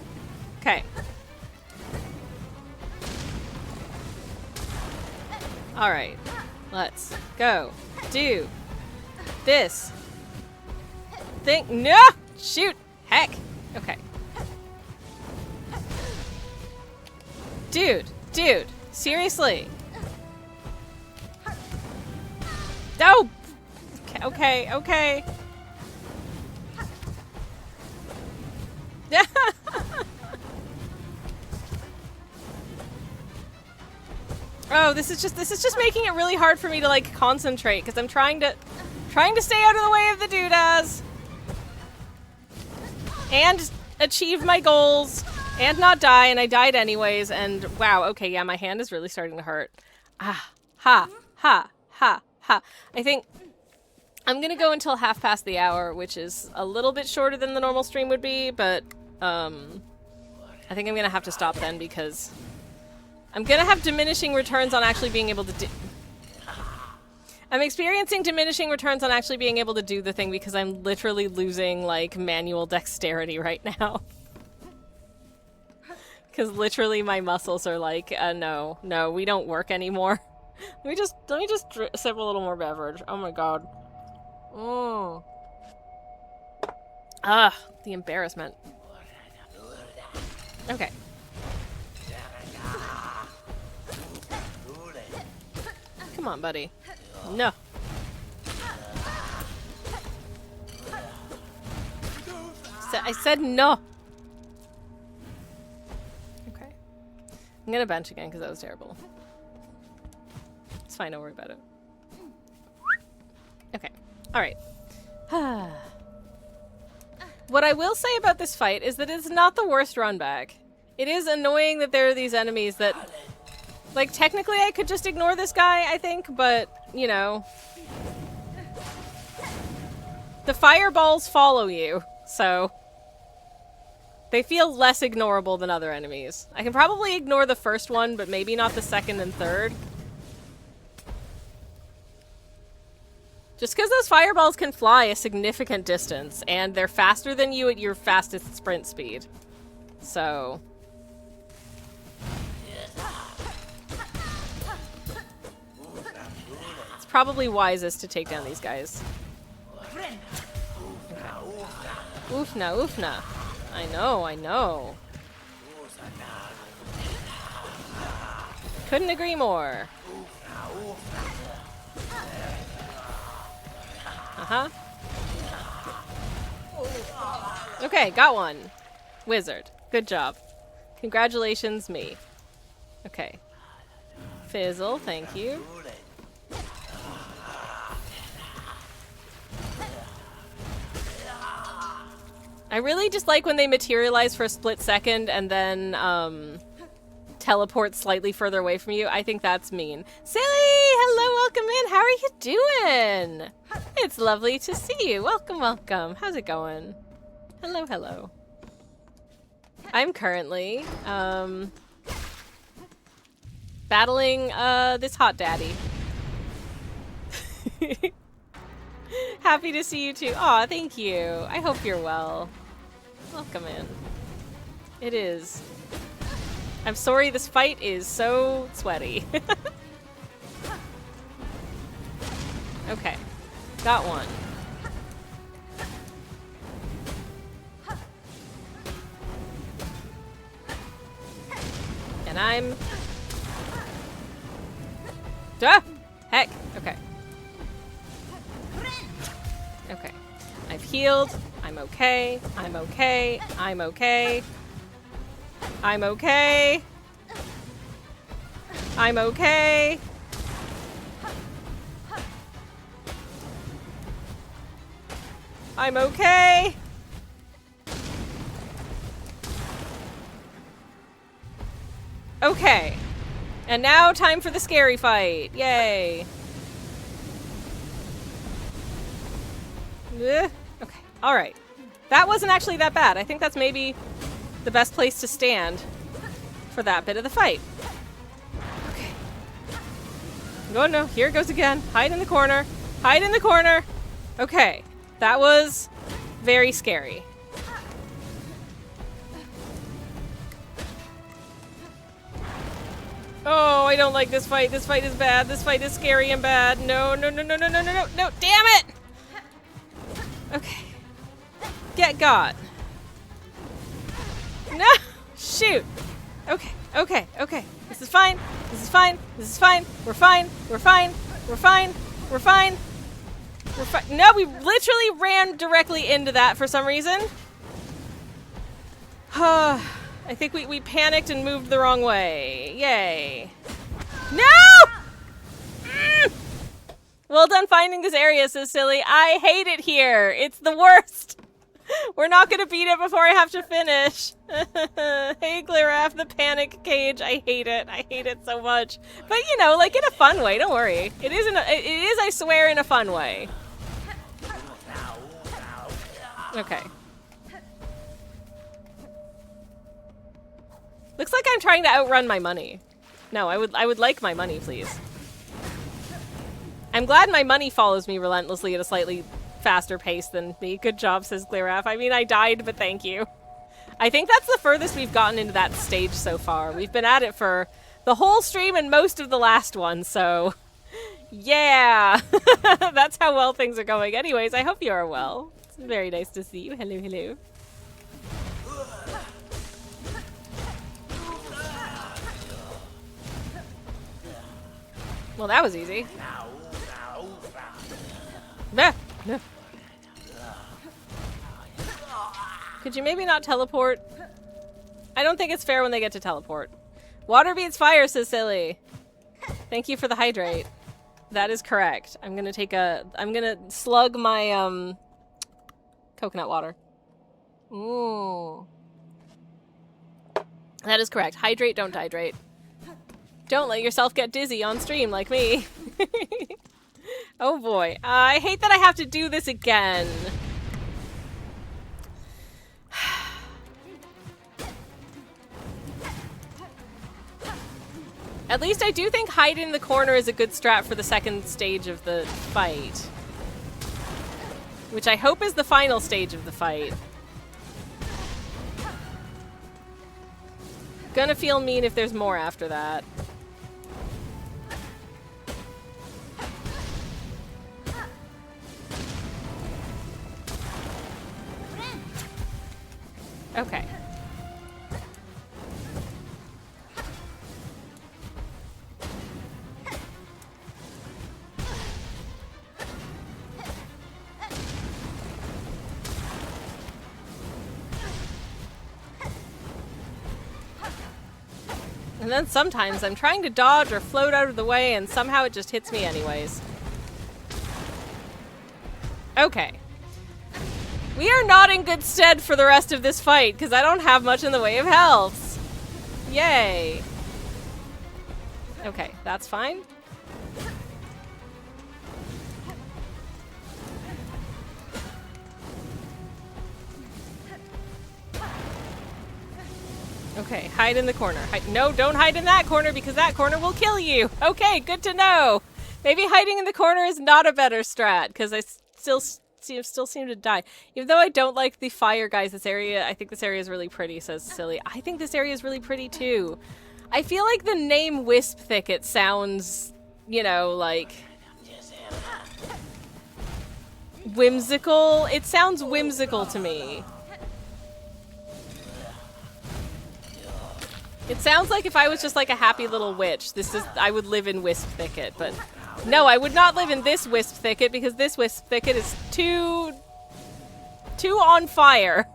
Okay. All right. Let's go. Do this thing. No! Shoot. Heck. Okay. Dude. Seriously. No! Okay. Oh, this is just making it really hard for me to like concentrate because I'm trying to stay out of the way of the doodads and achieve my goals and not die, and I died anyways, and wow, okay, yeah, my hand is really starting to hurt. Ah, ha. I think I'm gonna go until hour, which is a little bit shorter than the normal stream would be, but I think I'm gonna have to stop then because I'm gonna have diminishing returns on actually being able to do... I'm experiencing diminishing returns on actually being able to do the thing because I'm literally losing, like, manual dexterity right now. Because literally my muscles are like, no, we don't work anymore. let me just sip a little more beverage. Oh my god. Oh. Ah, the embarrassment. Okay. Come on, buddy. No. I said no. Okay. I'm gonna bench again because that was terrible. It's fine, don't worry about it. Okay. Alright. What I will say about this fight is that it's not the worst run back. It is annoying that there are these enemies that... Like, technically I could just ignore this guy, I think, but, you know... The fireballs follow you, so... They feel less ignorable than other enemies. I can probably ignore the first one, but maybe not the second and third. Just because those fireballs can fly a significant distance, and they're faster than you at your fastest sprint speed. So... It's probably wisest to take down these guys. Okay. Oofna. I know. Couldn't agree more. Okay, got one. Wizard. Good job. Congratulations, me. Okay. Fizzle, thank you. I really just like when they materialize for a split second and then, teleport slightly further away from you. I think that's mean. Silly! Hello, welcome in. How are you doing? It's lovely to see you. Welcome. How's it going? Hello. I'm currently, battling, this hot daddy. Happy to see you too. Aw, thank you. I hope you're well. Welcome in. It is. I'm sorry this fight is so sweaty. Okay. Got one. And I'm... Ah! Heck! Okay. Okay. I've healed. I'm okay. I'm okay. Okay. And now time for the scary fight. Yay. Okay. Alright. That wasn't actually that bad. I think that's maybe the best place to stand for that bit of the fight. Okay. Oh no, here it goes again. Hide in the corner. Hide in the corner. Okay. That was very scary. Oh, I don't like this fight. This fight is bad. This fight is scary and bad. No, no, no, no, no, no, no, no, no. Damn it! Okay. Get got. No! Shoot! Okay, okay, okay. This is fine. This is fine. This is fine. We're fine. We're fine. We're fine. We're fine. We're fine. No, we literally ran directly into that for some reason. I think we panicked and moved the wrong way. Yay. No! Well done finding this area, says Silly. I hate it here. It's the worst. We're not gonna beat it before I have to finish. Hey, Gliraf, the panic cage. I hate it. I hate it so much. But you know, like in a fun way. Don't worry. It is, I swear, in a fun way. Okay. Looks like I'm trying to outrun my money. No, I would like my money, please. I'm glad my money follows me relentlessly at a slightly faster pace than me. Good job, says Gliraf. I mean, I died, but thank you. I think that's the furthest we've gotten into that stage so far. We've been at it for the whole stream and most of the last one, so... Yeah! That's how well things are going. Anyways, I hope you are well. It's very nice to see you. Hello, hello. Well, that was easy. No. Could you maybe not teleport? I don't think it's fair when they get to teleport. Water beats fire, says Silly. Thank you for the hydrate. That is correct. I'm gonna slug my, coconut water. Ooh. That is correct. Hydrate, don't dehydrate. Don't let yourself get dizzy on stream like me. Oh boy. I hate that I have to do this again. At least I do think hiding in the corner is a good strat for the second stage of the fight. Which I hope is the final stage of the fight. Gonna feel mean if there's more after that. Okay. And then sometimes I'm trying to dodge or float out of the way and somehow it just hits me anyways. Okay. We are not in good stead for the rest of this fight because I don't have much in the way of health. Yay. Okay, that's fine. Okay, hide in the corner. No, don't hide in that corner because that corner will kill you. Okay, good to know. Maybe hiding in the corner is not a better strat because I still seem to die. Even though I don't like the fire guys, this area, I think this area is really pretty, says Silly. I think this area is really pretty too. I feel like the name Wisp Thicket sounds, you know, like... whimsical. It sounds whimsical to me. It sounds like if I was just like a happy little witch, I would live in Wisp Thicket, but no, I would not live in this Wisp Thicket because this Wisp Thicket is too on fire.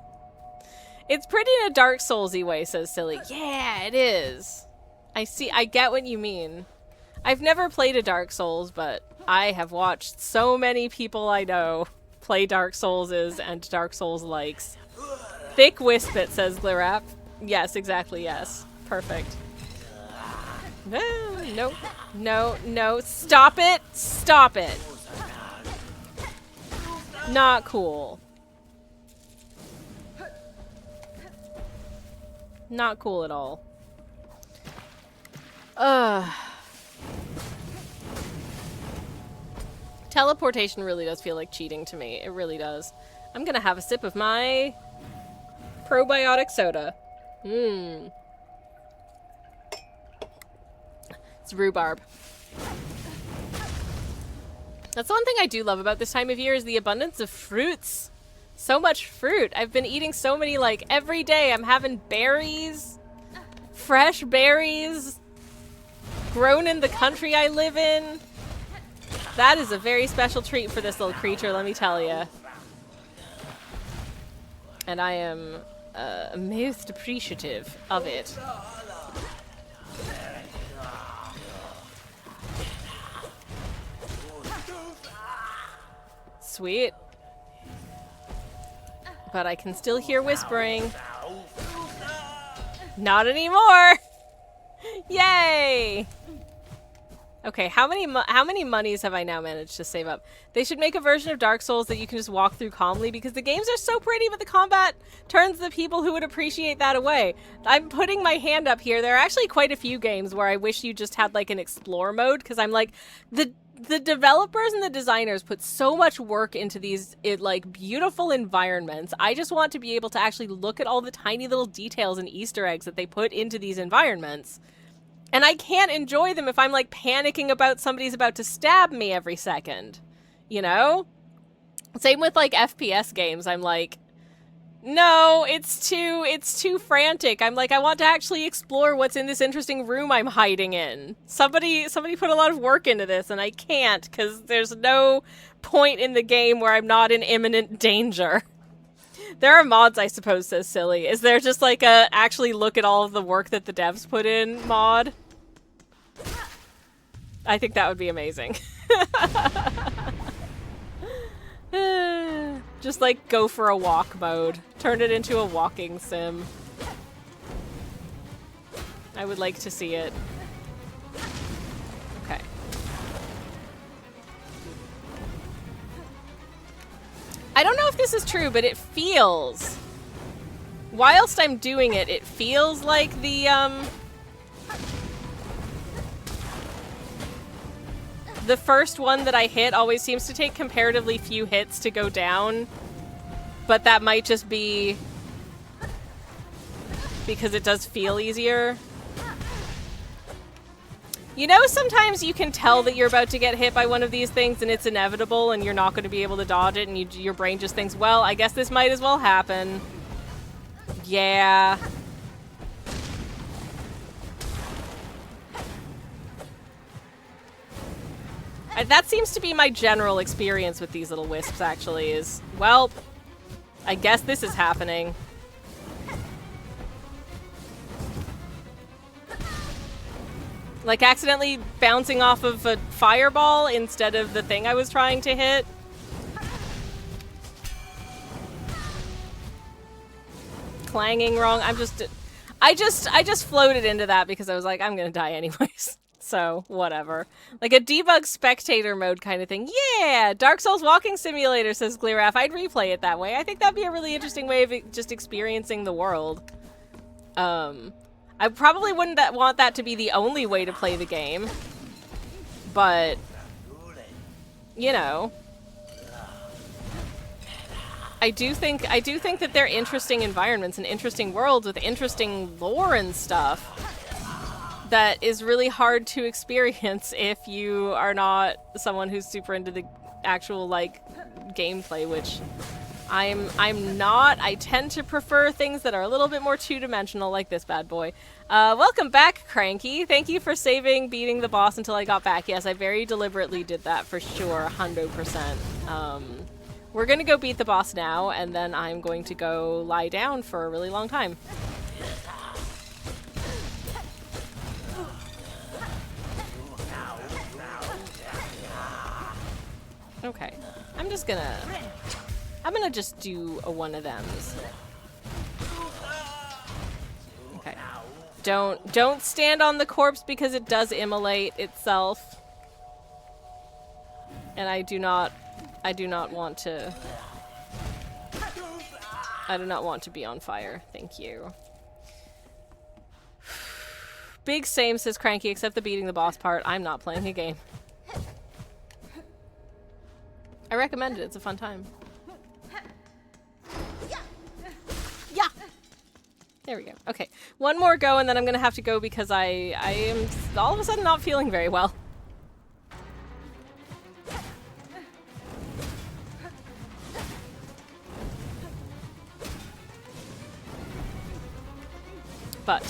It's pretty in a Dark Souls-y way, says Silly. Yeah, it is. I get what you mean. I've never played a Dark Souls, but I have watched so many people I know play Dark Souls' and Dark Souls likes. Thick Wisp it, says Glirap. Yes, exactly, yes. Perfect. No, no, no. Stop it! Stop it! Not cool. Not cool at all. Teleportation really does feel like cheating to me. It really does. I'm gonna have a sip of my probiotic soda. Mmm. It's rhubarb. That's the one thing I do love about this time of year is the abundance of fruits. So much fruit. I've been eating so many, like, every day. I'm having berries, fresh berries, grown in the country I live in. That is a very special treat for this little creature, let me tell you. And I am most appreciative of it. Sweet. But I can still hear whispering. Not anymore! Yay! Okay, how many monies have I now managed to save up? They should make a version of Dark Souls that you can just walk through calmly because the games are so pretty, but the combat turns the people who would appreciate that away. I'm putting my hand up here. There are actually quite a few games where I wish you just had like an explore mode because I'm like, the developers and the designers put so much work into these like beautiful environments. I just want to be able to actually look at all the tiny little details and Easter eggs that they put into these environments. And I can't enjoy them if I'm like panicking about somebody's about to stab me every second. You know? Same with like FPS games. I'm like, no, it's too frantic. I'm like, I want to actually explore what's in this interesting room I'm hiding in. Somebody put a lot of work into this and I can't because there's no point in the game where I'm not in imminent danger. There are mods, I suppose, says Silly. Is there just like a actually look at all of the work that the devs put in mod? I think that would be amazing. Just like go for a walk mode. Turn it into a walking sim. I would like to see it. Okay. I don't know if this is true, but it feels... Whilst I'm doing it, it feels like the first one that I hit always seems to take comparatively few hits to go down. But that might just be because it does feel easier. You know, sometimes you can tell that you're about to get hit by one of these things and it's inevitable and you're not going to be able to dodge it and your brain just thinks, well, I guess this might as well happen. Yeah. That seems to be my general experience with these little wisps, actually, is, well, I guess this is happening. Like accidentally bouncing off of a fireball instead of the thing I was trying to hit. Clanging wrong. I just floated into that because I was like, I'm gonna die anyways. So, whatever. Like a debug spectator mode kind of thing. Yeah! Dark Souls Walking Simulator, says Gleeraf. I'd replay it that way. I think that'd be a really interesting way of just experiencing the world. I probably wouldn't want that to be the only way to play the game. But, you know. I do think that they're interesting environments and interesting worlds with interesting lore and stuff that is really hard to experience if you are not someone who's super into the actual, like, gameplay, which I'm not. I tend to prefer things that are a little bit more two-dimensional, like this bad boy. Welcome back, Cranky. Thank you for saving beating the boss until I got back. Yes, I very deliberately did that for sure, 100%. We're gonna go beat the boss now, and then I'm going to go lie down for a really long time. Okay, I'm gonna just do a one of them. Okay. Don't stand on the corpse because it does immolate itself. And I do not want to be on fire. Thank you. Big same, says Cranky, except the beating the boss part. I'm not playing a game. I recommend it. It's a fun time. Yeah. There we go. Okay. One more go and then I'm going to have to go because I am all of a sudden not feeling very well. But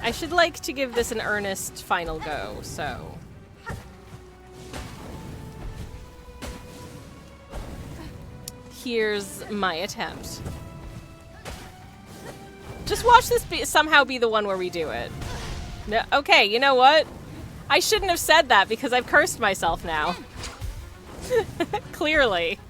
I should like to give this an earnest final go, so here's my attempt. Just watch this somehow be the one where we do it. No, okay, you know what? I shouldn't have said that because I've cursed myself now. Clearly.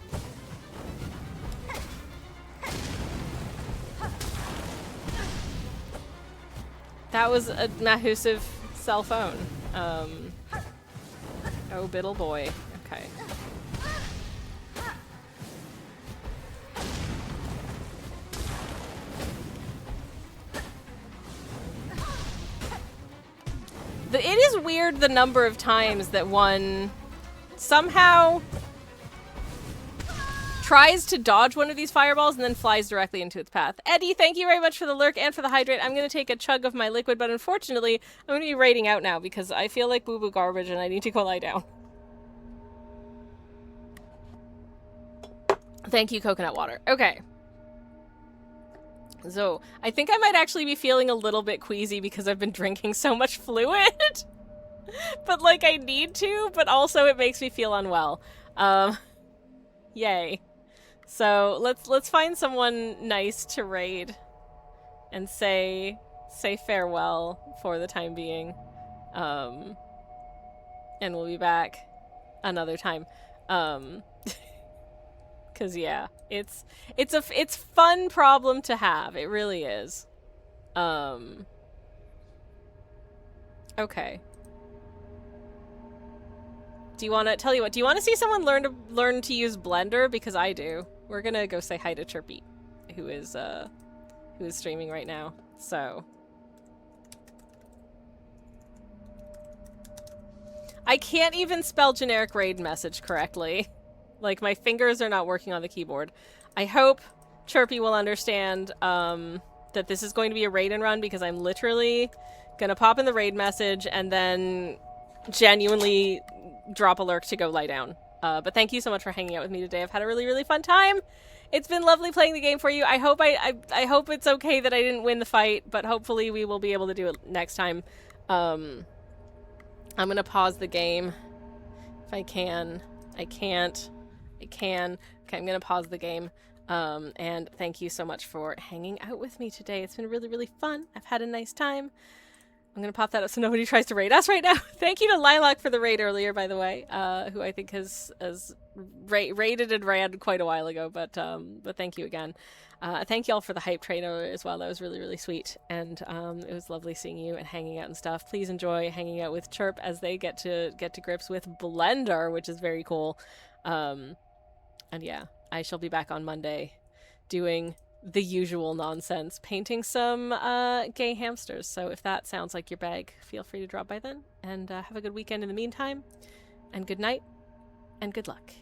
That was a massive cell phone. Oh, biddle boy. Okay. It is weird the number of times that one somehow tries to dodge one of these fireballs and then flies directly into its path. Eddie, thank you very much for the lurk and for the hydrate. I'm going to take a chug of my liquid, but unfortunately, I'm going to be raiding out now because I feel like boo-boo garbage and I need to go lie down. Thank you, coconut water. Okay. So, I think I might actually be feeling a little bit queasy because I've been drinking so much fluid. But, like, I need to, but also it makes me feel unwell. Yay. So, let's find someone nice to raid and say farewell for the time being. And we'll be back another time. 'Cause yeah, it's fun problem to have. It really is. Okay. Do you want to do you want to see someone learn to use Blender? Because I do. We're going to go say hi to Chirpy, who is streaming right now. So, I can't even spell generic raid message correctly. Like, my fingers are not working on the keyboard. I hope Chirpy will understand that this is going to be a raid and run because I'm literally going to pop in the raid message and then genuinely drop a lurk to go lie down. But thank you so much for hanging out with me today. I've had a really, really fun time. It's been lovely playing the game for you. I hope I hope it's okay that I didn't win the fight, but hopefully we will be able to do it next time. I'm going to pause the game if I can. I can't. I can. Okay, I'm going to pause the game. And thank you so much for hanging out with me today. It's been really, really fun. I've had a nice time. I'm going to pop that up so nobody tries to raid us right now. Thank you to Lilac for the raid earlier, by the way, who I think has raided and ran quite a while ago, but thank you again. Thank you all for the hype train as well. That was really, really sweet. And it was lovely seeing you and hanging out and stuff. Please enjoy hanging out with Chirp as they get to grips with Blender, which is very cool. And yeah, I shall be back on Monday doing the usual nonsense, painting some gay hamsters. So if that sounds like your bag, feel free to drop by then. And have a good weekend in the meantime. And good night. And good luck.